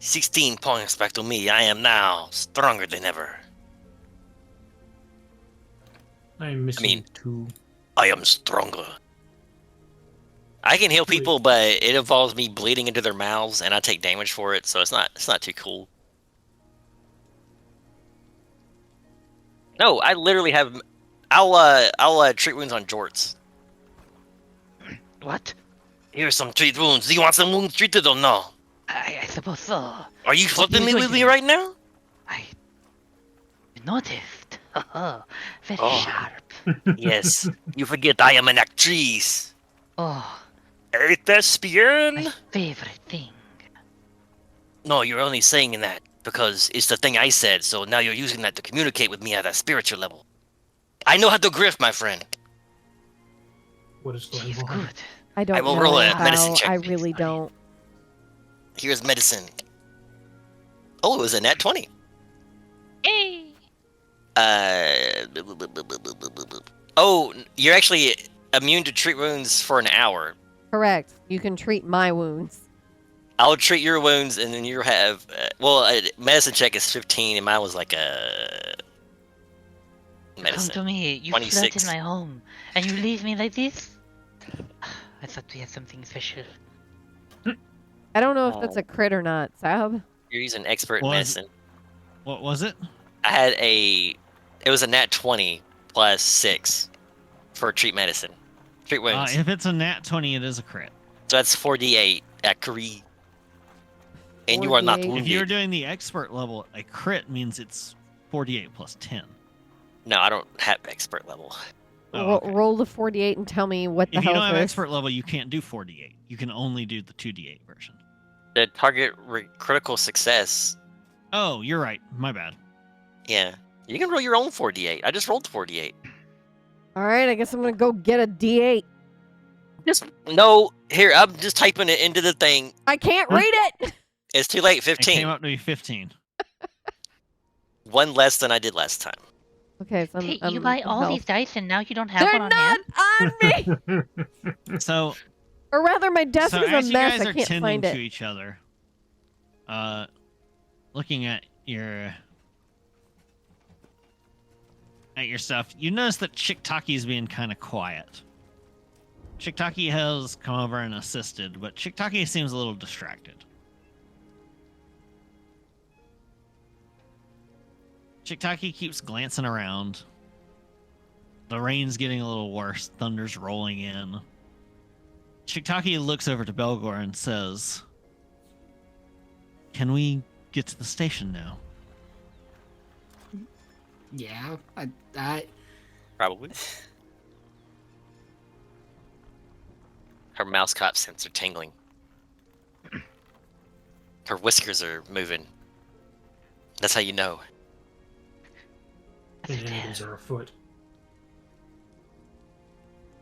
$16 points back to me. I am now stronger than ever. I'm missing mean- 2. I am stronger. I can heal people, but it involves me bleeding into their mouths, and I take damage for it, so it's not too cool. No, I literally have. I'll treat wounds on Jorts. What? Here's some treat wounds. Do you want some wounds treated or no? I suppose so. Are you What flipping are me you with going me to- right now? I noticed. Very Oh. sharp. Yes. You forget I am an actress. Oh, A thespian? my favorite thing. No, you're only saying that because it's the thing I said, so now you're using that to communicate with me at a spiritual level. I know how to grift, my friend. What is going She's on? good. I don't will know roll a how. medicine check, I please. really don't. Here's medicine. Oh, it was a nat 20. Hey! Oh, you're actually immune to treat wounds for an hour. Correct. You can treat my wounds. I'll treat your wounds, and then you have... medicine check is 15, and mine was like a... Come to me. You 26. flood in my home, and you leave me like this? I thought we had something special. I don't know if that's a crit or not, Sab. You're using expert in Was- medicine. What was it? I had it was a nat 20 plus 6 for treat medicine. Treat wounds. If it's a nat 20, it is a crit. So that's 4d8 at Korea. And you are not 4d8. wounded. If you're doing the expert level, a crit means it's 48 plus 10. No, I don't have expert level. Oh, okay. Roll the 48 and tell me what the If you hell don't have is. expert level, you can't do 48. You can only do the 2d8 version. The target critical success. Oh, you're right. My bad. Yeah. You can roll your own 4d8. I just rolled 4d8. All right, I guess I'm gonna go get a D8. No, here, I'm just typing it into the thing. I can't read it. It's too late. It 15. came up to be 15. One less than I did last time. Okay, so Hey, I'm you buy all health. these dice, and now you don't have They're one on not hand? on me. So, Or rather, my desk so is as a you mess. guys I are can't tending find to it. each other, looking at your stuff, you notice that Chick-Taki's being kind of quiet. Chick-Taki has come over and assisted, but Chick-Taki seems a little distracted. Chick-Taki keeps glancing around. The rain's getting a little worse. Thunder's rolling in. Chick-Taki looks over to Belgor and says, "Can we get to the station now?" Yeah, I Probably. Her mouse cop sense are tingling. Her whiskers are moving. That's how you know. Shenanigans are afoot.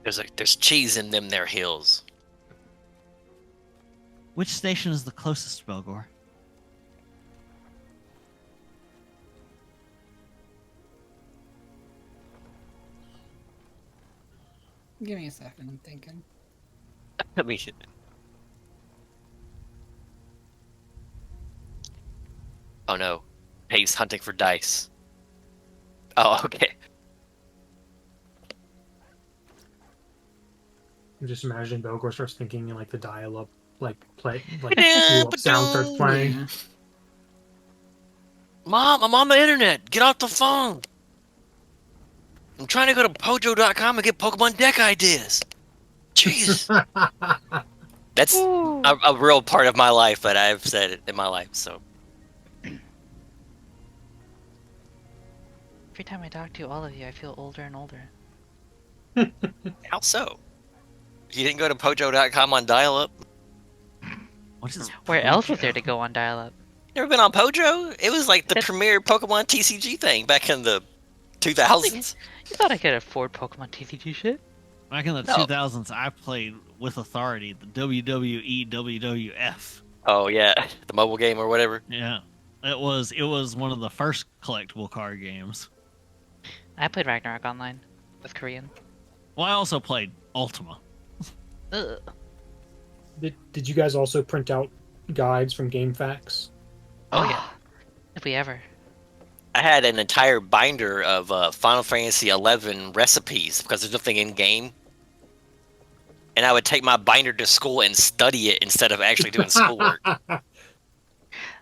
There's cheese in them there hills. Which station is the closest, Belgor? give me a second. I'm thinking. I mean, oh no, he's hunting for dice. Oh, okay. I'm just imagining Belgor starts thinking in like the dial-up, like sound starts playing. Yeah. Mom, I'm on the internet. Get off the phone. I'm trying to go to Pojo.com and get Pokemon deck ideas. Jeez. That's a real part of my life, but I've said it in my life, so. Every time I talk to all of you, I feel older and older. How so? You didn't go to Pojo.com on dial-up? What is Where else is Pojo? there to go on dial-up? Never been on Pojo? It was like the premier Pokemon TCG thing back in the 2000s. You thought I could afford Pokemon TCG shit? Back in the No. 2000s, I played with authority the WWE WWF. Oh yeah, the mobile game or whatever. Yeah, it was one of the first collectible card games. I played Ragnarok Online. With Korean. Well, I also played Ultima. Ugh. Did you guys also print out guides from GameFAQs? Oh yeah. If we ever. I had an entire binder of Final Fantasy XI recipes because there's nothing in game. And I would take my binder to school and study it instead of actually doing schoolwork.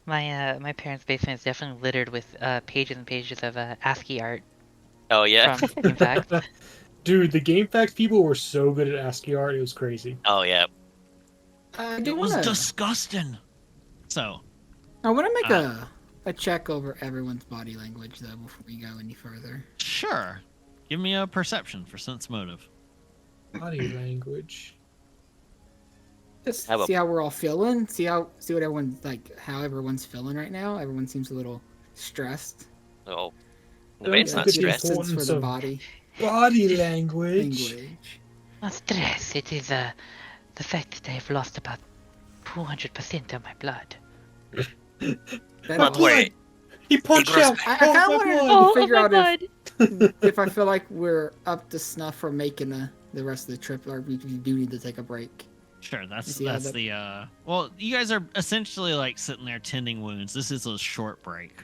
My parents' basement is definitely littered with pages and pages of ASCII art Oh yeah. from in fact. Dude, the GameFAQs people were so good at ASCII art, it was crazy. Oh yeah. I do It was wanna, disgusting. So, I want to make a check over everyone's body language though before we go any further. sure. Give me a perception for sense motive. Body language. Just Have a- see how we're all feeling. See what everyone's like. How everyone's feeling right now. Everyone seems a little stressed. Oh. The Don't man's not forget the stressed. Sense for importance the of body Body language. language. Not stress. It is the fact that I've lost about 200% of my blood. My blood! He punched grows out I all kind of my wanted blood! to figure out if I feel like we're up to snuff for making the rest of the trip, or we do need to take a break. Sure, that's Yeah, that- the well, you guys are essentially like sitting there tending wounds. This is a short break.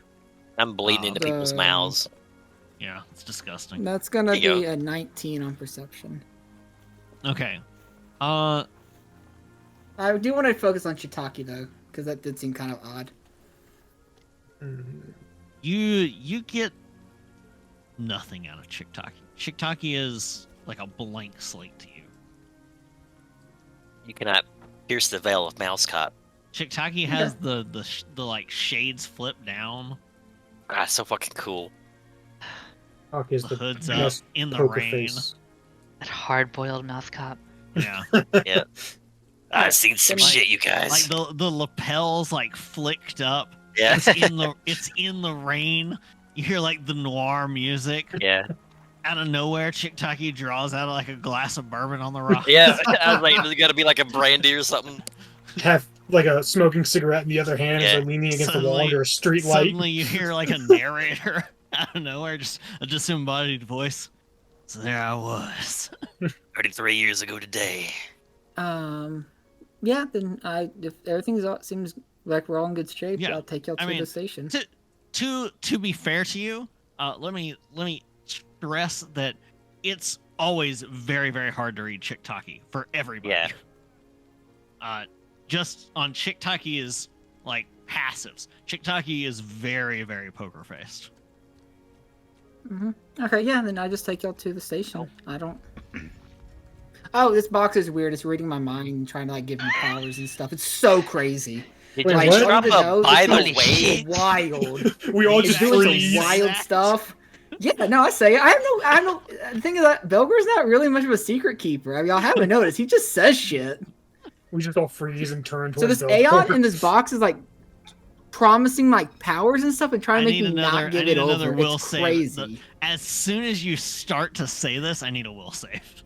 I'm bleeding into people's mouths. Yeah, it's disgusting. That's gonna There you be a 19 on perception. Okay. I do want to focus on Shiitake though, because that did seem kind of odd. You get nothing out of Shiitake. Shiitake is like a blank slate to you. You cannot pierce the veil of mouse cop. Shiitake has the like shades flipped down, Ah, so fucking cool. Fuck is the the hood's up best in the poker rain. face. That hard-boiled mouse cop. Yeah, Yeah. I've seen some Like- shit, you guys. like the lapels like flicked up. Yeah. It's in the rain. You hear like the noir music. Yeah. Out of nowhere, Shiitake draws out like a glass of bourbon on the rock. Yeah. I was like, there's gotta be like a brandy or something. Have like a smoking cigarette in the other hand, Yeah. is like leaning against the wall Suddenly- under a street light. Suddenly, you hear like a narrator out of nowhere, just a disembodied voice. So there I was. 33 years ago today. Yeah. Then if everything seems like we're all in good shape, Yeah, I'll take y'all I to mean, the station. To be fair to you, let me stress that it's always very, very hard to read Shiitake for everybody. Yeah. Just on Shiitake is like passives. Shiitake is very, very poker faced. Okay, yeah. Then I just take y'all to the station. I don't. Oh, this box is weird. It's reading my mind and trying to like give me powers and stuff. It's so crazy. Did Wait, you what? just drop I don't a know, by this the is way? Wild. We all It's just doing freeze. some wild stuff. Yeah, no, I say I have no. The thing is that Belger's not really much of a secret keeper. I mean, y'all haven't noticed. He just says shit. We just all freeze and turn So towards this the Aeon in this box is like promising like powers and stuff and trying to make me not give it over. will It's save. crazy. As soon as you start to say this, I need a will save.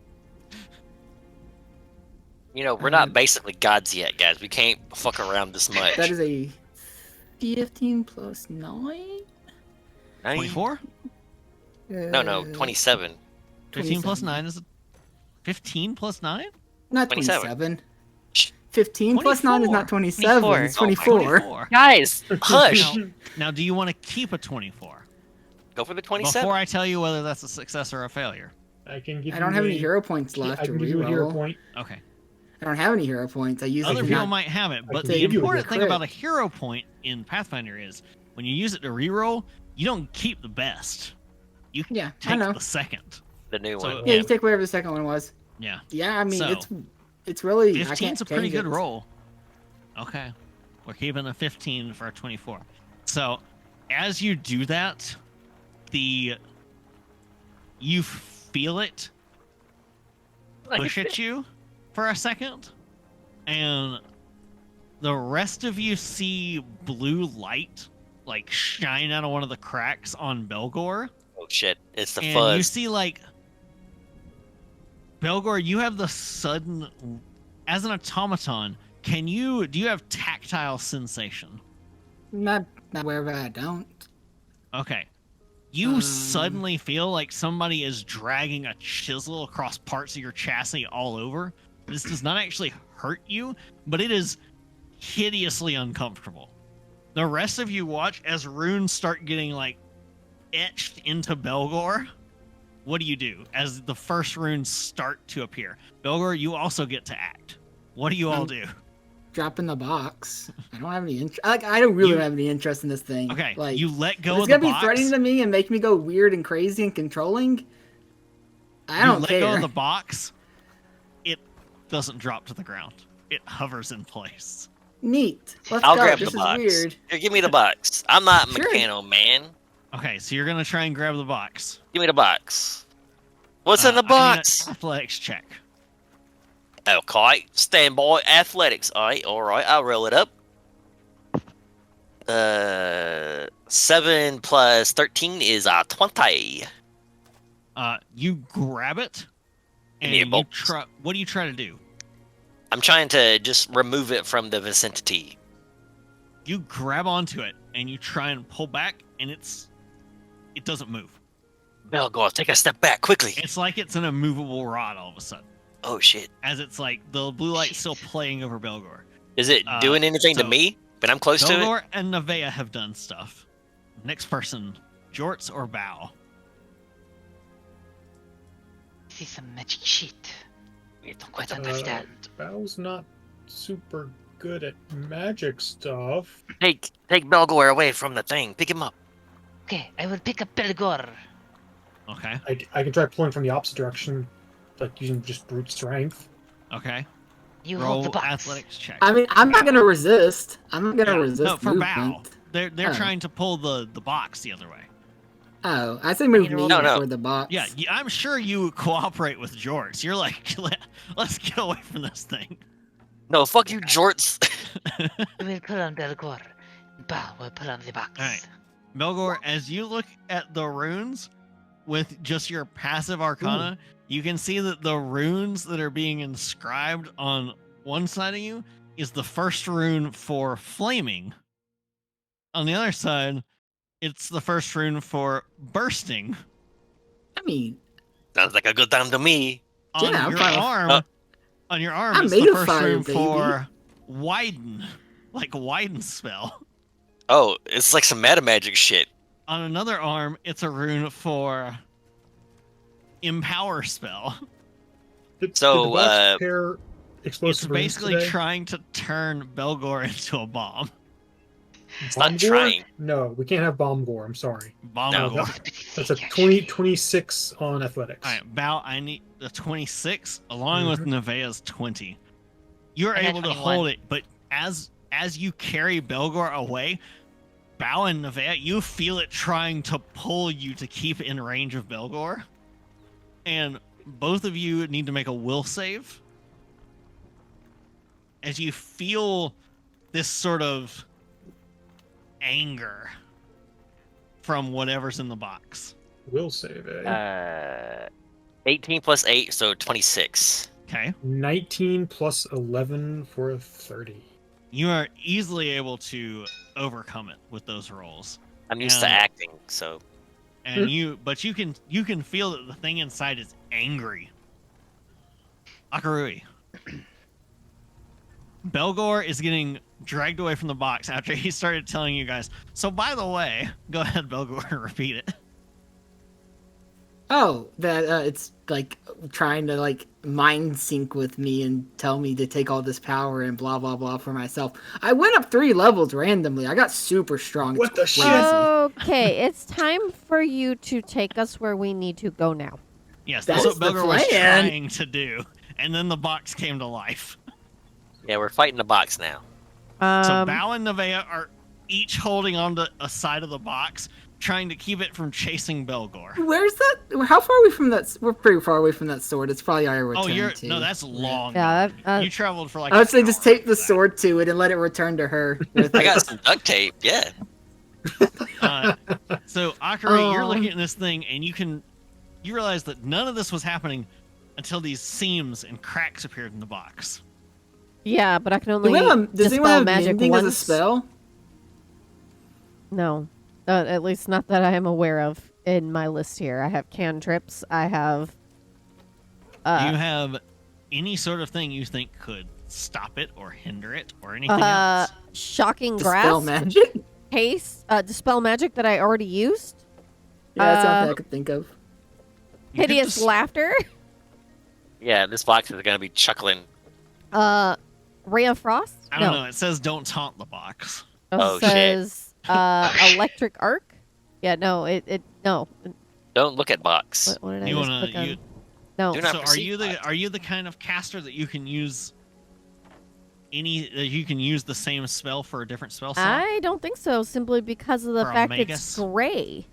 You know, we're not basically gods yet, guys. We can't fuck around this much. That is a 15 plus 9? 24? No, 27. 15 plus 27. 9 is 15 plus 9? Not 27. 27. 15 plus 9 is not 27. 24. It's Oh my 24. Guys, hush! Now, do you want to keep a 24? Go for the 27. Before I tell you whether that's a success or a failure. I can give I don't you have a- any hero points left I to can give you a hero reroll. point. Okay. I don't have any hero points. I usually Other do people not. might have it, but can the give you a important thing crit. about a hero point in Pathfinder is when you use it to reroll, you don't keep the best. You Yeah, I take know. the second. The new So- one. Yeah, you take whatever the second one was. Yeah. Yeah, I mean, So, it's really... I 15's can't a pretty change good it. roll. Okay. We're keeping a 15 for a 24. So, as you do that, you feel it push at you for a second, and the rest of you see blue light like shine out of one of the cracks on Belgor. Oh shit! It's the And fuzz. you see like Belgor, you have the sudden as an automaton, do you have tactile sensation? Not wherever I don't. Okay. You suddenly feel like somebody is dragging a chisel across parts of your chassis all over. This does not actually hurt you, but it is hideously uncomfortable. The rest of you watch as runes start getting like etched into Belgor. What do you do as the first runes start to appear? Belgor, you also get to act. What do you all do? Drop in the box. I don't have any interest. Like, I don't really have any interest in this thing. Okay, Like, you let go if of it's the gonna be box. threatening to me and make me go weird and crazy and controlling. I You don't let care. go of the box. It doesn't drop to the ground. It hovers in place. Neat. Let's I'll go. grab This the is box. weird. Here, give me the box. I'm not a Sure. mechano man. Okay, so you're gonna try and grab the box. Give me the box. What's in the I need an box? athletics check. Okay, stand by. Athletics. All right. I'll roll it up. 7 plus 13 is 20. You grab it, and Give me a you box. try. What do you try to do? I'm trying to just remove it from the vicinity. You grab onto it and you try and pull back, and it doesn't move. Belgor, take a step back quickly. It's like it's an immovable rod all of a sudden, Oh shit! as it's like the blue light's still playing over Belgor. Is it doing anything to so me? But I'm close to it. Belgor and Nevaeh have done stuff. Next person, Jorts or Bow? This is some magic shit. We don't quite understand. Bow's not super good at magic stuff. Take Belgor away from the thing. Pick him up. Okay, I will pick up Belgor. Okay. I can try pulling from the opposite direction, like using just brute strength. Okay. You Roll hold the box. athletics check. I mean, I'm not gonna resist. I'm not gonna resist No, for Bow. movement. They're Oh. trying to pull the box the other way. Oh, I say move me No, no. for the box. Yeah, I'm sure you cooperate with Jorts. You're like, let's get away from this thing. No, fuck you, Jorts. We will put on Belgor. Bow will put on the box. Alright. Belgor, as you look at the runes with just your passive arcana, you can see that the runes that are being inscribed on one side of you is the first rune for flaming. On the other side, it's the first rune for bursting. I mean, Sounds like a good time to me. On Yeah, I'm your fine with- arm, on your arm, I'm it's made the of first fire, rune baby. for widen, like widen spell. Oh, it's like some meta magic shit. On another arm, it's a rune for empower spell. Did So, the box pair It's explosive runes basically today? trying to turn Belgor into a bomb. It's Bomb not gore? trying. No, we can't have bomb gore. I'm sorry. Bomb No. gore. That's a 26 on athletics. All right, Bow, I need the 26 along with Nevaeh's 20. You're I got able to 21. hold it, but as you carry Belgor away, Bow and Nevaeh, you feel it trying to pull you to keep in range of Belgor. And both of you need to make a will save. As you feel this sort of anger from whatever's in the box. Will save it. 18 plus 8, so 26. Okay. 19 plus 11 for a 30. You are easily able to overcome it with those rolls. I'm used to And- acting, so And you can feel that the thing inside is angry. Akarui. Belgor is getting dragged away from the box after he started telling you guys. So by the way, go ahead, Belgor, and repeat it. Oh, that it's like trying to like mind sync with me and tell me to take all this power and blah blah blah for myself. I went up 3 levels randomly. I got super strong. What the It's shit? crazy. Okay, it's time for you to take us where we need to go now. Yes, that's That's what the Belgor was plan. trying to do. And then the box came to life. yeah, we're fighting the box now. So Bow and Nevaeh are each holding onto a side of the box, trying to keep it from chasing Belgor. Where's that? How far away from that? We're pretty far away from that sword. It's probably our return Oh, you're to. no, that's long. Yeah, you traveled for like. I would say an just hour tape the for that. sword to it and let it return to her. With I it. got some duct tape. Yeah. So Akari, you're Oh. looking at this thing, and you realize that none of this was happening until these seams and cracks appeared in the box. Yeah, but I can Do only we have does anyone dispel have magic mending once. as a spell? No, at least not that I am aware of in my list here. I have cantrips. I have. Do you have any sort of thing you think could stop it or hinder it or anything else? Shocking Dispel grasp, magic? haste, dispel magic that I already used. Yeah, that's something I could think of. You could Hideous just- laughter. Yeah, this box is gonna be chuckling. Ray of frost. I don't know. It says don't taunt the box. Oh, It shit. says electric arc. Yeah, no, no. Don't look at box. What did I You just wanna click on? you, No. Do not so proceed, are you the kind of caster that you can use you can use the same spell for a different spell slot? I don't think so, simply because of the Or a fact magus? it's gray.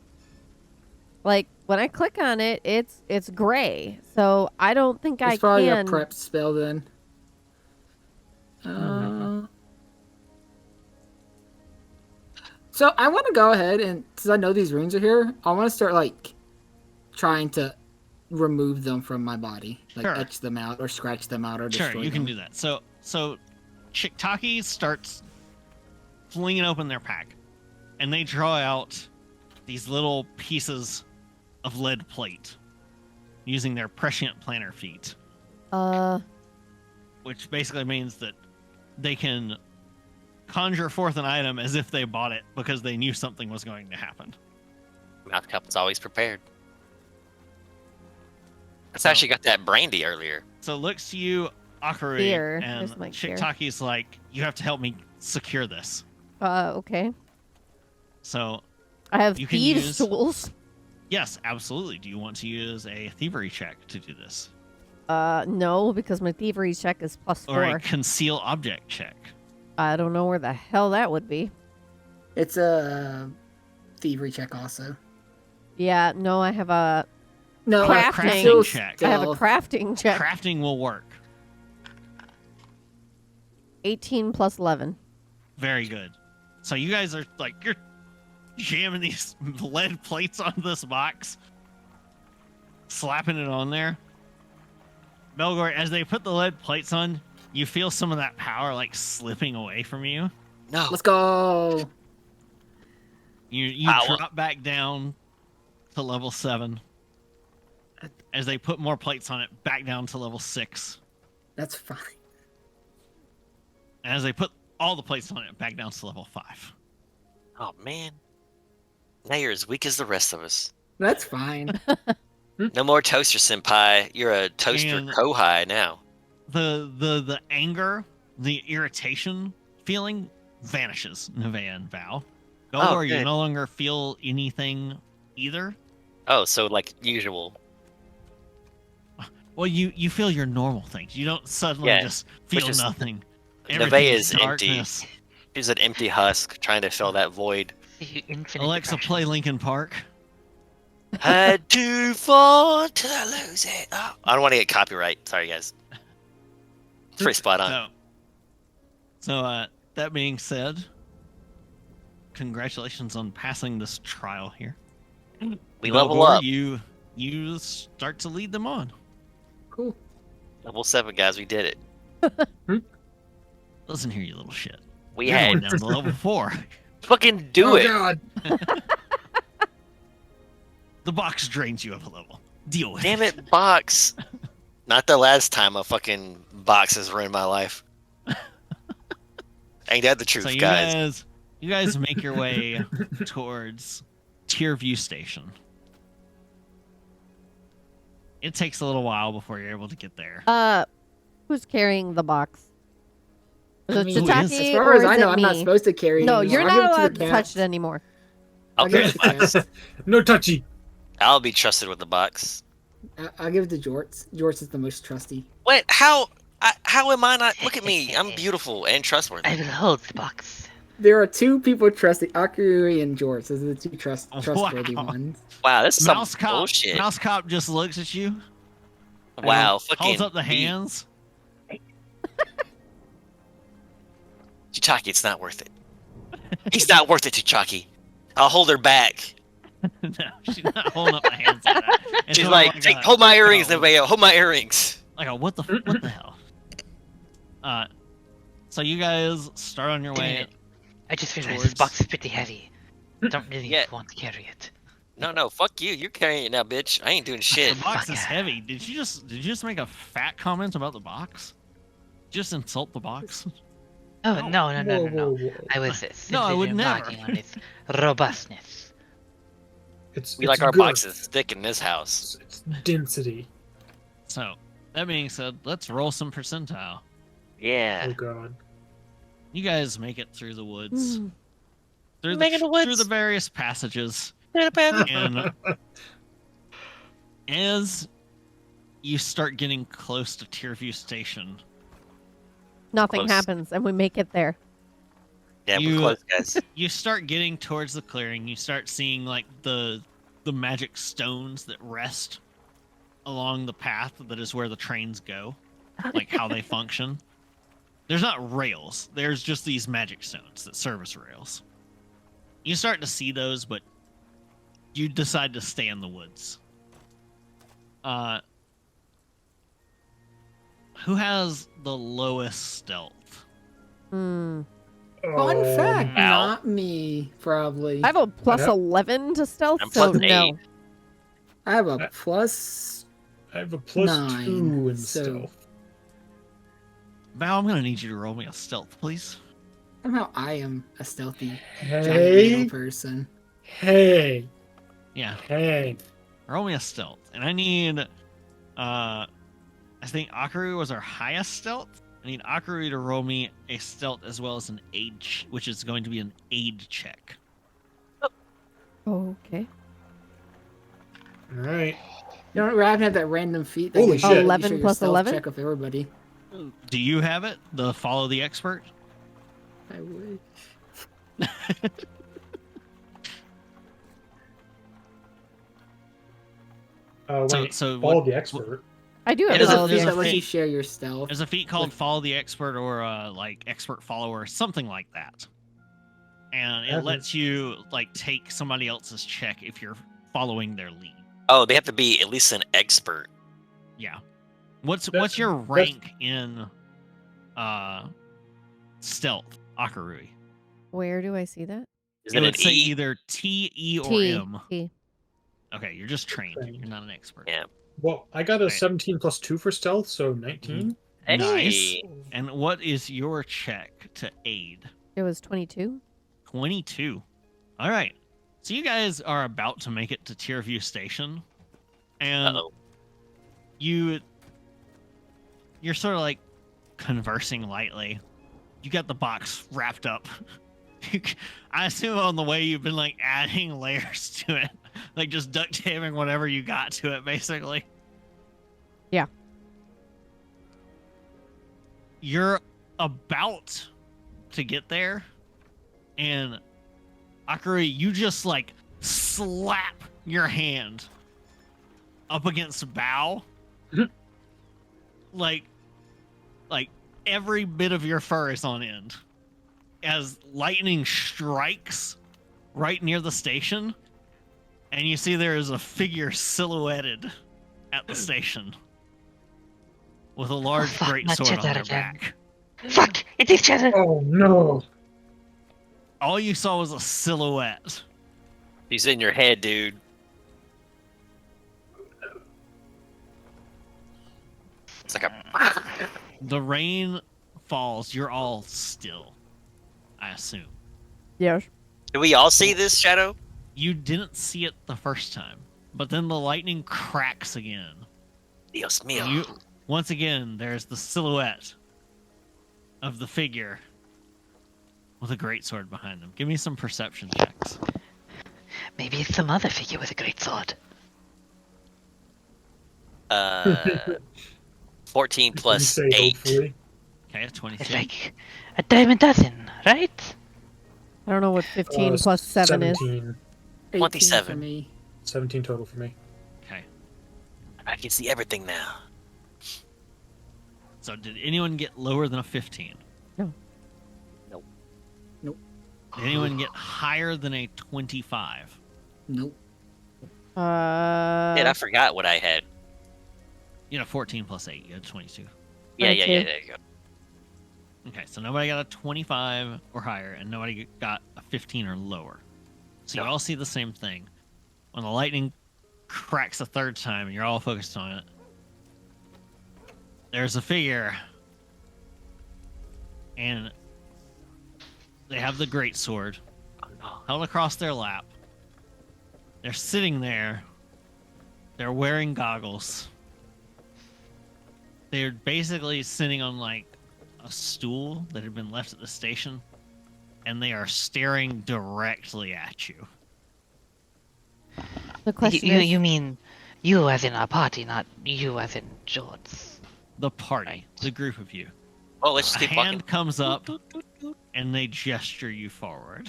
Like when I click on it, it's gray. So I don't think It's I probably can. a prep spell then. So I want to go ahead and since I know these runes are here, I want to start like trying to remove them from my body, like Sure. etch them out or scratch them out or Sure, destroy you can them. do that. So Chiktaki starts flinging open their pack, and they draw out these little pieces of lead plate using their prescient planner feet, which basically means that they can conjure forth an item as if they bought it because they knew something was going to happen. Mouth cup was always prepared. I So- actually got that brandy earlier. So it looks to you, Akari, Here. and There's my gear. Chiktaki's like, you have to help me secure this. Okay. So, I have You can thieves' use- tools. yes, absolutely. Do you want to use a thievery check to do this? No, because my thievery check is +4. Or a conceal object check? I don't know where the hell that would be. It's a thievery check also. Yeah, no, I have a No, Crafting still check. I have a stealth. crafting check. Crafting will work. 18 plus 11. Very good. So you guys are like, you're jamming these lead plates on this box, slapping it on there. Belgor, as they put the lead plates on, you feel some of that power like slipping away from you. No. Let's go. You Ow. drop back down to level 7. As they put more plates on it, back down to level 6. That's fine. And as they put all the plates on it, back down to level 5. Oh man. Now you're as weak as the rest of us. That's fine. No more toaster senpai. You're a toaster And- kohai now. The anger, the irritation feeling vanishes, Nevea and Val. Oh, Belgor, you good. no longer feel anything either. Oh, so like usual. Well, you feel your normal things. You don't suddenly Yeah, just feel which is- nothing. Nevea Everything is empty. darkness. She's an empty husk trying to fill that void. You infinite Alexa, depression. play Linkin Park. Had to fall till I lose it. Oh, I don't want to get copyright. Sorry, guys. It's pretty spot on. So, that being said, congratulations on passing this trial here. We level Belgor, up. You start to lead them on. Cool. Level 7, guys. We did it. Listen here, you little shit. We You're going had down to level 4. fucking do oh, it. God. The box drains you of a level. Deal with Damn it, box. Not the last time a fucking box has ruined my life. Ain't that the truth, So guys? you guys make your way towards Tier View Station. It takes a little while before you're able to get there. Who's carrying the box? Is I it mean, Who is? Chitaki as far or as is I know, it I'm not me? supposed to carry it No, anymore. you're I'll not give it allowed the to cats. touch it anymore. I'll give give it it to the cats. No touchy. I'll be trusted with the box. I'll give it to Jorts. Jorts is the most trusty. What? How am I not? Look at me. I'm beautiful and trustworthy. I will hold the box. There are two people trusty, Akuri and Jorts. Those are the two trustworthy Wow. ones. Wow, this is some Mouse Cop, bullshit. Mouse Cop just looks at you. Wow, holds fucking up the hands. Chichaki, it's not worth it. He's not worth it, Chichaki. I'll hold her back. No, she's not holding up the hands like that. It's She's more like, a- hold my earrings, no, Nevea. Hold my earrings. Like a what the hell? So you guys start on your Damn way. it. I just realized towards- this box is pretty heavy. Don't really Yeah. want to carry it. No, fuck you. You're carrying it now, bitch. I ain't doing shit. The box Fuck is yeah. heavy. Did you just make a fat comment about the box? Just insult the box? Oh, no. Whoa. I was No, I simply would never. remarking on its robustness. We like our boxes thick in this house. It's density. So, that being said, let's roll some percentile. Yeah. Oh god. You guys make it through the woods. Mm. Through Making the woods. through the various passages. Nothing And as you start getting close to Tierview Station, Nothing Close. happens, and we make it there. Yeah, You- we're close, guys. you start getting towards the clearing. You start seeing like the magic stones that rest along the path that is where the trains go, like how they function. There's not rails. There's just these magic stones that serve as rails. You start to see those, but you decide to stay in the woods. Who has the lowest stealth? Hmm. Fun fact, Ow. not me, probably. I have a plus have- 11 to stealth, I'm so plus no. 8. I have a plus. I have a plus 9, 2 in so- stealth. Val, I'm gonna need you to roll me a stealth, please. Somehow I am a stealthy giant Hey, little person. hey, Yeah, hey. roll me a stealth, and I need. I think Akaru was our highest stealth. I need Akaru to roll me a stealth as well as an aid, which is going to be an aid check. Okay. All right. You don't rather have that random feat. That Holy gives you- shit. you 11 show your plus stealth 11? Check of everybody. Do you have it? The follow the expert? I wish. Wait, so follow what- the expert. I do have It is a follow the there's That a lets you feat. share your stealth. There's a feat called follow the expert or like expert follower, something like that. And it Haven't- lets you like take somebody else's check if you're following their lead. Oh, they have to be at least an expert. Yeah. What's That- your that's- rank in stealth, Akarui? Where do I see that? Is It it an would say E? either T, E, or T. M. T. Okay, you're just trained. Trained. You're not an expert. Yeah. Well, I got a Right. 17 plus 2 for stealth, so 19. Hey. Nice. And what is your check to aid? It was 22. 22. All right. So you guys are about to make it to Tierview Station, and Uh-oh. you're sort of like conversing lightly. You got the box wrapped up. I assume on the way you've been like adding layers to it, like just duct taping whatever you got to it, basically. Yeah. You're about to get there, and Akari, you just like slap your hand up against a bow. like every bit of your fur is on end as lightning strikes right near the station, and you see there is a figure silhouetted at the station with a large fuck, great not sword on Cheddar their again. back. Fuck! It is Cheddar! Oh no! All you saw was a silhouette. He's in your head, dude. It's like a. The rain falls. You're all still, I assume. Yes. Do we all see this, Shadow? You didn't see it the first time, but then the lightning cracks again. Dios mío. You, once again, there's the silhouette of the figure with a greatsword behind them. Give me some perception checks. Maybe it's some other figure with a great sword. 14 plus Say 8. hopefully. Okay, a 22. It's like a dime a dozen, right? I don't know what 15 Uh, plus 7 is. 17. 18 27. for me. 17 total for me. Okay. I can see everything now. So did anyone get lower than a 15? No. Nope. Nope. Did anyone get higher than a 25? Nope. Man, I forgot what I had. You know, 14 plus 8. You had 22. Yeah, 22. there you go. Okay, so nobody got a 25 or higher, and nobody got a 15 or lower. So you No. all see the same thing. When the lightning cracks a third time and you're all focused on it, there's a figure, and they have the great sword Oh, no. held across their lap. They're sitting there. They're wearing goggles. They're basically sitting on like a stool that had been left at the station, and they are staring directly at you. The question You, is, you mean you as in our party, not you as in George. The party, the group of you. Oh, let's A just keep hand walking. comes up, and they gesture you forward.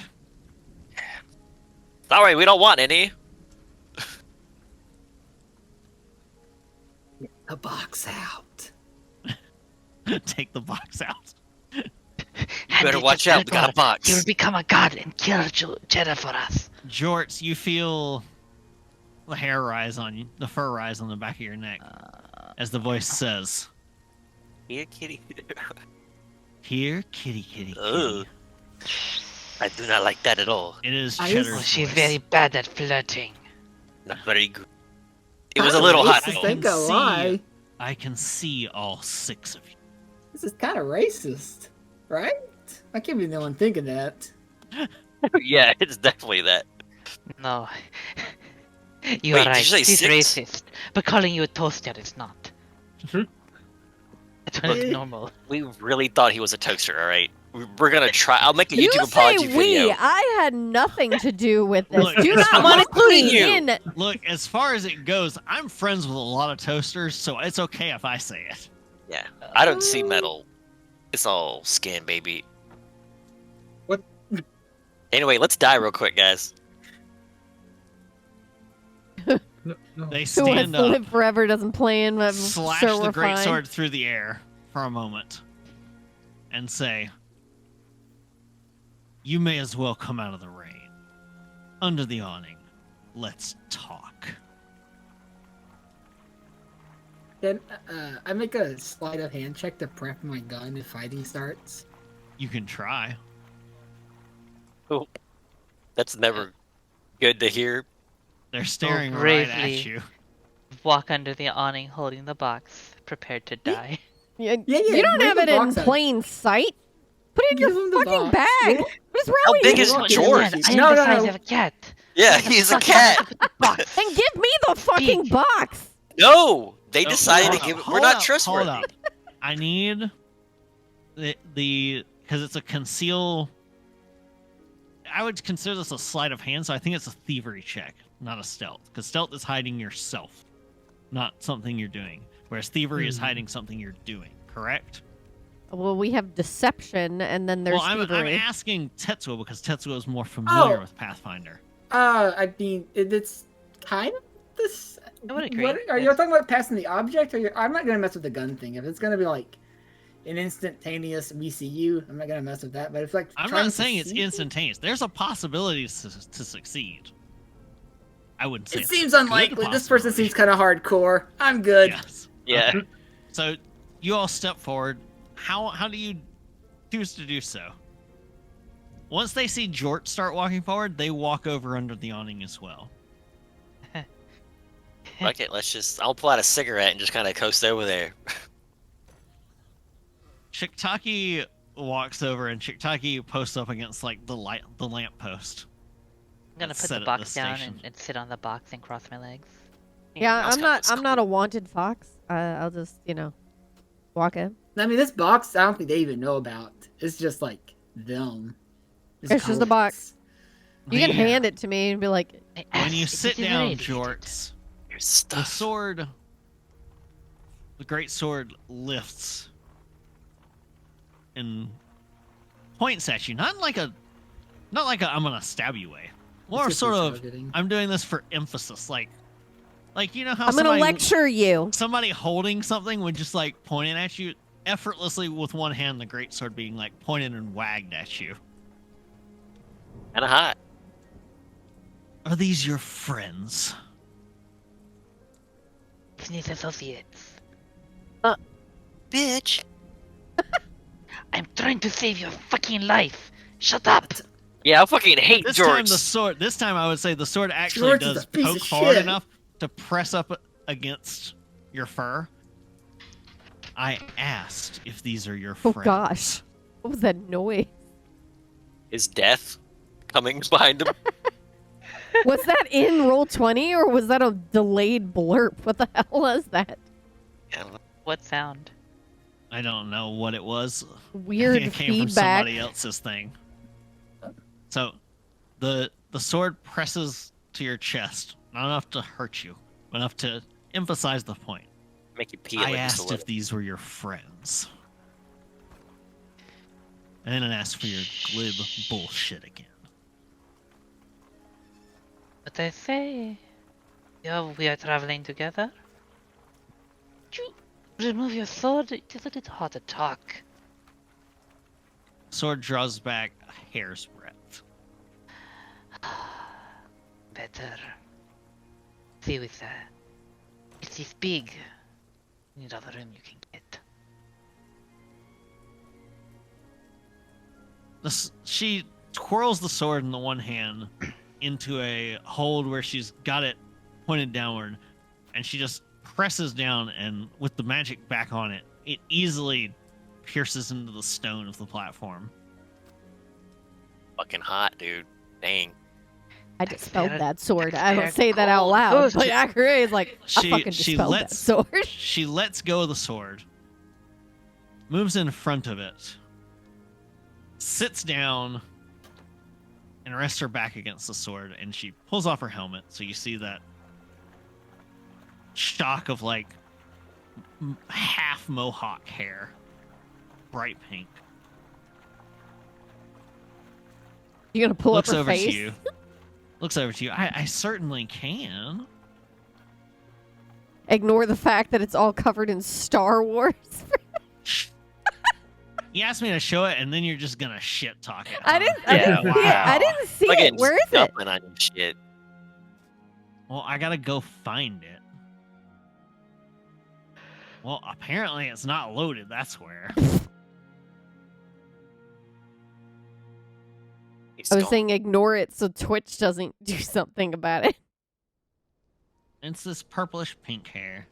Sorry, we don't want any. A box out. Take the box out. You better watch out. We got a box. You'll become a god and kill Cheddar for us. Jorts, you feel the hair rise on you, the fur rise on the back of your neck, as the voice says, Here, kitty. "Here, kitty, kitty, Ugh. kitty." I do not like that at all. It is I Cheddar's Oh, she's voice. very bad at flirting. Not very good. It was a little hot. Racist, though. ain't gonna see- lie. I can see all 6 of you. This is kind of racist, right? I can't be the one thinking that. Yeah, it's definitely that. No. You Wait, are did right. you say She's 6? racist. But calling you a toaster is not. Mhm. It's normal. We really thought he was a toaster, alright? We're gonna try. I'll make a You YouTube say apology we. video. I had nothing to do with this. Look, Do not I'm not look including me you. in. Look, as far as it goes, I'm friends with a lot of toasters, so it's okay if I say it. Yeah, I don't see metal. It's all skin, baby. What? Anyway, let's die real quick, guys. No, no. They Who wants stand to up, live forever doesn't plan. But slash sure, the we're great fine. sword through the air for a moment, and say, "You may as well come out of the rain. Under the awning. Let's talk." Then I make a sleight of hand check to prep my gun if fighting starts. You can try. That's never good to hear. They're staring right at bravely. you. Walk under the awning holding the box, prepared to die. Yeah, You don't bring have the it in box out. plain sight. Put it in Give your him the fucking box. bag. Yeah. What is wrong How with big you? is Look, George? Man, I am No, the no, size no. of a cat. Yeah, he's a cat. Box. And give me the fucking Big. box. No, they Oh, decided hold to give up, it. We're not hold trustworthy. up. I need the because it's a conceal. I would consider this a sleight of hand, so I think it's a thievery check, not a stealth. Because stealth is hiding yourself, not something you're doing. Whereas thievery is hiding something you're doing. Correct? Well, we have deception, and then there's Well, I'm thievery. asking Tetsuo because Tetsuo is more familiar Oh. with Pathfinder. I mean, it's kind of this. I would agree. What, are you talking about passing the object? Or I'm not gonna mess with the gun thing. If it's gonna be like an instantaneous VCU, I'm not gonna mess with that. But if like I'm trying not to saying it's succeed- instantaneous. There's a possibility to succeed. I wouldn't say It it's seems a good unlikely. This person possibility. seems kind of hardcore. I'm good. Yes. Yeah. So you all step forward. How do you choose to do so? Once they see Jort start walking forward, they walk over under the awning as well. Okay, let's just. I'll pull out a cigarette and just kind of coast over there. Shiktaki walks over and Shiktaki posts up against like the lamp post. I'm gonna Let's put set the it box at the down station. and sit on the box and cross my legs. Yeah, That's I'm not cool. a wanted fox. I'll just walk in. I mean, this box, I don't think they even know about. It's just like them. It's just a box. You can The- hand it to me and be like, I When asked you if sit it is down, radiated. Jorts, Your the stuff. sword, the great sword lifts and points at you. Not like a I'm gonna stab you way. More just sort for of targeting. I'm doing this for emphasis. Like you know how I'm gonna somebody, lecture you. somebody holding something would just like pointing at you effortlessly with one hand, the great sword being like pointed and wagged at you. Kind of hot. Are these your friends? Business associates. Bitch. I'm trying to save your fucking life. Shut up. Yeah, I fucking hate This George. time the sword. This time I would say the sword actually George is does a piece poke of forward shit. enough to press up against your fur. I asked if these are your Oh friends. gosh, what was that noise? Is death coming behind him? Was that in Roll20 or was that a delayed blurb? What the hell was that? I don't know. What sound? I don't know what it was. Weird It came from feedback. somebody else's thing. So, the sword presses to your chest, not enough to hurt you, but enough to emphasize the point. Make you pee I like just a asked little. if these were your friends. And then I asked for your glib bullshit again. What I say? Yeah, we are traveling together. Would you remove your sword? It is a little hard to talk. Sword draws back a hair's breadth. Better. see with it's this big. Any other room you can get. She twirls the sword in the one hand into a hold where she's got it pointed downward, and she just presses down, and with the magic back on it, it easily pierces into the stone of the platform. Fucking hot, dude. Dang. I dispelled very- that sword. that's I don't very say that out cold. loud, Good. but Acq is like, I fucking dispelled that sword. She lets go of the sword, moves in front of it, sits down, and rests her back against the sword, and she pulls off her helmet, so you see that shock of like half mohawk hair, bright pink. You gonna pull Looks up her over face? to you. Looks over to you. I certainly can. Ignore the fact that it's all covered in Star Wars. You asked me to show it, and then you're just gonna shit talk it. I huh? didn't. I didn't see it. I didn't see Look at it. Where is it? dumping on your shit. Well, I gotta go find it. Well, apparently it's not loaded. That's where. He's I was gone. saying ignore it so Twitch doesn't do something about it. It's this purplish pink hair.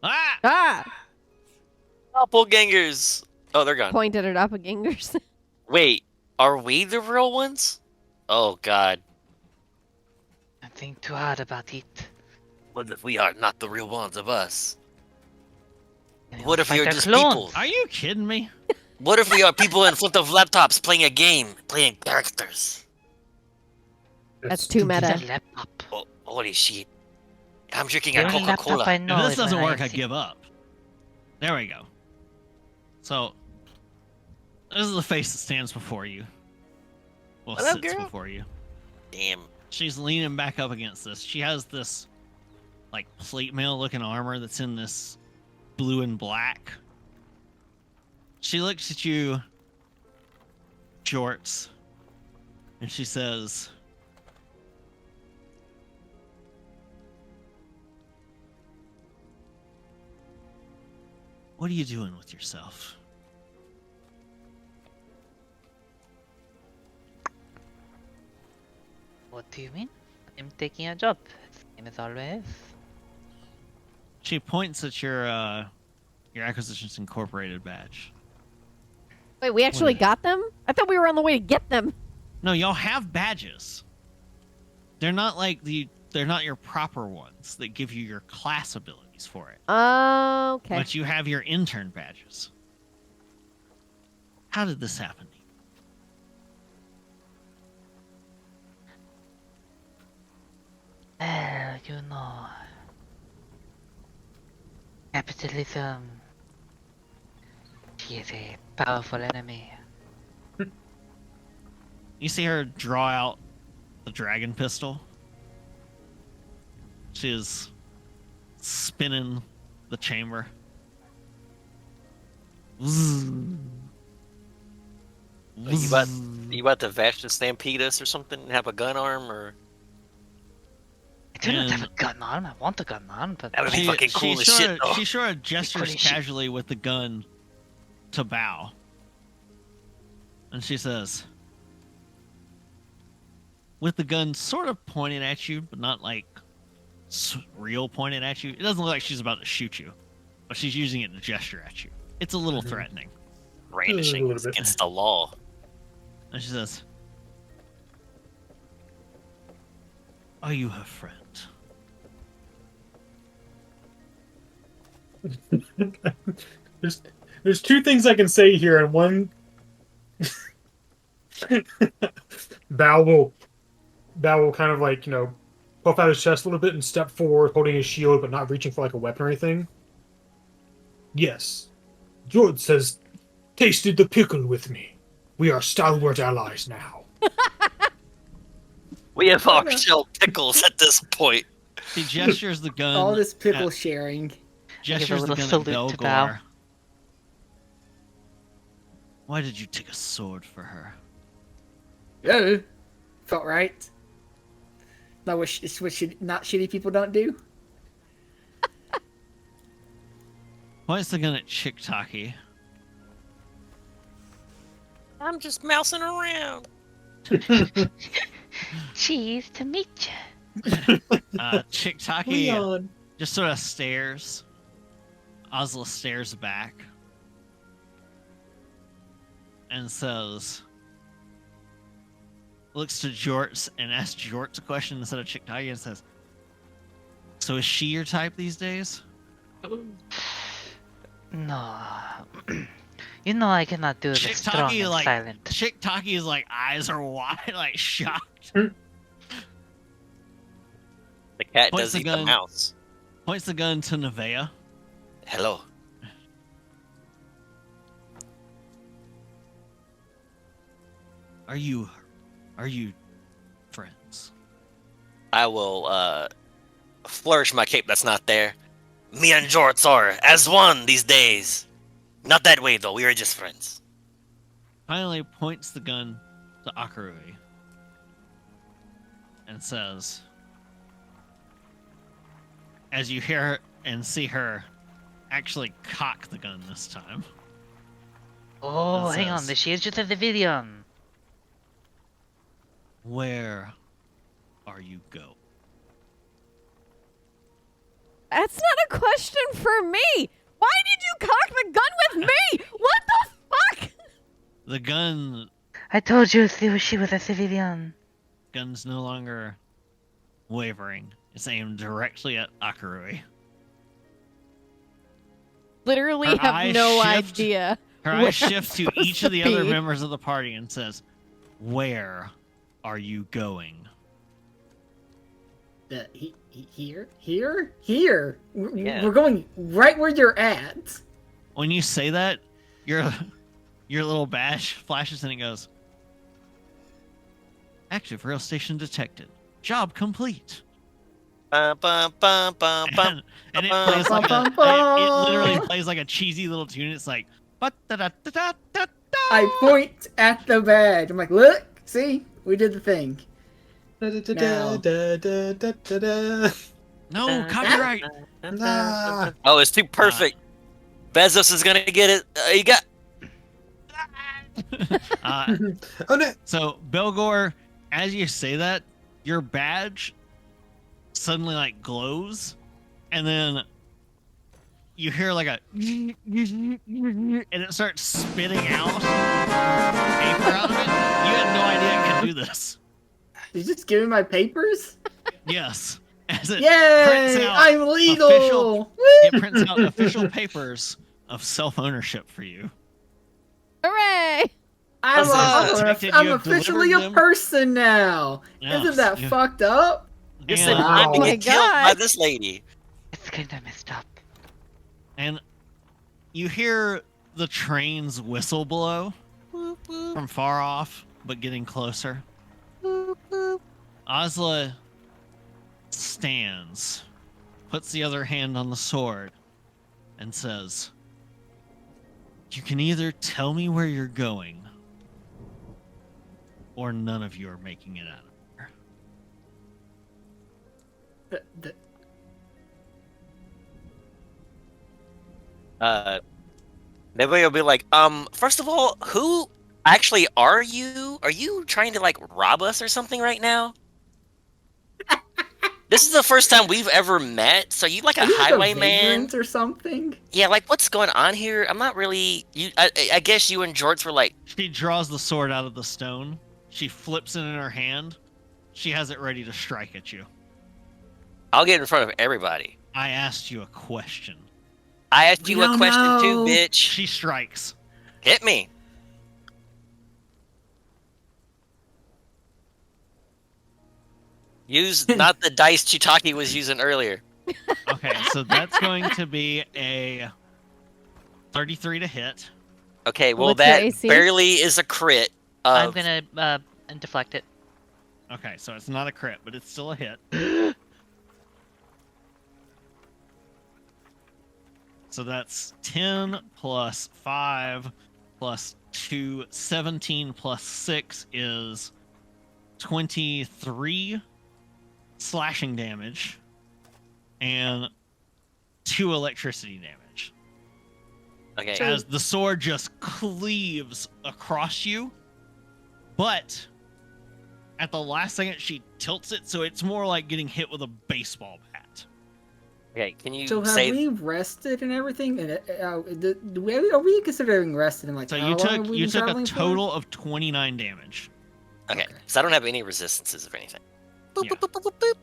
Ah! Ah! Doppelgangers. Oh, they're gone. Pointed at Doppelgangers. Wait, are we the real ones? Oh God. Don't think too hard about it. What if we are not the real ones of us? Maybe What we'll if fight you're our just clones. people? Are you kidding me? What if we are people in front of laptops playing a game, playing characters? That's too Use meta. a laptop. Oh, holy shit. I'm drinking The a only laptop Coca-Cola. I If know this is when doesn't work, I see- give up. There we go. So, this is the face that stands before you. Well, What up, sits girl? before you. Damn. She's leaning back up against this. She has this, like, plate mail looking armor that's in this blue and black. She looks at you, Jorts, and she says, "What are you doing with yourself?" What do you mean? I'm taking a job. Same as always. She points at your Acquisitions Incorporated badge. Wait, we actually What? got them? I thought we were on the way to get them. No, y'all have badges. They're not like they're not your proper ones that give you your class abilities for it. Okay. But you have your intern badges. How did this happen? Well, you know. Capitalism. She is a powerful enemy. You see her draw out the dragon pistol. She is spinning the chamber. Are you about to Vashta stampede us or something and have a gun arm or? I do not have a And- gun arm. I want a gun arm, but That would be fucking cool as shit, though. She sort of gestures Cool as shit. casually with the gun to bow. And she says, with the gun sort of pointed at you, but not like real pointed at you. It doesn't look like she's about to shoot you, but she's using it to gesture at you. It's a little threatening. Brandishing little is bit. against the law. And she says, "Are you her friend?" There's two things I can say here, and one Bao will kind of like, puff out his chest a little bit and step forward, holding his shield, but not reaching for like a weapon or anything. Yes, George says, tasted the pickle with me. We are stalwart allies now. We have our shell pickles at this point. She gestures the gun. All this pickle at- sharing. Gestures the little gun at salute to Bao. Belgor. Why did you take a sword for her? Oh, felt right. That what not shitty people don't do. Points the gun at Chick-Taki. I'm just mousing around. Cheese to meet you. Chick-Taki Leon. just sort of stares. Osla stares back and says, looks to Jorts and asks Jorts a question instead of Chick-Taki and says, so is she your type these days? No. You know I cannot do the strong Chick-Taki, and like, silent. Chick-Taki's like eyes are wide, like shocked. The cat Points does the eat gun. the mouse. Points the gun to Nevaeh. Hello. Are you friends? I will flourish my cape that's not there. Me and Jorts are as one these days. Not that way though, we are just friends. Finally points the gun to Akarui and says, as you hear and see her actually cock the gun this time. Oh, It hang on. says- She is just a civilian. Where are you go? That's not a question for me. Why did you cock the gun with me? What the fuck? The gun's I told you she was a civilian. no longer wavering. It's aimed directly at Akarui. Literally Her have eyes no shift. idea. Her where eyes shift to I'm each of the supposed to other be. members of the party and says, where are you going? Here. Yeah. We're going right where you're at. When you say that, your little badge flashes and it goes, active rail station detected. Job complete. Bum, bum, bum, bum, bum. And it bum, plays like bum, it bum. literally plays like a cheesy little tune. It's like, ba-da-da-da-da-da-da. I point at the badge. I'm like, look, see, we did the thing. No, copyright. Nah. Oh, it's too perfect. Bezos is gonna get it. You got. Oh no! So, Belgor, as you say that, your badge suddenly like glows, and then you hear like a and it starts spitting out paper out of it. You had no idea it could do this. Did you just give me my papers? Yes. As it prints Yay! out I'm legal. official- Woo! it prints out official papers of self-ownership for you. Hooray! I'm, This is detected, I'm you have officially delivered a them. person now. Yes, Isn't that you- fucked up? Listen, And, I'm Oh gonna my get killed by God. this lady. It's kind of messed up. and you hear the train's whistle blow from far off, but getting closer. Osla stands, puts the other hand on the sword, and says, you can either tell me where you're going, or none of you are making it out of here. Everybody will be like, first of all, who actually are you? Are you trying to like rob us or something right now? This is the first time we've ever met. So you like a Are you like highwayman? vagrant or something? Yeah, like what's going on here? I'm not really. You, I guess you and Jorts were like, She draws the sword out of the stone. She flips it in her hand. She has it ready to strike at you. I'll get in front of everybody. I asked you a question. I asked We you a don't question too, know. bitch. She strikes. Hit me. Use not the dice Chitaki was using earlier. Okay, so that's going to be a 33 to hit. Okay, well What's your that AC? barely is a crit. I'm Of, gonna deflect it. Okay, so it's not a crit, but it's still a hit. So that's 10 plus 5 plus 2, 17 plus 6 is 23. slashing damage and 2 electricity damage. Okay. As the sword just cleaves across you, but at the last second she tilts it, so it's more like getting hit with a baseball bat. Okay. Can you So have say? we rested and everything? And are we considering rested? And like, So how you long have took we you been took a traveling for? total of 29 damage. Okay. So I don't have any resistances or anything. Boop, Yeah. boop, boop, boop, boop,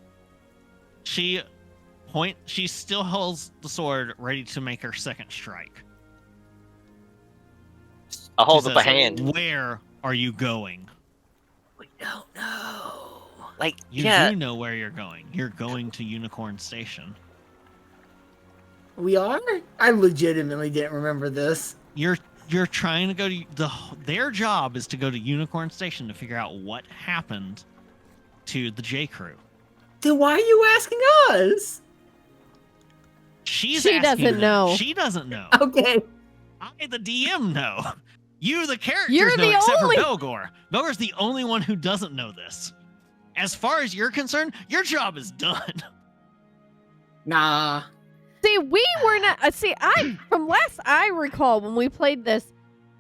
boop. She still holds the sword ready to make her second strike. I'll hold She up a says, hand. Where are you going? We don't know. Like, You yeah. do know where you're going. You're going to Unicorn Station. We are? I legitimately didn't remember this. You're trying to go to their job is to go to Unicorn Station to figure out what happened to the J Crew. Then why are you asking us? She She doesn't know. She doesn't know. Okay. I, the DM, know. You, the characters, You're know, the except only- for Belgor. Belgor's the only one who doesn't know this. As far as you're concerned, your job is done. Nah. See, we were not. From last I recall when we played this,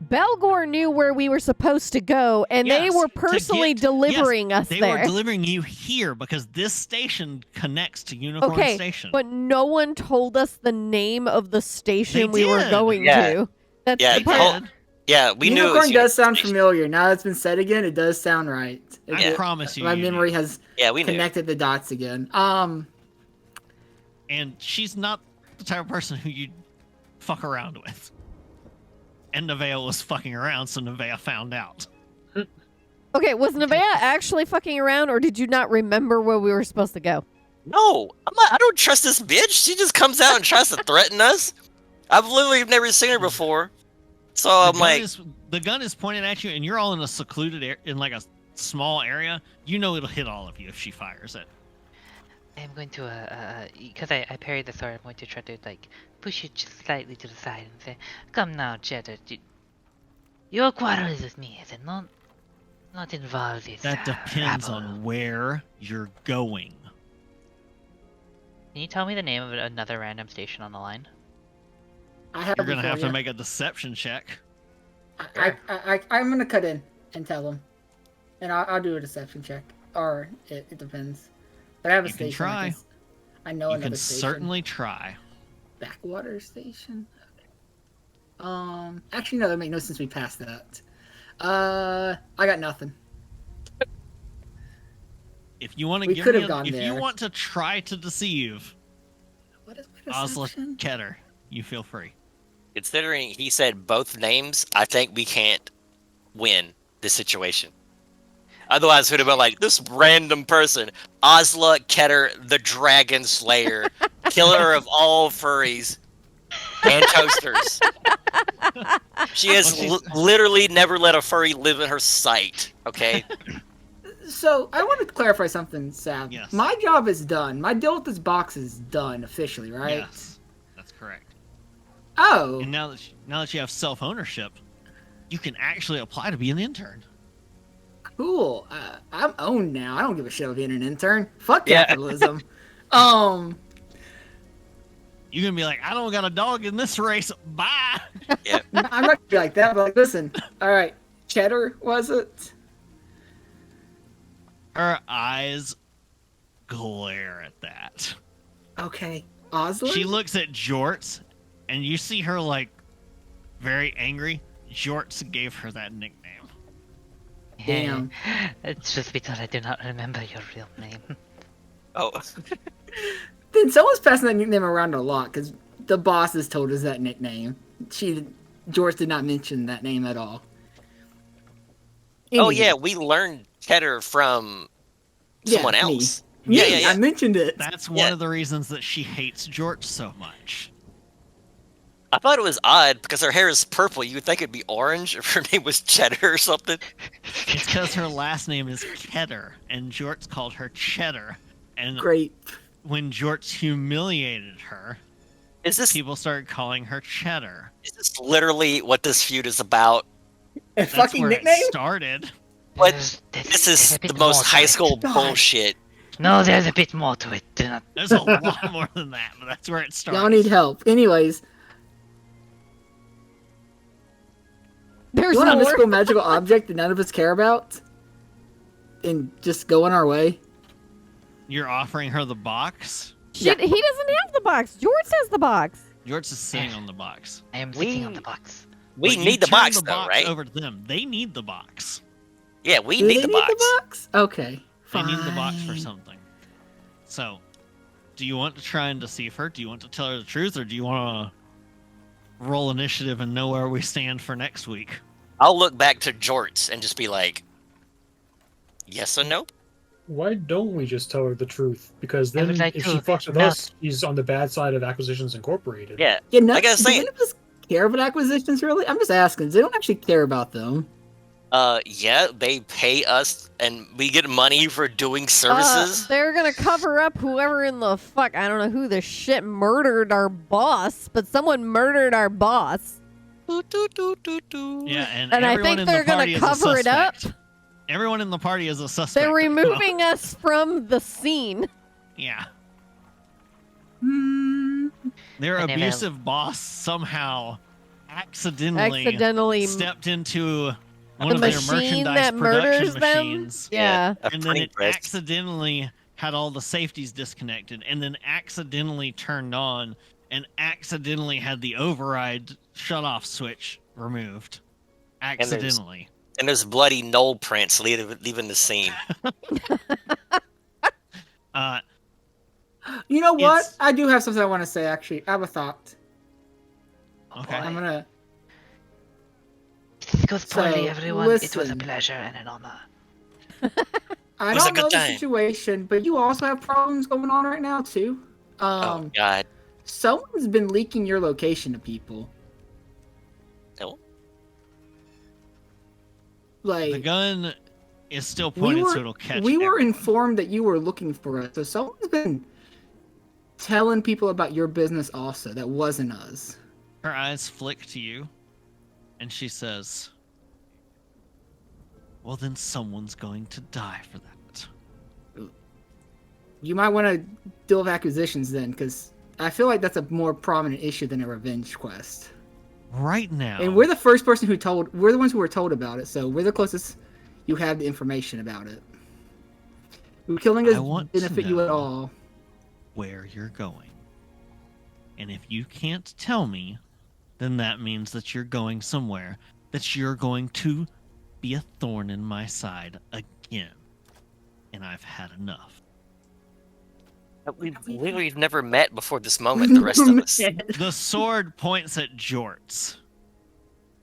Belgor knew where we were supposed to go, and they Yes, were to personally get- delivering us They there. were delivering you here because this station connects to Unicorn Okay, Station. but no one told us the name of the station They we were did. going Yeah. to. That's Yeah, the They part. whole- did. Yeah, we knew. It Unicorn was does sound Unicorn Station. familiar. Now it's been said again, it does sound right. I promise you. My you memory knew. has Yeah, we knew. connected the dots again. And she's not the type of person who you fuck around with. And Nevaeh was fucking around, so Nevaeh found out. Okay, was Nevaeh actually fucking around, or did you not remember where we were supposed to go? No, I don't trust this bitch. She just comes out and tries to threaten us. I've literally never seen her before. So I'm like, The gun is pointed at you, and you're all in a secluded in like a small area. You know it'll hit all of you if she fires it. I'm going to, because I parried the sword, I'm going to try to, like, push it just slightly to the side and say, come now, Cheddar, your quarrel is with me, is it not involved in That depends rabble. on where you're going. Can you tell me the name of another random station on the line? I have. You're gonna before, have to yeah. make a deception check. I'm gonna cut in and tell them, and I'll do a deception check, or it depends. But I have a You can station. try. I know You another can station. certainly try. Backwater station. Okay. Actually, no, that makes no sense. We passed that. I got nothing. If you want to We give could me, have gone if you there. want to try to deceive What is my Osla deception? Cheddar, you feel free. considering he said both names, I think we can't win this situation. Otherwise, it would have been like this random person, Osla Keter, the Dragon Slayer, killer of all furries and toasters. She has literally never let a furry live in her sight. Okay. So I want to clarify something, Sav. Yes. My job is done. My deal with this box is done officially, right? Yes, that's correct. Oh. And now that you have self-ownership, you can actually apply to be an intern. Cool. I'm owned now. I don't give a shit about being an intern. Fuck Yeah. capitalism. You're gonna be like, I don't got a dog in this race. Bye. I'm not gonna be like that, but like, listen. All right, Cheddar, was it? Her eyes glare at that. Okay, Oslo. She looks at Jorts, and you see her like very angry. Jorts gave her that nickname. Damn. It's just because I do not remember your real name. Oh. Then someone's passing that nickname around a lot because the boss has told us that nickname. George did not mention that name at all. Oh Anywho. yeah, we learned Cheddar from someone me. else. Me, Yeah. I mentioned it. That's one Yeah. of the reasons that she hates Jorts so much. I thought it was odd because her hair is purple. You would think it'd be orange if her name was Cheddar or something. It's because her last name is Cheddar, and Jorts called her Cheddar. And Great. when Jorts humiliated her, Is this people started calling her Cheddar. literally what this feud is about? A That's fucking where nickname? it started. What? This is a bit the most more high to it. school God. bullshit. No, there's a bit more to it. Do not. There's a lot more than that, but that's where it starts. Y'all need help. Anyways, There's you want a more. mystical magical object that none of us care about? And just go on our way? You're offering her the box. He doesn't have the box. George has the box. George is sitting on the box. I am sitting on the box. We But you need the turn box, the though, box right? over to them. They need the box. Yeah, we Do need they the need box. the box? Okay. They need the box for fine. something. So, do you want to try and deceive her? Do you want to tell her the truth, or do you want to roll initiative and know where we stand for next week? I'll look back to Jorts and just be like, yes or no? Why don't we just tell her the truth? Because I then, would like if to she fucks with melt- us, she's on the bad side of Acquisitions Incorporated. Yeah. Yeah, no, Like I was do saying. any of us care about acquisitions, really? I'm just asking. They don't actually care about them. Yeah, they pay us and we get money for doing services. They're gonna cover up whoever in the fuck. I don't know who the shit murdered our boss, but someone murdered our boss. Doo, doo, doo, doo, doo. Yeah, and And I everyone think in they're the party gonna cover is a it up. suspect. Everyone in the party is a suspect. They're removing us from the scene. Yeah. Hmm. Their I never- abusive boss somehow accidentally Accidentally, stepped into one the of their machine merchandise that murders production them. machines. Yeah. A And then printing it press. accidentally had all the safeties disconnected, and then accidentally turned on, and accidentally had the override shut-off switch removed. Accidentally. And there's bloody knoll prints leaving the scene. Uh, You know what? It's- I do have something I want to say, actually. I have a thought. okay. I'm gonna... If this goes poorly, So, everyone, it was a listen. pleasure and an honor. I was a don't know good the time. situation, but you also have problems going on right now, too. Oh, God. Someone's been leaking your location to people. No. Like, the gun is still we pointed were, so it'll catch we were everyone. informed that you were looking for us, so someone's been telling people about your business also. That wasn't us. Her eyes flick to you, and she says, well, then someone's going to die for that. You might want to deal with acquisitions then, because I feel like that's a more prominent issue than a revenge quest. Right now, And we're the first person who told. We're the ones who were told about it, so we're the closest you have the information about it. Killing I us want to benefit you at know all. where you're going. And if you can't tell me, then that means that you're going somewhere, that you're going to be a thorn in my side again. And I've had enough. We've never met before this moment, the rest of us. The sword points at Jorts.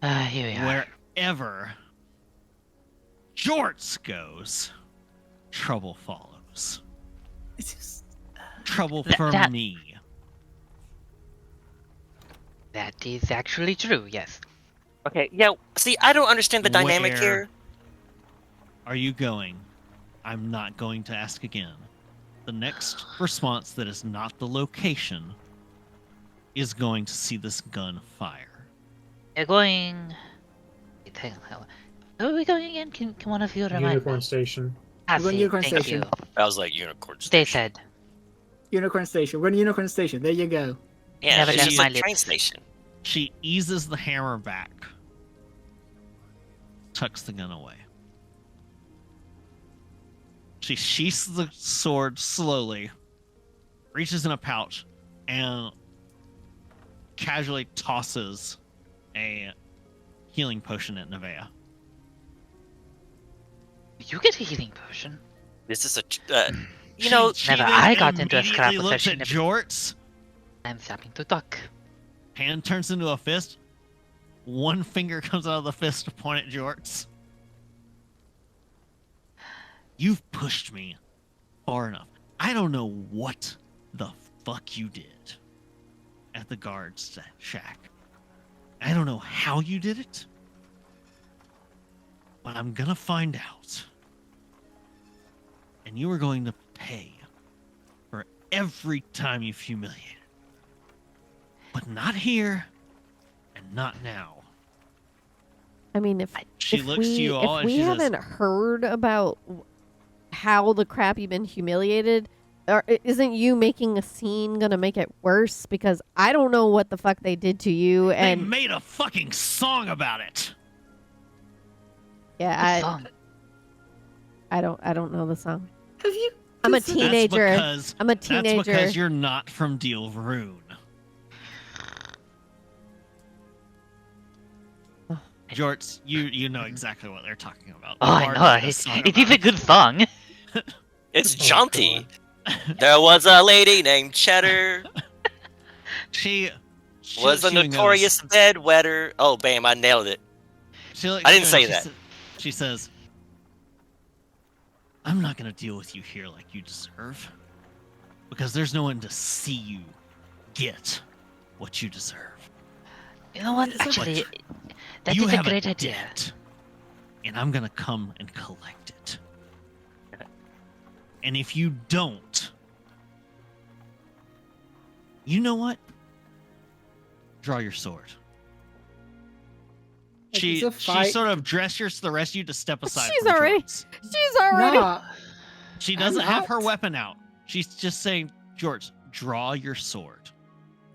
Here we are. Wherever Jorts goes, trouble follows. It's just, Trouble Th- for that- me. That is actually true, yes. Okay, yeah. See, I don't understand the dynamic Where here. are you going? I'm not going to ask again. The next response that is not the location is going to see this gun fire. We're going. Wait, hang on. Where are we going again? Can one of you remind Unicorn me? Station. We're going to Unicorn Thank Station. you. I was like unicorn. They said. Unicorn Station. We're in Unicorn Station. There you go. Yeah, Never it's left just my a train lips. station. She eases the hammer back, tucks the gun away. She sheaths the sword slowly, reaches in a pouch, and casually tosses a healing potion at Nevaeh. You get a healing potion. This is you know, She Never then I got into a scrap immediately with looks her, at she Jorts. I'm stopping to talk. Hand turns into a fist. One finger comes out of the fist to point at Jorts. You've pushed me far enough. I don't know what the fuck you did at the guard's shack. I don't know how you did it, but I'm gonna find out. And you are going to pay for every time you've humiliated. But not here, and not now. I mean, if She if looks we, to you all if and we she haven't says, heard about how the crap you've been humiliated, or isn't you making a scene gonna make it worse? Because I don't know what the fuck they did to you, They and made a fucking song about it. yeah, Song. I don't know the song. Have you? I'm a considered- teenager. That's I'm a teenager. That's because you're not from Dealroon. Jorts, you know exactly what they're talking about. Oh, The I bard know. made a song It is about a good song. It's Oh, jaunty. There was a lady named Cheddar. She Was a she notorious goes- bedwetter. Oh, bam! I nailed it. she looks I at didn't you say and that. She says, "I'm not gonna deal with you here like you deserve, because there's no one to see you get what you deserve. You know what? It's like- Actually, that you is a have great idea. debt, and I'm gonna come and collect it. And if you don't, you know what? Draw your sword." Like, She it's a fight. sort of gestures to the rest of you to step aside. She's from already- Jorts. She's already. Nah, She I'm doesn't have her not. weapon out. She's just saying, "George, draw your sword."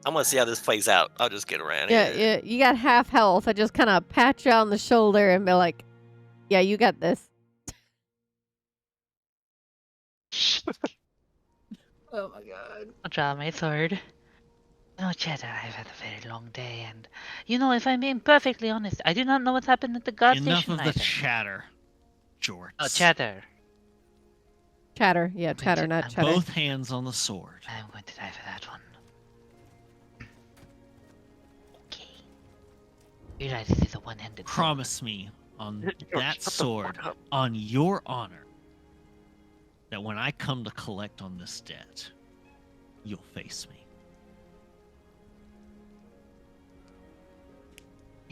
I'm gonna see how this plays out. I'll just get around Yeah, here. yeah, you got half health. I just kind of pat you on the shoulder and be like, "Yeah, you got this." oh my god. I'll draw my sword. No, Cheddar, I've had a very long day, and you know, if I'm being perfectly honest, I do not know what's happened at the guard Enough station of the either. chatter, George. Oh, Cheddar. Chatter, yeah, chatter, I'm not cheddar. Both hands on the sword. I'm going to die for that one. Okay. You realize this is a one-handed sword. Promise me on George, that shut the sword, fuck up. on your honor, that when I come to collect on this debt, you'll face me.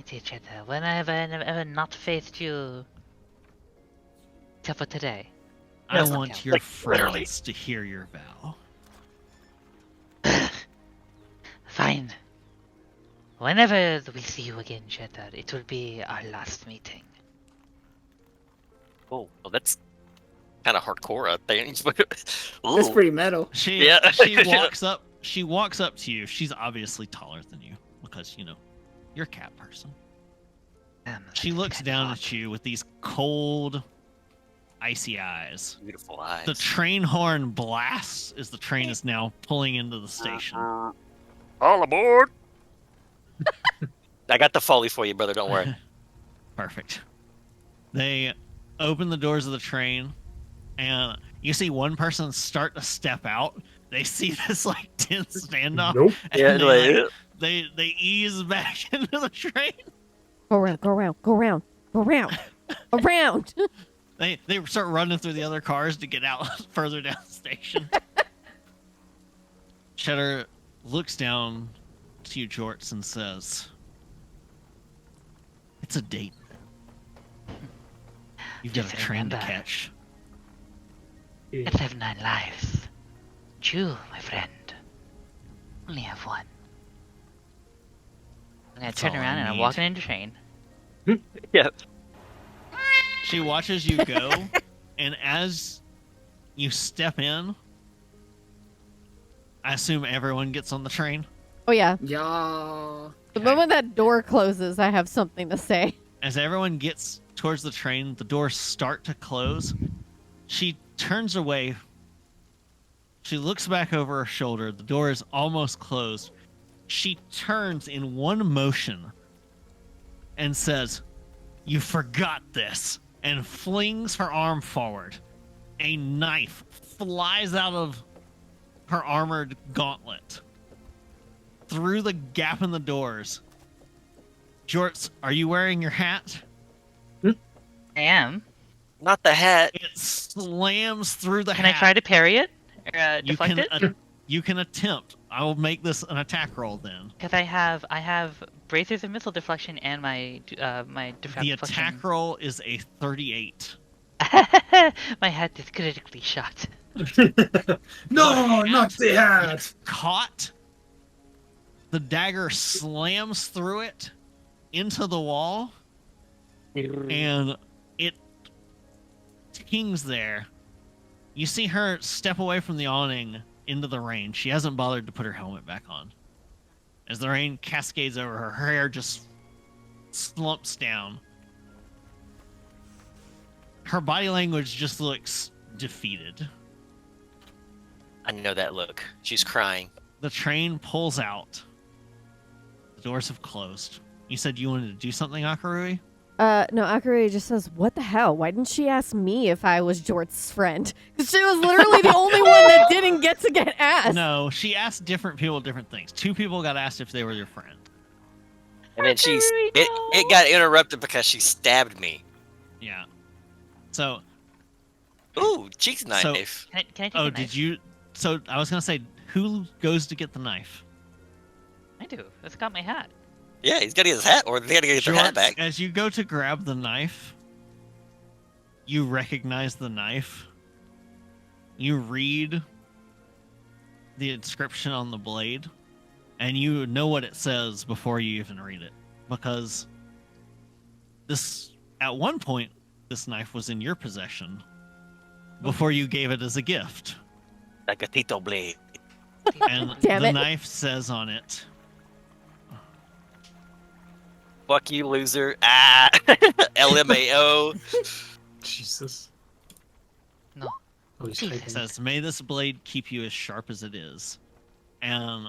See, Cheddar, when have I ever not faced you? Except for today. I Yes, want okay. your Like, literally. friends to hear your vow. Fine. Whenever we see you again, Cheddar, it will be our last meeting. Oh, well, that's kind of hardcore out there. That's Ooh. pretty metal. She Yeah. she walks up. She walks up to you. She's obviously taller than you because you're a cat person. She looks down at you with these cold, icy eyes. Beautiful eyes. The train horn blasts as the train is now pulling into the station. All aboard! I got the Foley for you, brother. Don't worry. Perfect. They open the doors of the train, and you see one person start to step out. They see this like tense standoff, Nope. and Yeah, they ease back into the train. Go around, go around, go around, go around, around. They start running through the other cars to get out further down the station. Cheddar looks down to you, Jorts, and says, "It's a date. You've got a Just train to remember. catch." Let's have 9 lives. But you, my friend, only have one. I'm gonna That's turn all I around and I'm need. walking into train. Yeah. She watches you go, and as you step in, I assume everyone gets on the train. Oh yeah, Y'all. the Okay. moment that door closes, I have something to say. As everyone gets towards the train, the doors start to close. She turns away. She looks back over her shoulder. The door is almost closed. She turns in one motion and says, "You forgot this," and flings her arm forward. A knife flies out of her armored gauntlet through the gap in the doors. Jorts, are you wearing your hat? I am. Not the hat. It slams through the Can hat. I try to parry it? Or You deflect can it? you can attempt. I will make this an attack roll then. Because I have bracers of missile deflection and my my The deflection. attack roll is a 38. My hat is critically shot. No, not the hat. Caught. The dagger slams through it into the wall, and it tings there. You see her step away from the awning into the rain. She hasn't bothered to put her helmet back on. As the rain cascades over her, her hair just slumps down. Her body language just looks defeated. I know that look. She's crying. The train pulls out. The doors have closed. You said you wanted to do something, Akarui? No, Akari just says, what the hell? Why didn't she ask me if I was Jort's friend? Because she was literally the only one that didn't get to get asked. No, she asked different people different things. 2 people got asked if they were your friend. And then it got interrupted because she stabbed me. Yeah. So, Ooh, cheeks knife. Can I take a did knife? you... So, I was going to say, who goes to get the knife? I do. It's got my hat. Yeah, he's gotta get his hat, or they gotta get their hat Jorts, back. as you go to grab the knife, you recognize the knife. You read the inscription on the blade, and you know what it says before you even read it. Because at one point, this knife was in your possession before you gave it as a gift. Like a Tito blade. And Damn the it. knife says on it, Fuck you, loser. Ah, LMAO. Jesus. No. Oh, he's Jesus. it typing. says, "May this blade keep you as sharp as it is." And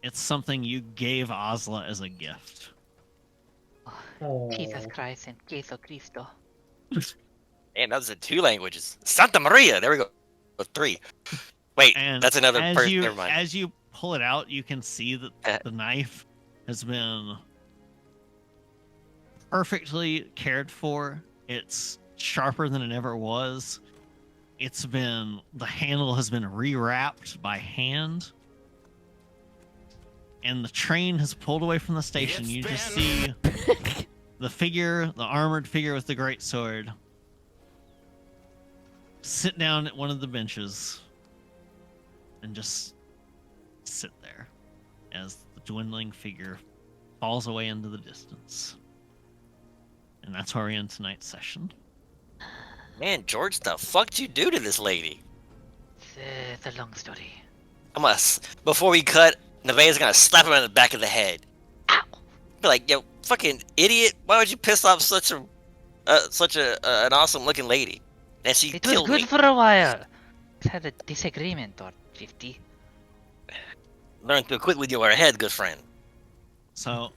it's something you gave Osla as a gift. Oh. Jesus Christ and Jesu Cristo. And that was in 2 languages. Santa Maria. There we go. 3. Wait, And that's another as person. you Never mind. as you pull it out, you can see that the knife has been perfectly cared for. It's sharper than it ever was. The handle has been rewrapped by hand. And the train has pulled away from the station. You just see the armored figure with the great sword, sit down at one of the benches and just sit there as the dwindling figure falls away into the distance. And that's where we end tonight's session. Man, George, the fuck did you do to this lady? It's a long story. Before we cut, Nevaeh's gonna slap him in the back of the head. Ow! Be like, yo, fucking idiot! Why would you piss off such an awesome looking lady? And she It was killed good me. for a while. We had a disagreement or 50. Learn to quit with your head, good friend. So,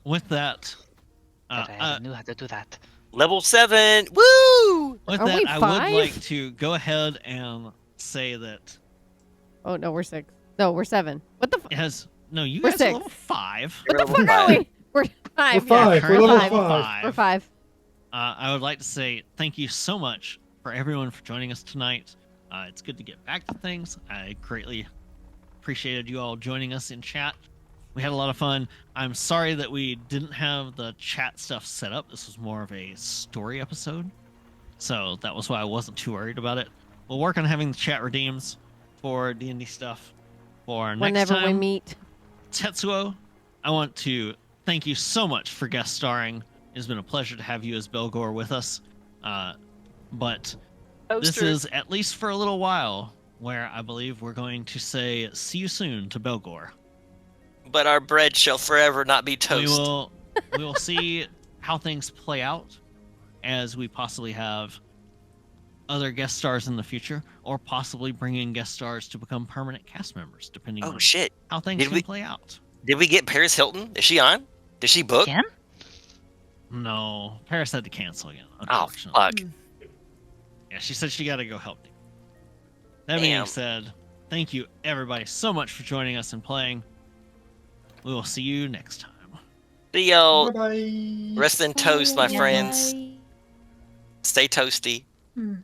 with that, But I knew how to do that. Level 7, woo! with Are that, we I 5? would like to go ahead and say that Oh, no, we're 6. No, we're 7. What the fuck? it has you We're guys 6. are level 5. What the Level fuck are 5. we? We're 5. We're 5. We're currently level level 5. We're 5. I would like to say thank you so much for everyone for joining us tonight. It's good to get back to things. I greatly appreciated you all joining us in chat. We had a lot of fun. I'm sorry that we didn't have the chat stuff set up. This was more of a story episode. So that was why I wasn't too worried about it. We'll work on having the chat redeems for D&D stuff for next Whenever time. we meet. Tetsuo, I want to thank you so much for guest starring. It's been a pleasure to have you as Belgor with us. But this is, at least for a little while, where I believe we're going to say see you soon to Belgor. But our bread shall forever not be toast. We will see how things play out as we possibly have other guest stars in the future, or possibly bring in guest stars to become permanent cast members, depending Oh on shit! how things Did can we- play out. Did we get Paris Hilton? Is she on? Did she book? Again? No, Paris had to cancel again, Oh unfortunately. fuck! Yeah, she said she got to go help. That being Damn. said, thank you everybody so much for joining us and playing. We will see you next time. See y'all. Bye-bye. Rest in toast, my Bye. friends. Stay toasty. Hmm.